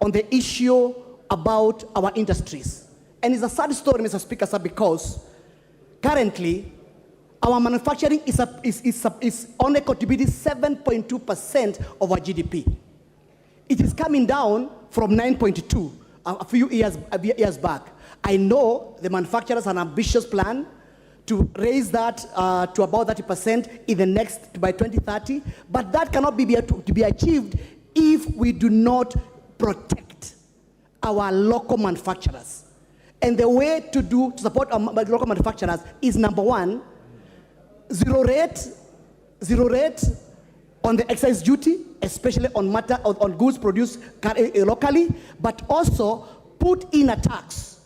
on the issue about our industries. And it's a sad story, Mr. Speaker, sir, because currently our manufacturing is only contributing 7.2% of our GDP. It is coming down from 9.2 a few years back. I know the manufacturers have an ambitious plan to raise that to about 30% in the next, by 2030, but that cannot be achieved if we do not protect our local manufacturers. And the way to support our local manufacturers is, number one, zero rate on the excise duty, especially on goods produced locally, but also put in a tax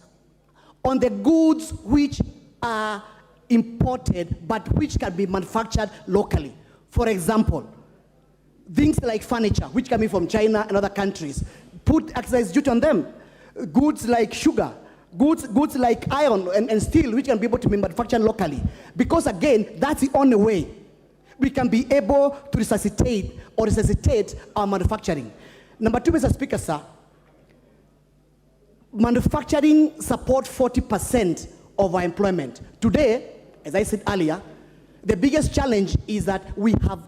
on the goods which are imported but which can be manufactured locally. For example, things like furniture, which come in from China and other countries, put excise duty on them. Goods like sugar, goods like iron and steel, which can be able to be manufactured locally. Because again, that's the only way we can be able to resuscitate our manufacturing. Number two, Mr. Speaker, sir, manufacturing supports 40% of our employment. Today, as I said earlier, the biggest challenge is that we have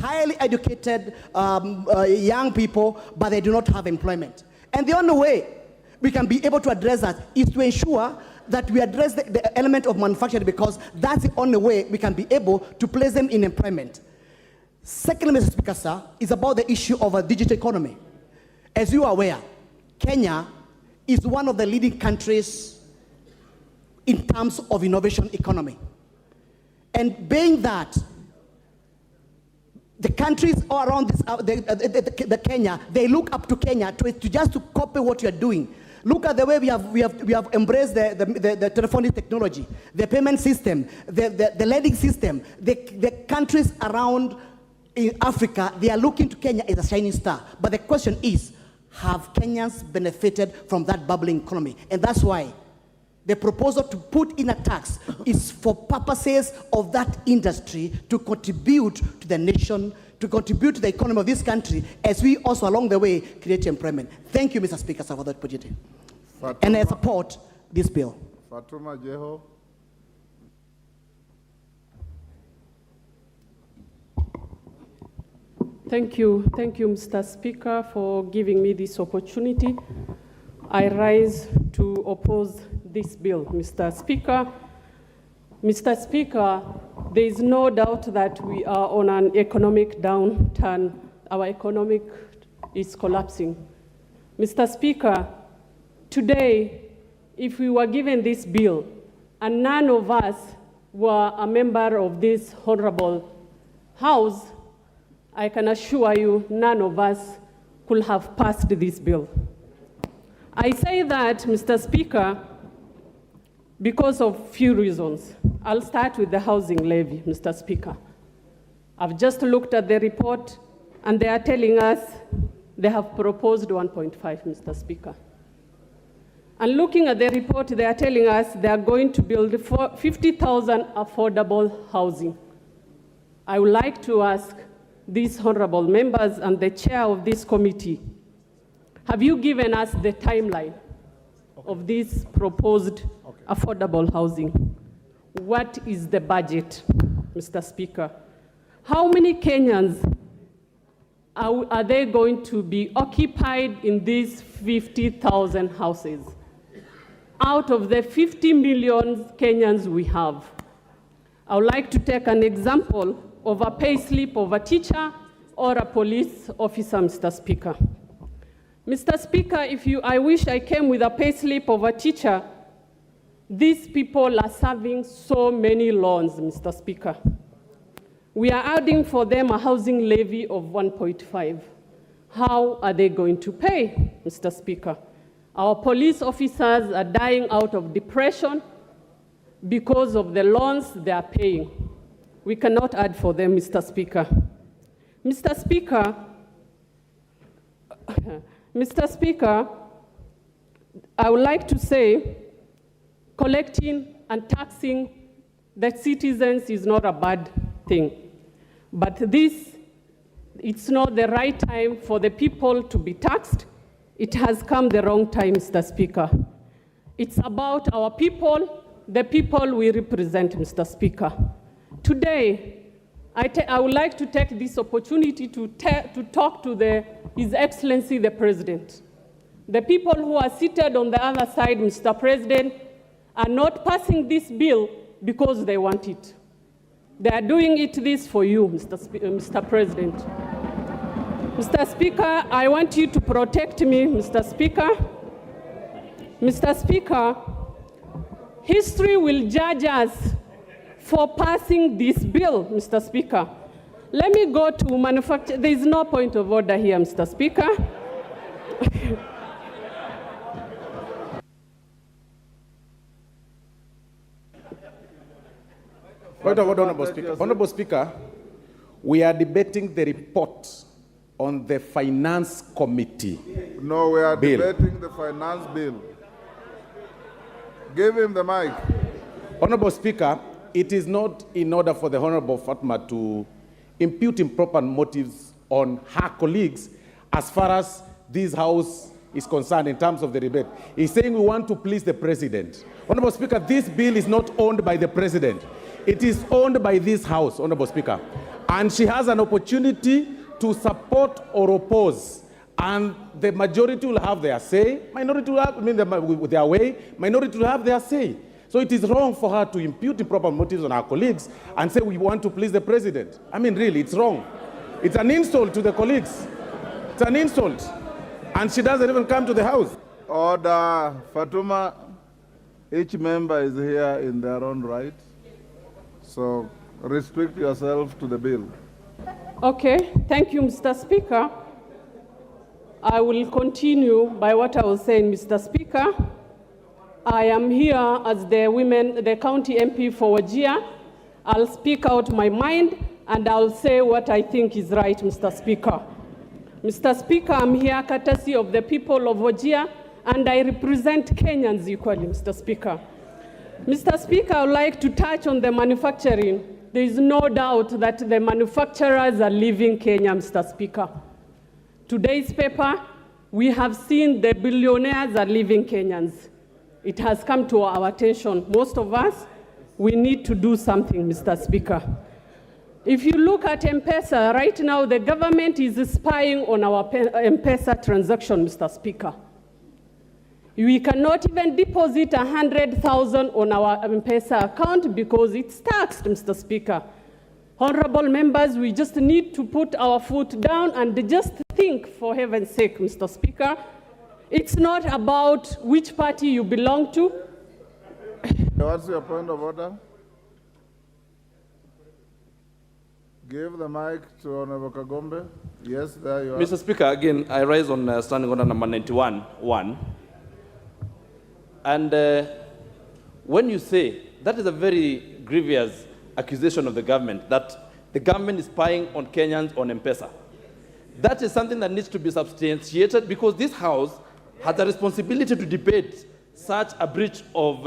highly educated young people, but they do not have employment. And the only way we can be able to address that is to ensure that we address the element of manufacturing, because that's the only way we can be able to place them in employment. Secondly, Mr. Speaker, sir, is about the issue of a digital economy. As you are aware, Kenya is one of the leading countries in terms of innovation economy. And being that the countries all around this, Kenya, they look up to Kenya to just to copy what you are doing. Look at the way we have embraced the telephonic technology, the payment system, the lending system. The countries around in Africa, they are looking to Kenya as a shining star. But the question is, have Kenyans benefited from that bubbling economy? And that's why the proposal to put in a tax is for purposes of that industry to contribute to the nation, to contribute to the economy of this country, as we also along the way create employment. Thank you, Mr. Speaker, for that opportunity. And I support this bill. Fatuma Jeho. Thank you, Mr. Speaker, for giving me this opportunity. I rise to oppose this bill, Mr. Speaker. Mr. Speaker, there is no doubt that we are on an economic downturn. Our economic is collapsing. Mr. Speaker, today, if we were given this bill and none of us were a member of this honorable House, I can assure you none of us could have passed this bill. I say that, Mr. Speaker, because of few reasons. I'll start with the housing levy, Mr. Speaker. I've just looked at the report, and they are telling us they have proposed 1.5, Mr. Speaker. And looking at the report, they are telling us they are going to build 50,000 affordable housing. I would like to ask these honorable members and the chair of this committee, have you given us the timeline of this proposed affordable housing? What is the budget, Mr. Speaker? How many Kenyans are they going to be occupied in these 50,000 houses? Out of the 50 million Kenyans we have, I would like to take an example of a pay slip of a teacher or a police officer, Mr. Speaker. Mr. Speaker, I wish I came with a pay slip of a teacher. These people are serving so many loans, Mr. Speaker. We are adding for them a housing levy of 1.5. How are they going to pay, Mr. Speaker? Our police officers are dying out of depression because of the loans they are paying. We cannot add for them, Mr. Speaker. Mr. Speaker, I would like to say collecting and taxing the citizens is not a bad thing. But it's not the right time for the people to be taxed. It has come the wrong time, Mr. Speaker. It's about our people, the people we represent, Mr. Speaker. Today, I would like to take this opportunity to talk to His Excellency the President. The people who are seated on the other side, Mr. President, are not passing this bill because they want it. They are doing this for you, Mr. President. Mr. Speaker, I want you to protect me, Mr. Speaker. Mr. Speaker, history will judge us for passing this bill, Mr. Speaker. Let me go to manufacture. There is no point of order here, Mr. Speaker. Point of order, Honorable Speaker. Honorable Speaker, we are debating the report on the Finance Committee. No, we are bill. debating the finance bill. Give him the mic. Honorable Speaker, it is not in order for the Honorable Fatma to impute improper motives on her colleagues as far as this House is concerned in terms of the debate. He's saying we want to please the President. Honorable Speaker, this bill is not owned by the President. It is owned by this House, Honorable Speaker. And she has an opportunity to support or oppose. And the majority will have their say, minority will have their way, minority will have their say. So it is wrong for her to impute improper motives on her colleagues and say we want to please the President. I mean, really, it's wrong. It's an insult to the colleagues. It's an insult. And she doesn't even come to the House. Order. Fatuma, each member is here in their own right. So restrict yourself to the bill. Okay, thank you, Mr. Speaker. I will continue by what I was saying, Mr. Speaker. I am here as the county MP for Wajir. I'll speak out my mind and I'll say what I think is right, Mr. Speaker. Mr. Speaker, I'm here courtesy of the people of Wajir and I represent Kenyans equally, Mr. Speaker. Mr. Speaker, I would like to touch on the manufacturing. There is no doubt that the manufacturers are leaving Kenya, Mr. Speaker. Today's paper, we have seen the billionaires are leaving Kenyans. It has come to our attention. Most of us, we need to do something, Mr. Speaker. If you look at M-Pesa, right now the government is spying on our M-Pesa transaction, Mr. Speaker. We cannot even deposit 100,000 on our M-Pesa account because it's taxed, Mr. Speaker. Honorable members, we just need to put our foot down and just think, for heaven's sake, Mr. Speaker. It's not about which party you belong to. What's your point of order? Give the mic to Honorable Kagombe. Yes, there you are. Mr. Speaker, again, I rise on standing order number 91-1. And when you say, that is a very grievous accusation of the government, that the government is spying on Kenyans on M-Pesa. That is something that needs to be substantiated because this House has a responsibility to debate such a breach of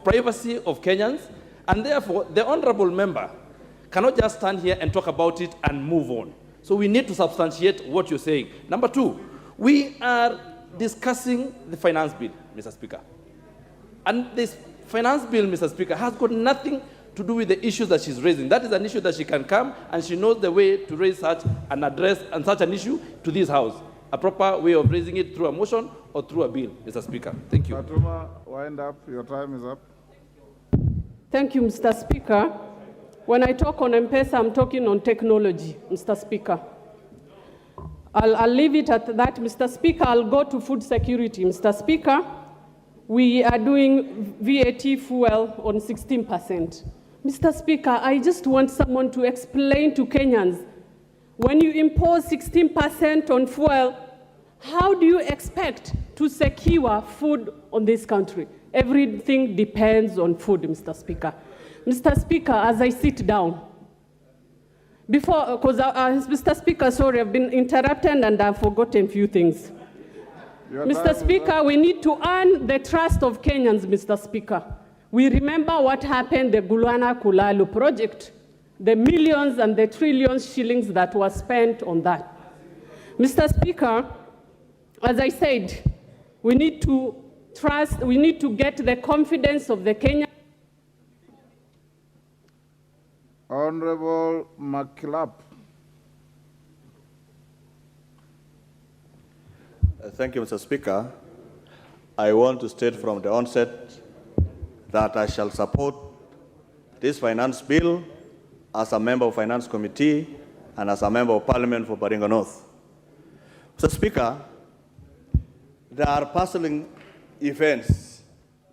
privacy of Kenyans, and therefore the honorable member cannot just stand here and talk about it and move on. So we need to substantiate what you're saying. Number two, we are discussing the finance bill, Mr. Speaker. And this finance bill, Mr. Speaker, has got nothing to do with the issues that she's raising. That is an issue that she can come and she knows the way to raise such an address and such an issue to this House. A proper way of raising it through a motion or through a bill, Mr. Speaker. Thank you. Fatuma, wind up. Your time is up. Thank you, Mr. Speaker. When I talk on M-Pesa, I'm talking on technology, Mr. Speaker. I'll leave it at that, Mr. Speaker. I'll go to food security, Mr. Speaker. We are doing VAT fuel on 16%. Mr. Speaker, I just want someone to explain to Kenyans, when you impose 16% on fuel, how do you expect to secure food on this country? Everything depends on food, Mr. Speaker. Mr. Speaker, as I sit down, because Mr. Speaker, sorry, I've been interrupted and I've forgotten a few things. Mr. Speaker, we need to earn the trust of Kenyans, Mr. Speaker. We remember what happened, the Gulwana Kulalu project, the millions and the trillions shillings that were spent on that. Mr. Speaker, as I said, we need to trust, we need to get the confidence of the Kenyans. Honorable McClap. Thank you, Mr. Speaker. I want to state from the onset that I shall support this finance bill as a member of Finance Committee and as a member of Parliament for Baringo North. Mr. Speaker, there are puzzling events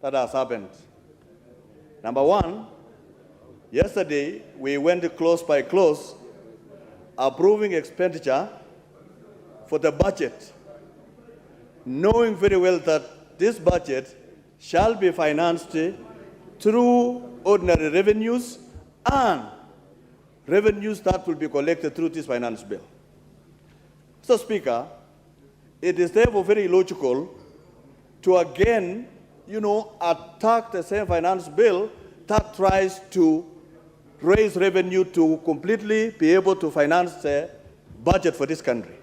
that has happened. Number one, yesterday we went close by close approving expenditure for the budget, knowing very well that this budget shall be financed through ordinary revenues and revenues that will be collected through this finance bill. Mr. Speaker, it is therefore very illogical to again, attack the same finance bill that tries to raise revenue to completely be able to finance the budget for this country.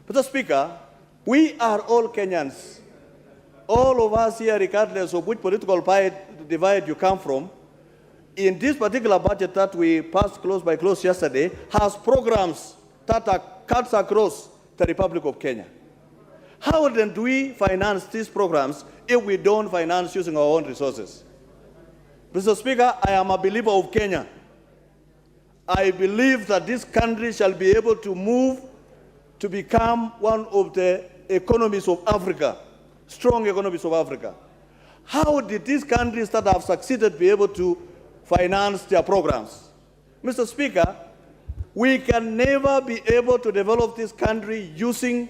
Mr. Speaker, we are all Kenyans. All of us here, regardless of which political divide you come from, in this particular budget that we passed close by close yesterday, has programs that are cuts across the Republic of Kenya. How then do we finance these programs if we don't finance using our own resources? Mr. Speaker, I am a believer of Kenya. I believe that this country shall be able to move to become one of the economies of Africa, strong economies of Africa. How did these countries that have succeeded be able to finance their programs? Mr. Speaker, we can never be able to develop this country using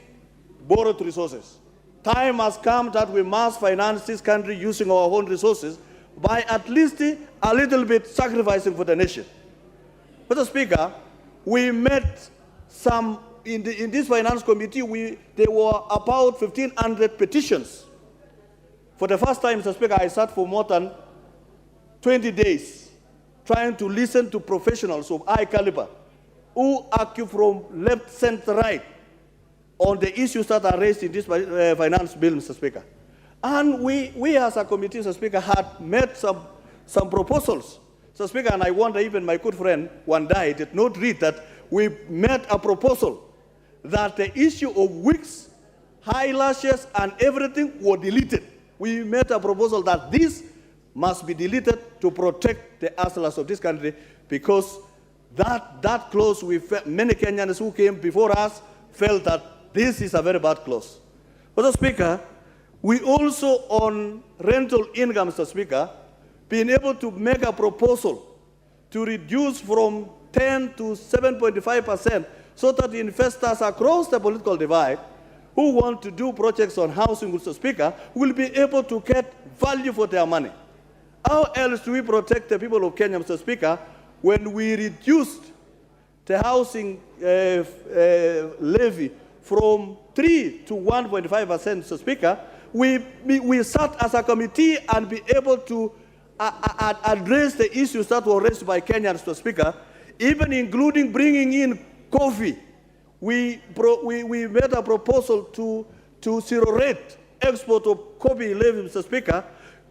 borrowed resources. Time has come that we must finance this country using our own resources by at least a little bit sacrificing for the nation. Mr. Speaker, we met some, in this finance committee, there were about 1,500 petitions. For the first time, Mr. Speaker, I sat for more than 20 days trying to listen to professionals of high caliber who argue from left, center, right on the issues that are raised in this finance bill, Mr. Speaker. And we as a committee, Mr. Speaker, had made some proposals So, Speaker, and I wonder even my good friend Wandai did not read that we made a proposal that the issue of wigs, eyelashes, and everything were deleted. We made a proposal that this must be deleted to protect the hustlers of this country, because that clause, many Kenyans who came before us felt that this is a very bad clause. Mr. Speaker, we also on rental income, Mr. Speaker, been able to make a proposal to reduce from 10 to 7.5%, so that the investors across the political divide who want to do projects on housing, Mr. Speaker, will be able to get value for their money. How else do we protect the people of Kenya, Mr. Speaker, when we reduced the housing levy from 3 to 1.5%, Mr. Speaker? We sat as a committee and be able to address the issues that were raised by Kenyans, Mr. Speaker, even including bringing in coffee. We made a proposal to zero-rate export of coffee levy, Mr. Speaker.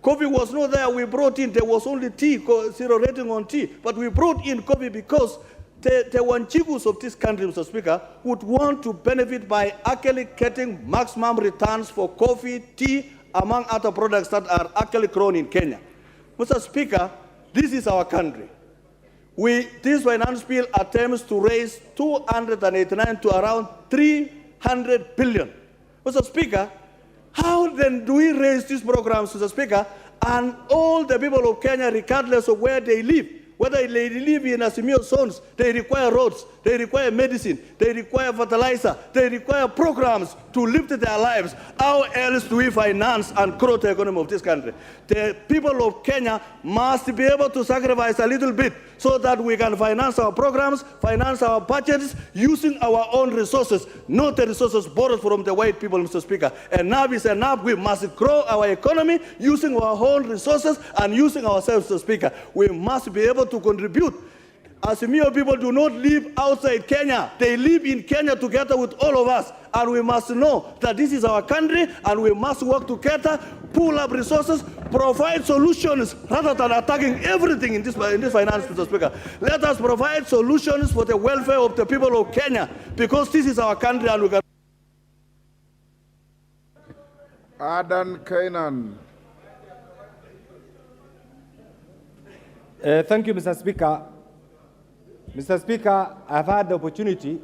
Coffee was not there. We brought in, there was only tea, zero rating on tea. But we brought in coffee because the Wanchikus of this country, Mr. Speaker, would want to benefit by actually getting maximum returns for coffee, tea, among other products that are actually grown in Kenya. Mr. Speaker, this is our country. This finance bill attempts to raise 289 to around 300 billion. Mr. Speaker, how then do we raise these programs, Mr. Speaker, and all the people of Kenya, regardless of where they live, whether they live in Azimio zones, they require roads, they require medicine, they require fertilizer, they require programs to lift their lives. How else do we finance and grow the economy of this country? The people of Kenya must be able to sacrifice a little bit so that we can finance our programs, finance our budgets, using our own resources, not the resources borrowed from the white people, Mr. Speaker. Enough is enough. We must grow our economy using our own resources and using ourselves, Mr. Speaker. We must be able to contribute. Azimio people do not live outside Kenya. They live in Kenya together with all of us. And we must know that this is our country, and we must work together, pool up resources, provide solutions rather than attacking everything in this finance, Mr. Speaker. Let us provide solutions for the welfare of the people of Kenya, because this is our country and we can. Adan Kainan. Thank you, Mr. Speaker. Mr. Speaker, I've had the opportunity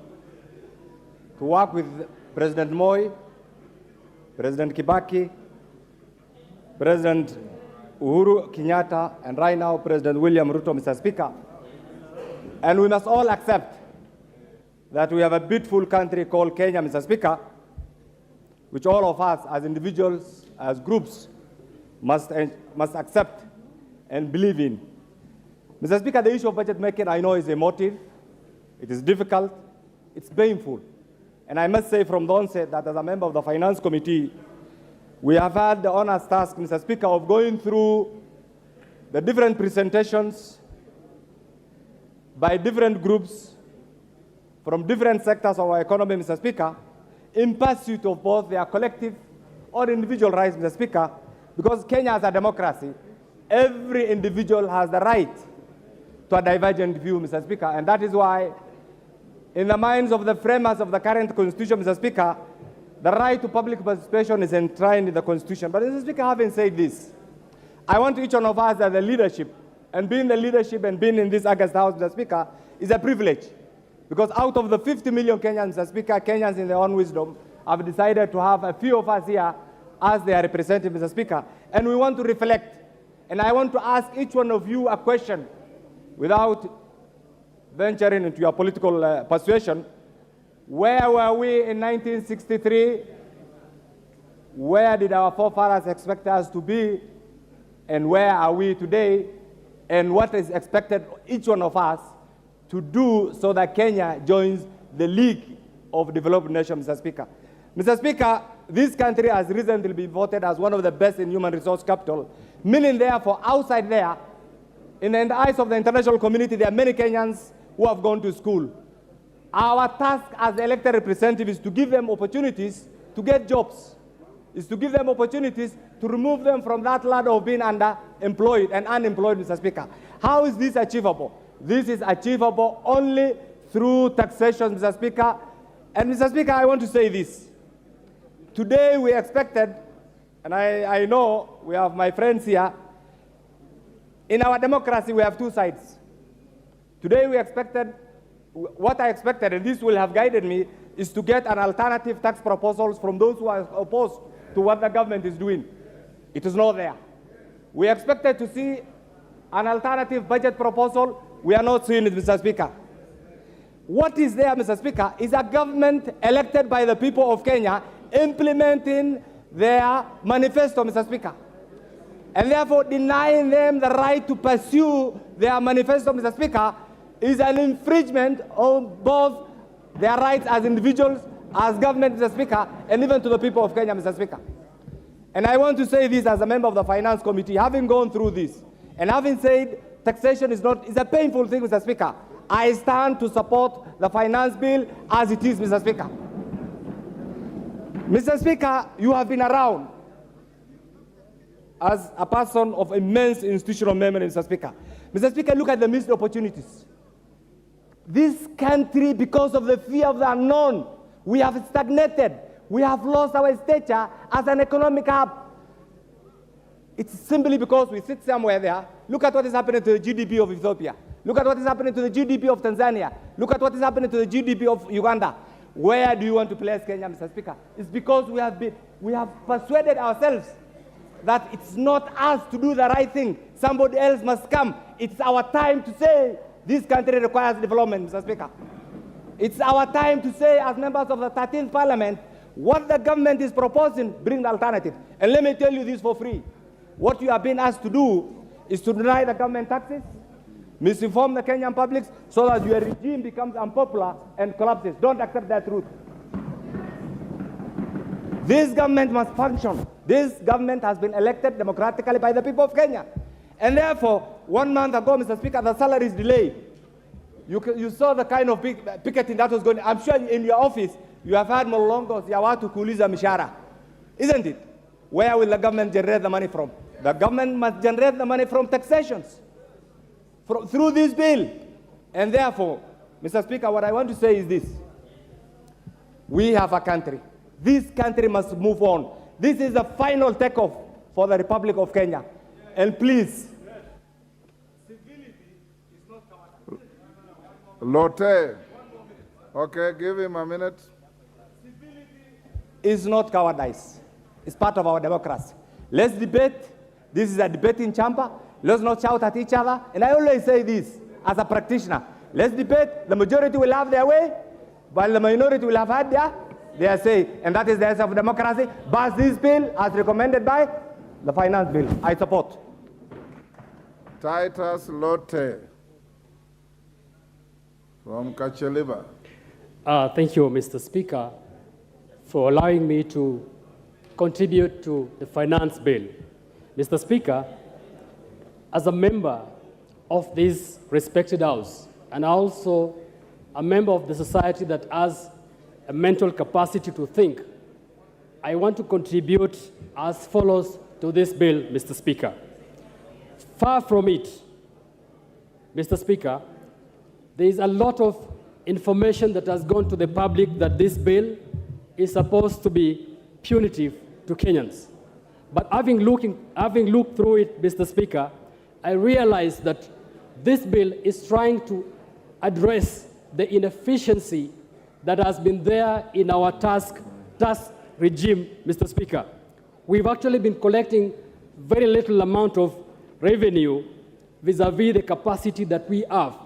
to work with President Moi, President Kibaki, President Uhuru Kenyatta, and right now President William Ruto, Mr. Speaker. And we must all accept that we have a beautiful country called Kenya, Mr. Speaker, which all of us as individuals, as groups, must accept and believe in. Mr. Speaker, the issue of budget making, I know, is emotive, it is difficult, it's painful. And I must say from the onset that as a member of the Finance Committee, we have had the honest task, Mr. Speaker, of going through the different presentations by different groups from different sectors of our economy, Mr. Speaker, in pursuit of both their collective or individual rights, Mr. Speaker, because Kenya is a democracy. Every individual has the right to a divergent view, Mr. Speaker, and that is why, in the minds of the framers of the current Constitution, Mr. Speaker, the right to public participation is enshrined in the Constitution. But, Mr. Speaker, having said this, I want each one of us as the leadership, and being the leadership and being in this August House, Mr. Speaker, is a privilege. Because out of the 50 million Kenyans, Mr. Speaker, Kenyans in their own wisdom have decided to have a few of us here as their representatives, Mr. Speaker. And we want to reflect. And I want to ask each one of you a question without venturing into your political persuasion. Where were we in 1963? Where did our forefathers expect us to be? And where are we today? And what is expected of each one of us to do so that Kenya joins the League of Developed Nations, Mr. Speaker? Mr. Speaker, this country has recently been voted as one of the best in human resource capital, meaning therefore outside there, in the eyes of the international community, there are many Kenyans who have gone to school. Our task as elected representatives is to give them opportunities to get jobs. is to give them opportunities to remove them from that ladder of being underemployed and unemployed, Mr. Speaker. How is this achievable? This is achievable only through taxation, Mr. Speaker. And Mr. Speaker, I want to say this. Today we expected, and I know we have my friends here, in our democracy we have two sides. Today we expected, what I expected, and this will have guided me, is to get an alternative tax proposals from those who are opposed to what the government is doing. It is not there. We expected to see an alternative budget proposal. We are not seeing it, Mr. Speaker. What is there, Mr. Speaker, is a government elected by the people of Kenya implementing their manifesto, Mr. Speaker, and therefore denying them the right to pursue their manifesto, Mr. Speaker, is an infringement of both their rights as individuals, as government, Mr. Speaker, and even to the people of Kenya, Mr. Speaker. And I want to say this as a member of the Finance Committee, having gone through this, and having said taxation is a painful thing, Mr. Speaker, I stand to support the finance bill as it is, Mr. Speaker. Mr. Speaker, you have been around as a person of immense institutional memory, Mr. Speaker. Mr. Speaker, look at the missed opportunities. This country, because of the fear of the unknown, we have stagnated. We have lost our stature as an economic hub. It's simply because we sit somewhere there. Look at what is happening to the GDP of Ethiopia. Look at what is happening to the GDP of Tanzania. Look at what is happening to the GDP of Uganda. Where do you want to place Kenya, Mr. Speaker? It's because we have persuaded ourselves that it's not us to do the right thing. Somebody else must come. It's our time to say this country requires development, Mr. Speaker. It's our time to say, as members of the 13th Parliament, what the government is proposing, bring the alternative. And let me tell you this for free. What you have been asked to do is to deny the government taxes, misinform the Kenyan public so that your regime becomes unpopular and collapses. Don't accept that truth. This government must function. This government has been elected democratically by the people of Kenya. And therefore, 1 month ago, Mr. Speaker, the salary is delayed. You saw the kind of picketing that was going on. I'm sure in your office, you have had Molongos, ya watu kuuliza mishahara. Isn't it? Where will the government generate the money from? The government must generate the money from taxations, through this bill. And therefore, Mr. Speaker, what I want to say is this. We have a country. This country must move on. This is the final takeoff for the Republic of Kenya. And please. Lotte. Okay, give him a minute. Is not cowardice. It's part of our democracy. Let's debate. This is a debating chamber. Let's not shout at each other. And I always say this as a practitioner. Let's debate. The majority will have their way, while the minority will have had their say. And that is the essence of democracy. Pass this bill as recommended by the finance bill. I support. Titus Lotte from Kacheliba. Thank you, Mr. Speaker, for allowing me to contribute to the finance bill. Mr. Speaker, as a member of this respected House, and also a member of the society that has a mental capacity to think, I want to contribute as follows to this bill, Mr. Speaker. Far from it, Mr. Speaker, there is a lot of information that has gone to the public that this bill is supposed to be punitive to Kenyans. But having looked through it, Mr. Speaker, I realized that this bill is trying to address the inefficiency that has been there in our tax regime, Mr. Speaker. We've actually been collecting very little amount of revenue vis-a-vis the capacity that we have.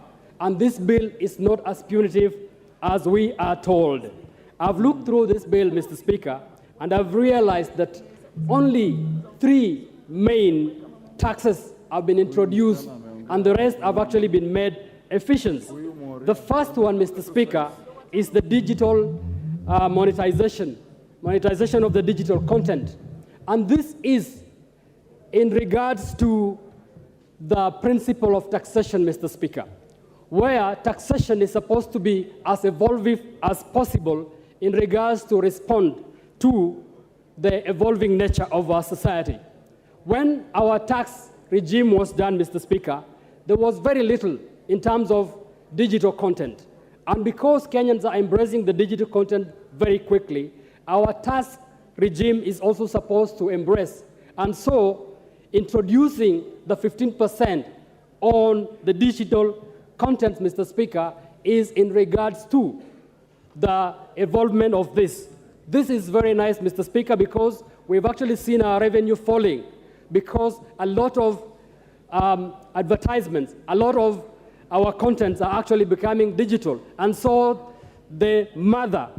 And this bill is not as punitive as we are told. I've looked through this bill, Mr. Speaker, and I've realized that only 3 main taxes have been introduced, and the rest have actually been made efficient. The first one, Mr. Speaker, is the digital monetization of the digital content. And this is in regards to the principle of taxation, Mr. Speaker, where taxation is supposed to be as evolving as possible in regards to respond to the evolving nature of our society. When our tax regime was done, Mr. Speaker, there was very little in terms of digital content. And because Kenyans are embracing the digital content very quickly, our tax regime is also supposed to embrace. And so, introducing the 15% on the digital content, Mr. Speaker, is in regards to the involvement of this. This is very nice, Mr. Speaker, because we've actually seen our revenue falling because a lot of advertisements, a lot of our contents are actually becoming digital. And so the mother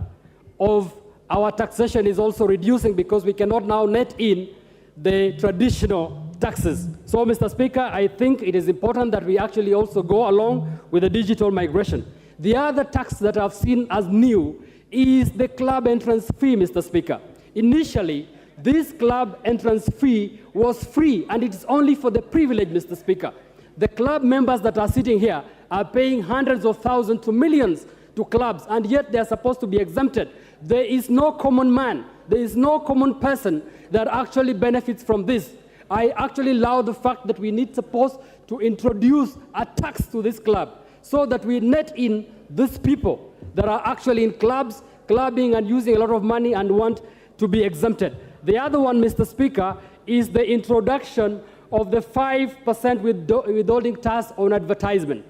of our taxation is also reducing because we cannot now net in the traditional taxes. So, Mr. Speaker, I think it is important that we actually also go along with the digital migration. The other tax that I've seen as new is the club entrance fee, Mr. Speaker. Initially, this club entrance fee was free, and it's only for the privileged, Mr. Speaker. The club members that are sitting here are paying hundreds of thousands to millions to clubs, and yet they're supposed to be exempted. There is no common man, there is no common person that actually benefits from this. I actually love the fact that we need supposed to introduce a tax to this club so that we net in these people that are actually in clubs, clubbing and using a lot of money and want to be exempted. The other one, Mr. Speaker, is the introduction of the 5% withholding tax on advertisement.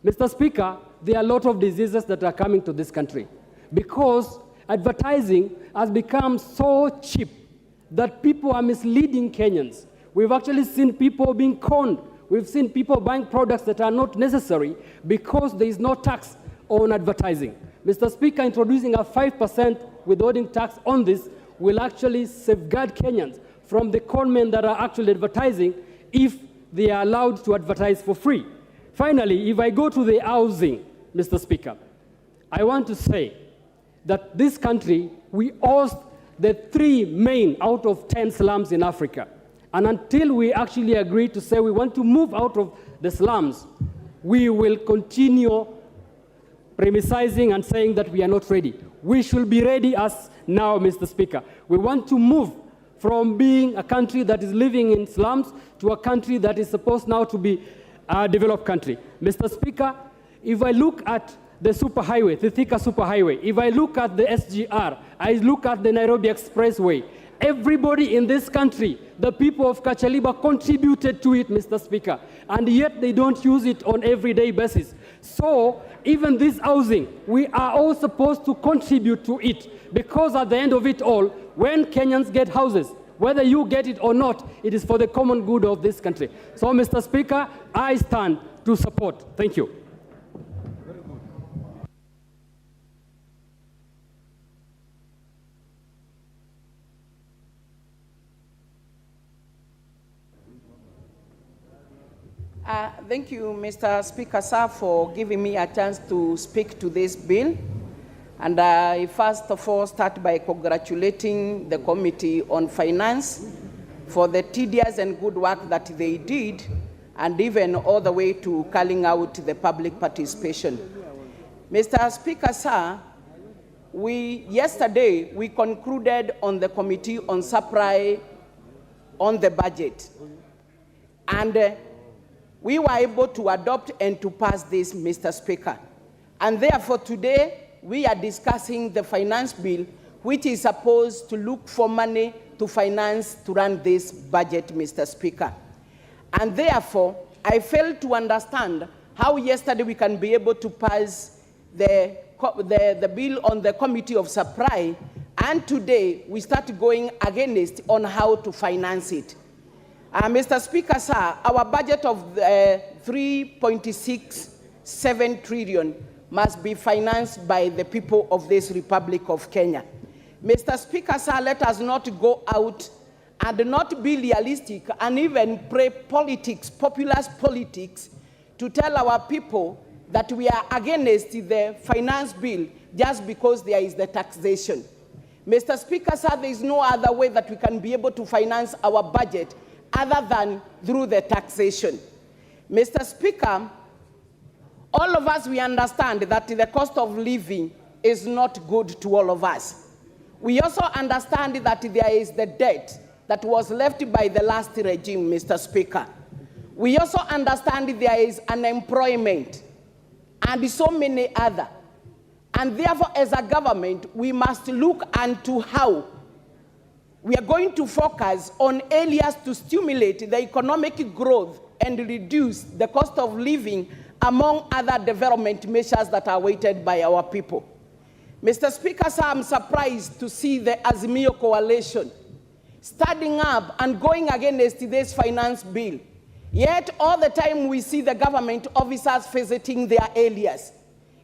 Mr. Speaker, there are a lot of diseases that are coming to this country because advertising has become so cheap that people are misleading Kenyans. We've actually seen people being conned. We've seen people buying products that are not necessary because there is no tax on advertising. Mr. Speaker, introducing a 5% withholding tax on this will actually safeguard Kenyans from the conmen that are actually advertising if they are allowed to advertise for free. Finally, if I go to the housing, Mr. Speaker, I want to say that this country, we host the 3 main out of 10 slums in Africa. And until we actually agree to say we want to move out of the slums, we will continue premising and saying that we are not ready. We should be ready as now, Mr. Speaker. We want to move from being a country that is living in slums to a country that is supposed now to be a developed country. Mr. Speaker, if I look at the superhighway, the Thika superhighway, if I look at the SGR, I look at the Nairobi Expressway, everybody in this country, the people of Kachaliba contributed to it, Mr. Speaker, and yet they don't use it on everyday basis. So even this housing, we are all supposed to contribute to it because at the end of it all, when Kenyans get houses, whether you get it or not, it is for the common good of this country. So, Mr. Speaker, I stand to support. Thank you. Thank you, Mr. Speaker, sir, for giving me a chance to speak to this bill. And I first of all start by congratulating the Committee on Finance for the tedious and good work that they did, and even all the way to calling out the public participation. Mr. Speaker, sir, yesterday we concluded on the Committee on Supply on the budget. And we were able to adopt and to pass this, Mr. Speaker. And therefore today, we are discussing the finance bill, which is supposed to look for money to finance to run this budget, Mr. Speaker. And therefore, I failed to understand how yesterday we can be able to pass the bill on the Committee of Supply, and today we start going against on how to finance it. Mr. Speaker, sir, our budget of 3.67 trillion must be financed by the people of this Republic of Kenya. Mr. Speaker, sir, let us not go out and not be realistic and even play politics, populist politics, to tell our people that we are against the finance bill just because there is the taxation. Mr. Speaker, sir, there is no other way that we can be able to finance our budget other than through the taxation. Mr. Speaker, all of us, we understand that the cost of living is not good to all of us. We also understand that there is the debt that was left by the last regime, Mr. Speaker. We also understand there is unemployment and so many other. And therefore, as a government, we must look into how we are going to focus on areas to stimulate the economic growth and reduce the cost of living, among other development measures that are awaited by our people. Mr. Speaker, sir, I'm surprised to see the Azimio coalition standing up and going against this finance bill. Yet all the time we see the government officers visiting their areas.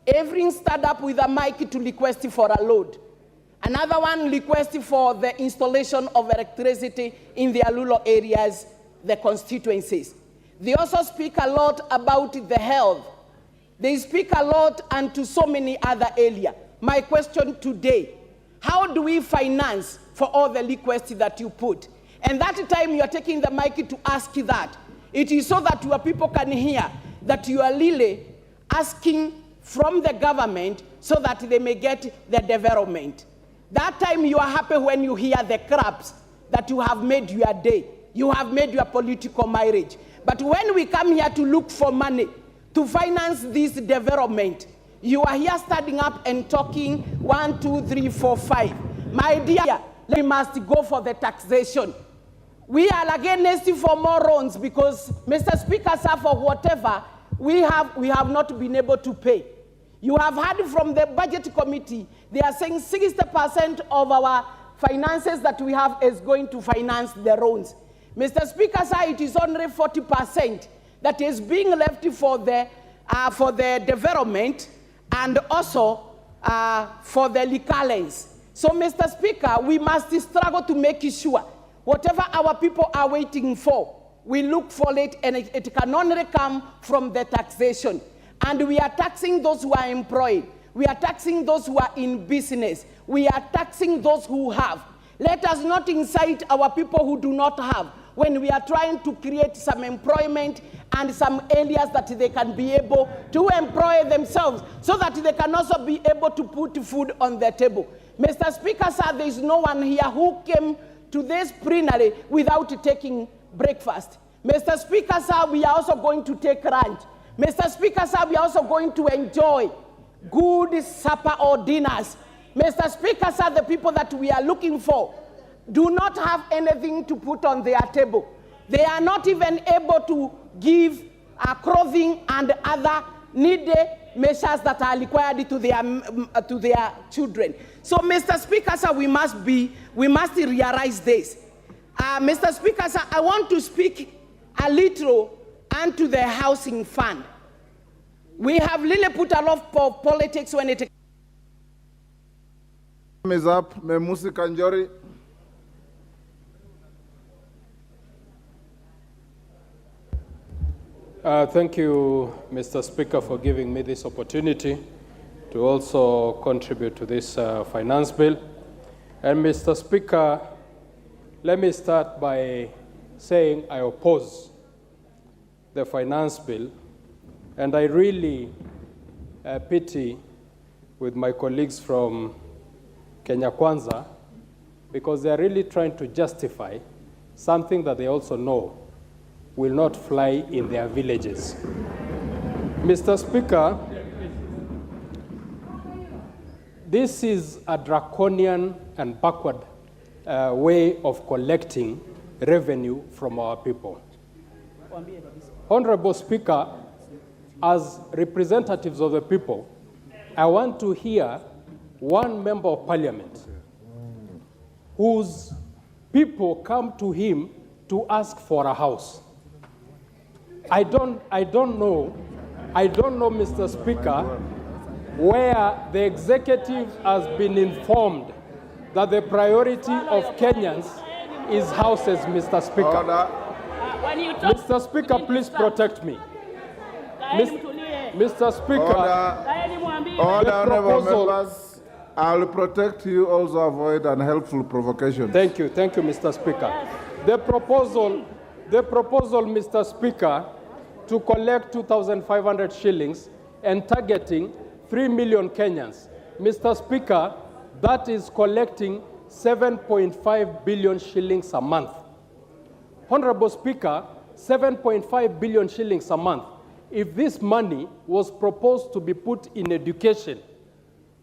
Every stood up with a mic to request for a load. Another one requested for the installation of electricity in their rural areas, the constituencies. They also speak a lot about the health. They speak a lot and to so many other areas. My question today, how do we finance for all the requests that you put? And that time you are taking the mic to ask that. It is so that your people can hear that you are really asking from the government so that they may get the development. That time you are happy when you hear the crabs that you have made your day. You have made your political marriage. But when we come here to look for money to finance this development, you are here standing up and talking 1, 2, 3, 4, 5. My dear, we must go for the taxation. We are against it for more loans because, Mr. Speaker, sir, for whatever we have not been able to pay. You have heard from the budget committee, they are saying 60% of our finances that we have is going to finance the loans. Mr. Speaker, sir, it is only 40% that is being left for the development and also for the recurrence. So, Mr. Speaker, we must struggle to make sure whatever our people are waiting for, we look for it, and it can only come from the taxation. And we are taxing those who are employed. We are taxing those who are in business. We are taxing those who have. Let us not incite our people who do not have when we are trying to create some employment and some areas that they can be able to employ themselves so that they can also be able to put food on their table. Mr. Speaker, sir, there is no one here who came to this plenary without taking breakfast. Mr. Speaker, sir, we are also going to take lunch. Mr. Speaker, sir, we are also going to enjoy good supper or dinners. Mr. Speaker, sir, the people that we are looking for do not have anything to put on their table. They are not even able to give clothing and other needed measures that are required to their children. So, Mr. Speaker, sir, we must realize this. Mr. Speaker, sir, I want to speak a little onto the housing fund. We have really put a lot of politics when it. Time is up. Memusi Kanjori. Thank you, Mr. Speaker, for giving me this opportunity to also contribute to this finance bill. And Mr. Speaker, let me start by saying I oppose the finance bill, and I really pity with my colleagues from Kenya Kwanza because they are really trying to justify something that they also know will not fly in their villages. Mr. Speaker, this is a draconian and backward way of collecting revenue from our people. Honorable Speaker, as representatives of the people, I want to hear one member of parliament whose people come to him to ask for a house. I don't know, Mr. Speaker, where the executive has been informed that the priority of Kenyans is houses, Mr. Speaker. Mr. Speaker, please protect me. Mr. Speaker, Order, honorable members. I'll protect you, also avoid unhelpful provocations. Thank you, Mr. Speaker. The proposal, Mr. Speaker, to collect 2,500 shillings and targeting 3 million Kenyans. Mr. Speaker, that is collecting 7.5 billion shillings a month. Honorable Speaker, 7.5 billion shillings a month. If this money was proposed to be put in education,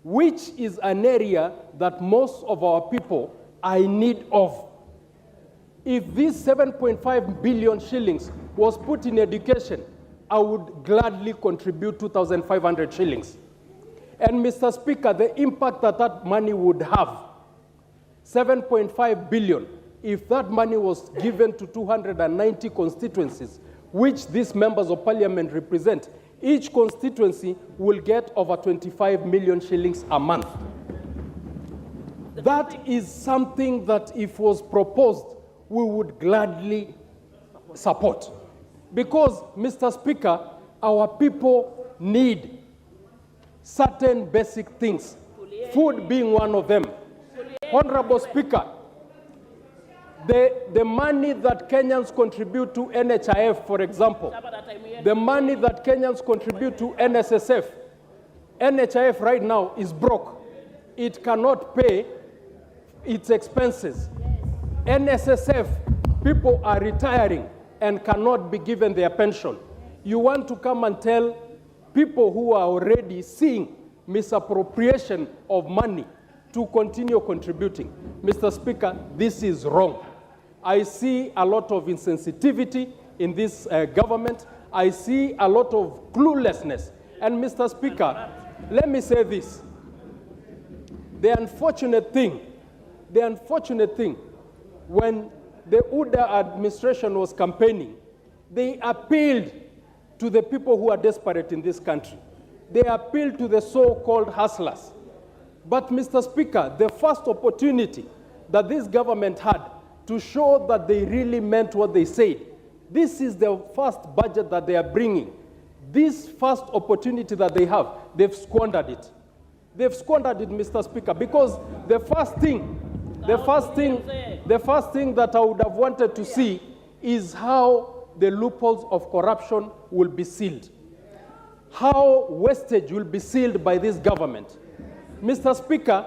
which is an area that most of our people are in need of, if this 7.5 billion shillings was put in education, I would gladly contribute 2,500 shillings. And Mr. Speaker, the impact that that money would have, 7.5 billion, if that money was given to 290 constituencies, which these members of parliament represent, each constituency will get over 25 million shillings a month. That is something that if was proposed, we would gladly support. Because, Mr. Speaker, our people need certain basic things, food being one of them. Honorable Speaker, the money that Kenyans contribute to NHIF, for example, the money that Kenyans contribute to NSSF, NHIF right now is broke. It cannot pay its expenses. NSSF, people are retiring and cannot be given their pension. You want to come and tell people who are already seeing misappropriation of money to continue contributing. Mr. Speaker, this is wrong. I see a lot of insensitivity in this government. I see a lot of cluelessness. And Mr. Speaker, let me say this. The unfortunate thing, when the UDA administration was campaigning, they appealed to the people who are desperate in this country. They appealed to the so-called hustlers. But, Mr. Speaker, the first opportunity that this government had to show that they really meant what they said, this is the first budget that they are bringing. This first opportunity that they have, they've squandered it. They've squandered it, Mr. Speaker, because the first thing that I would have wanted to see is how the loopholes of corruption will be sealed, how wastage will be sealed by this government. Mr. Speaker,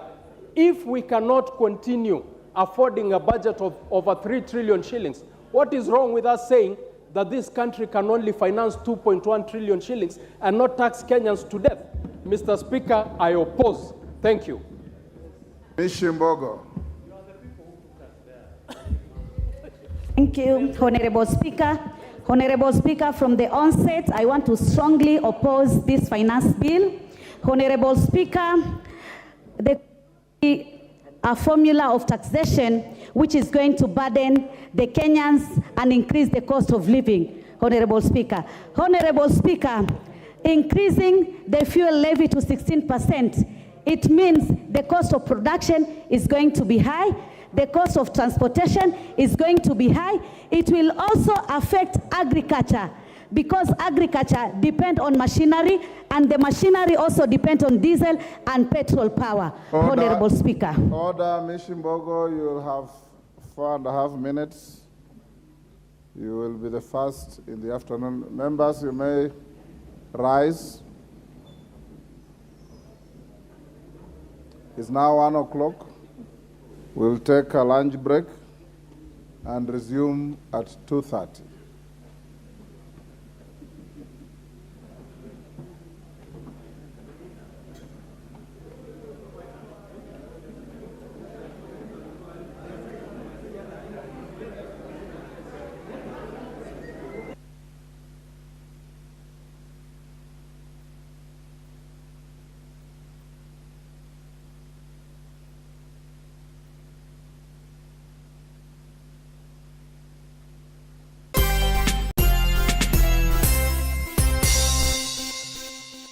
if we cannot continue affording a budget of over 3 trillion shillings, what is wrong with us saying that this country can only finance 2.1 trillion shillings and not tax Kenyans to death? Mr. Speaker, I oppose. Thank you. Mishimbogo. Thank you, Honorable Speaker. Honorable Speaker, from the onset, I want to strongly oppose this finance bill. Honorable Speaker, a formula of taxation which is going to burden the Kenyans and increase the cost of living, Honorable Speaker. Honorable Speaker, increasing the fuel levy to 16%, it means the cost of production is going to be high, the cost of transportation is going to be high. It will also affect agriculture, because agriculture depends on machinery, and the machinery also depends on diesel and petrol power. Order, Honorable Speaker. Order, Mishimbogo, you will have 4.5 minutes. You will be the first in the afternoon. Members, you may rise. It's now 1 o'clock. We'll take a lunch break and resume at 2:30.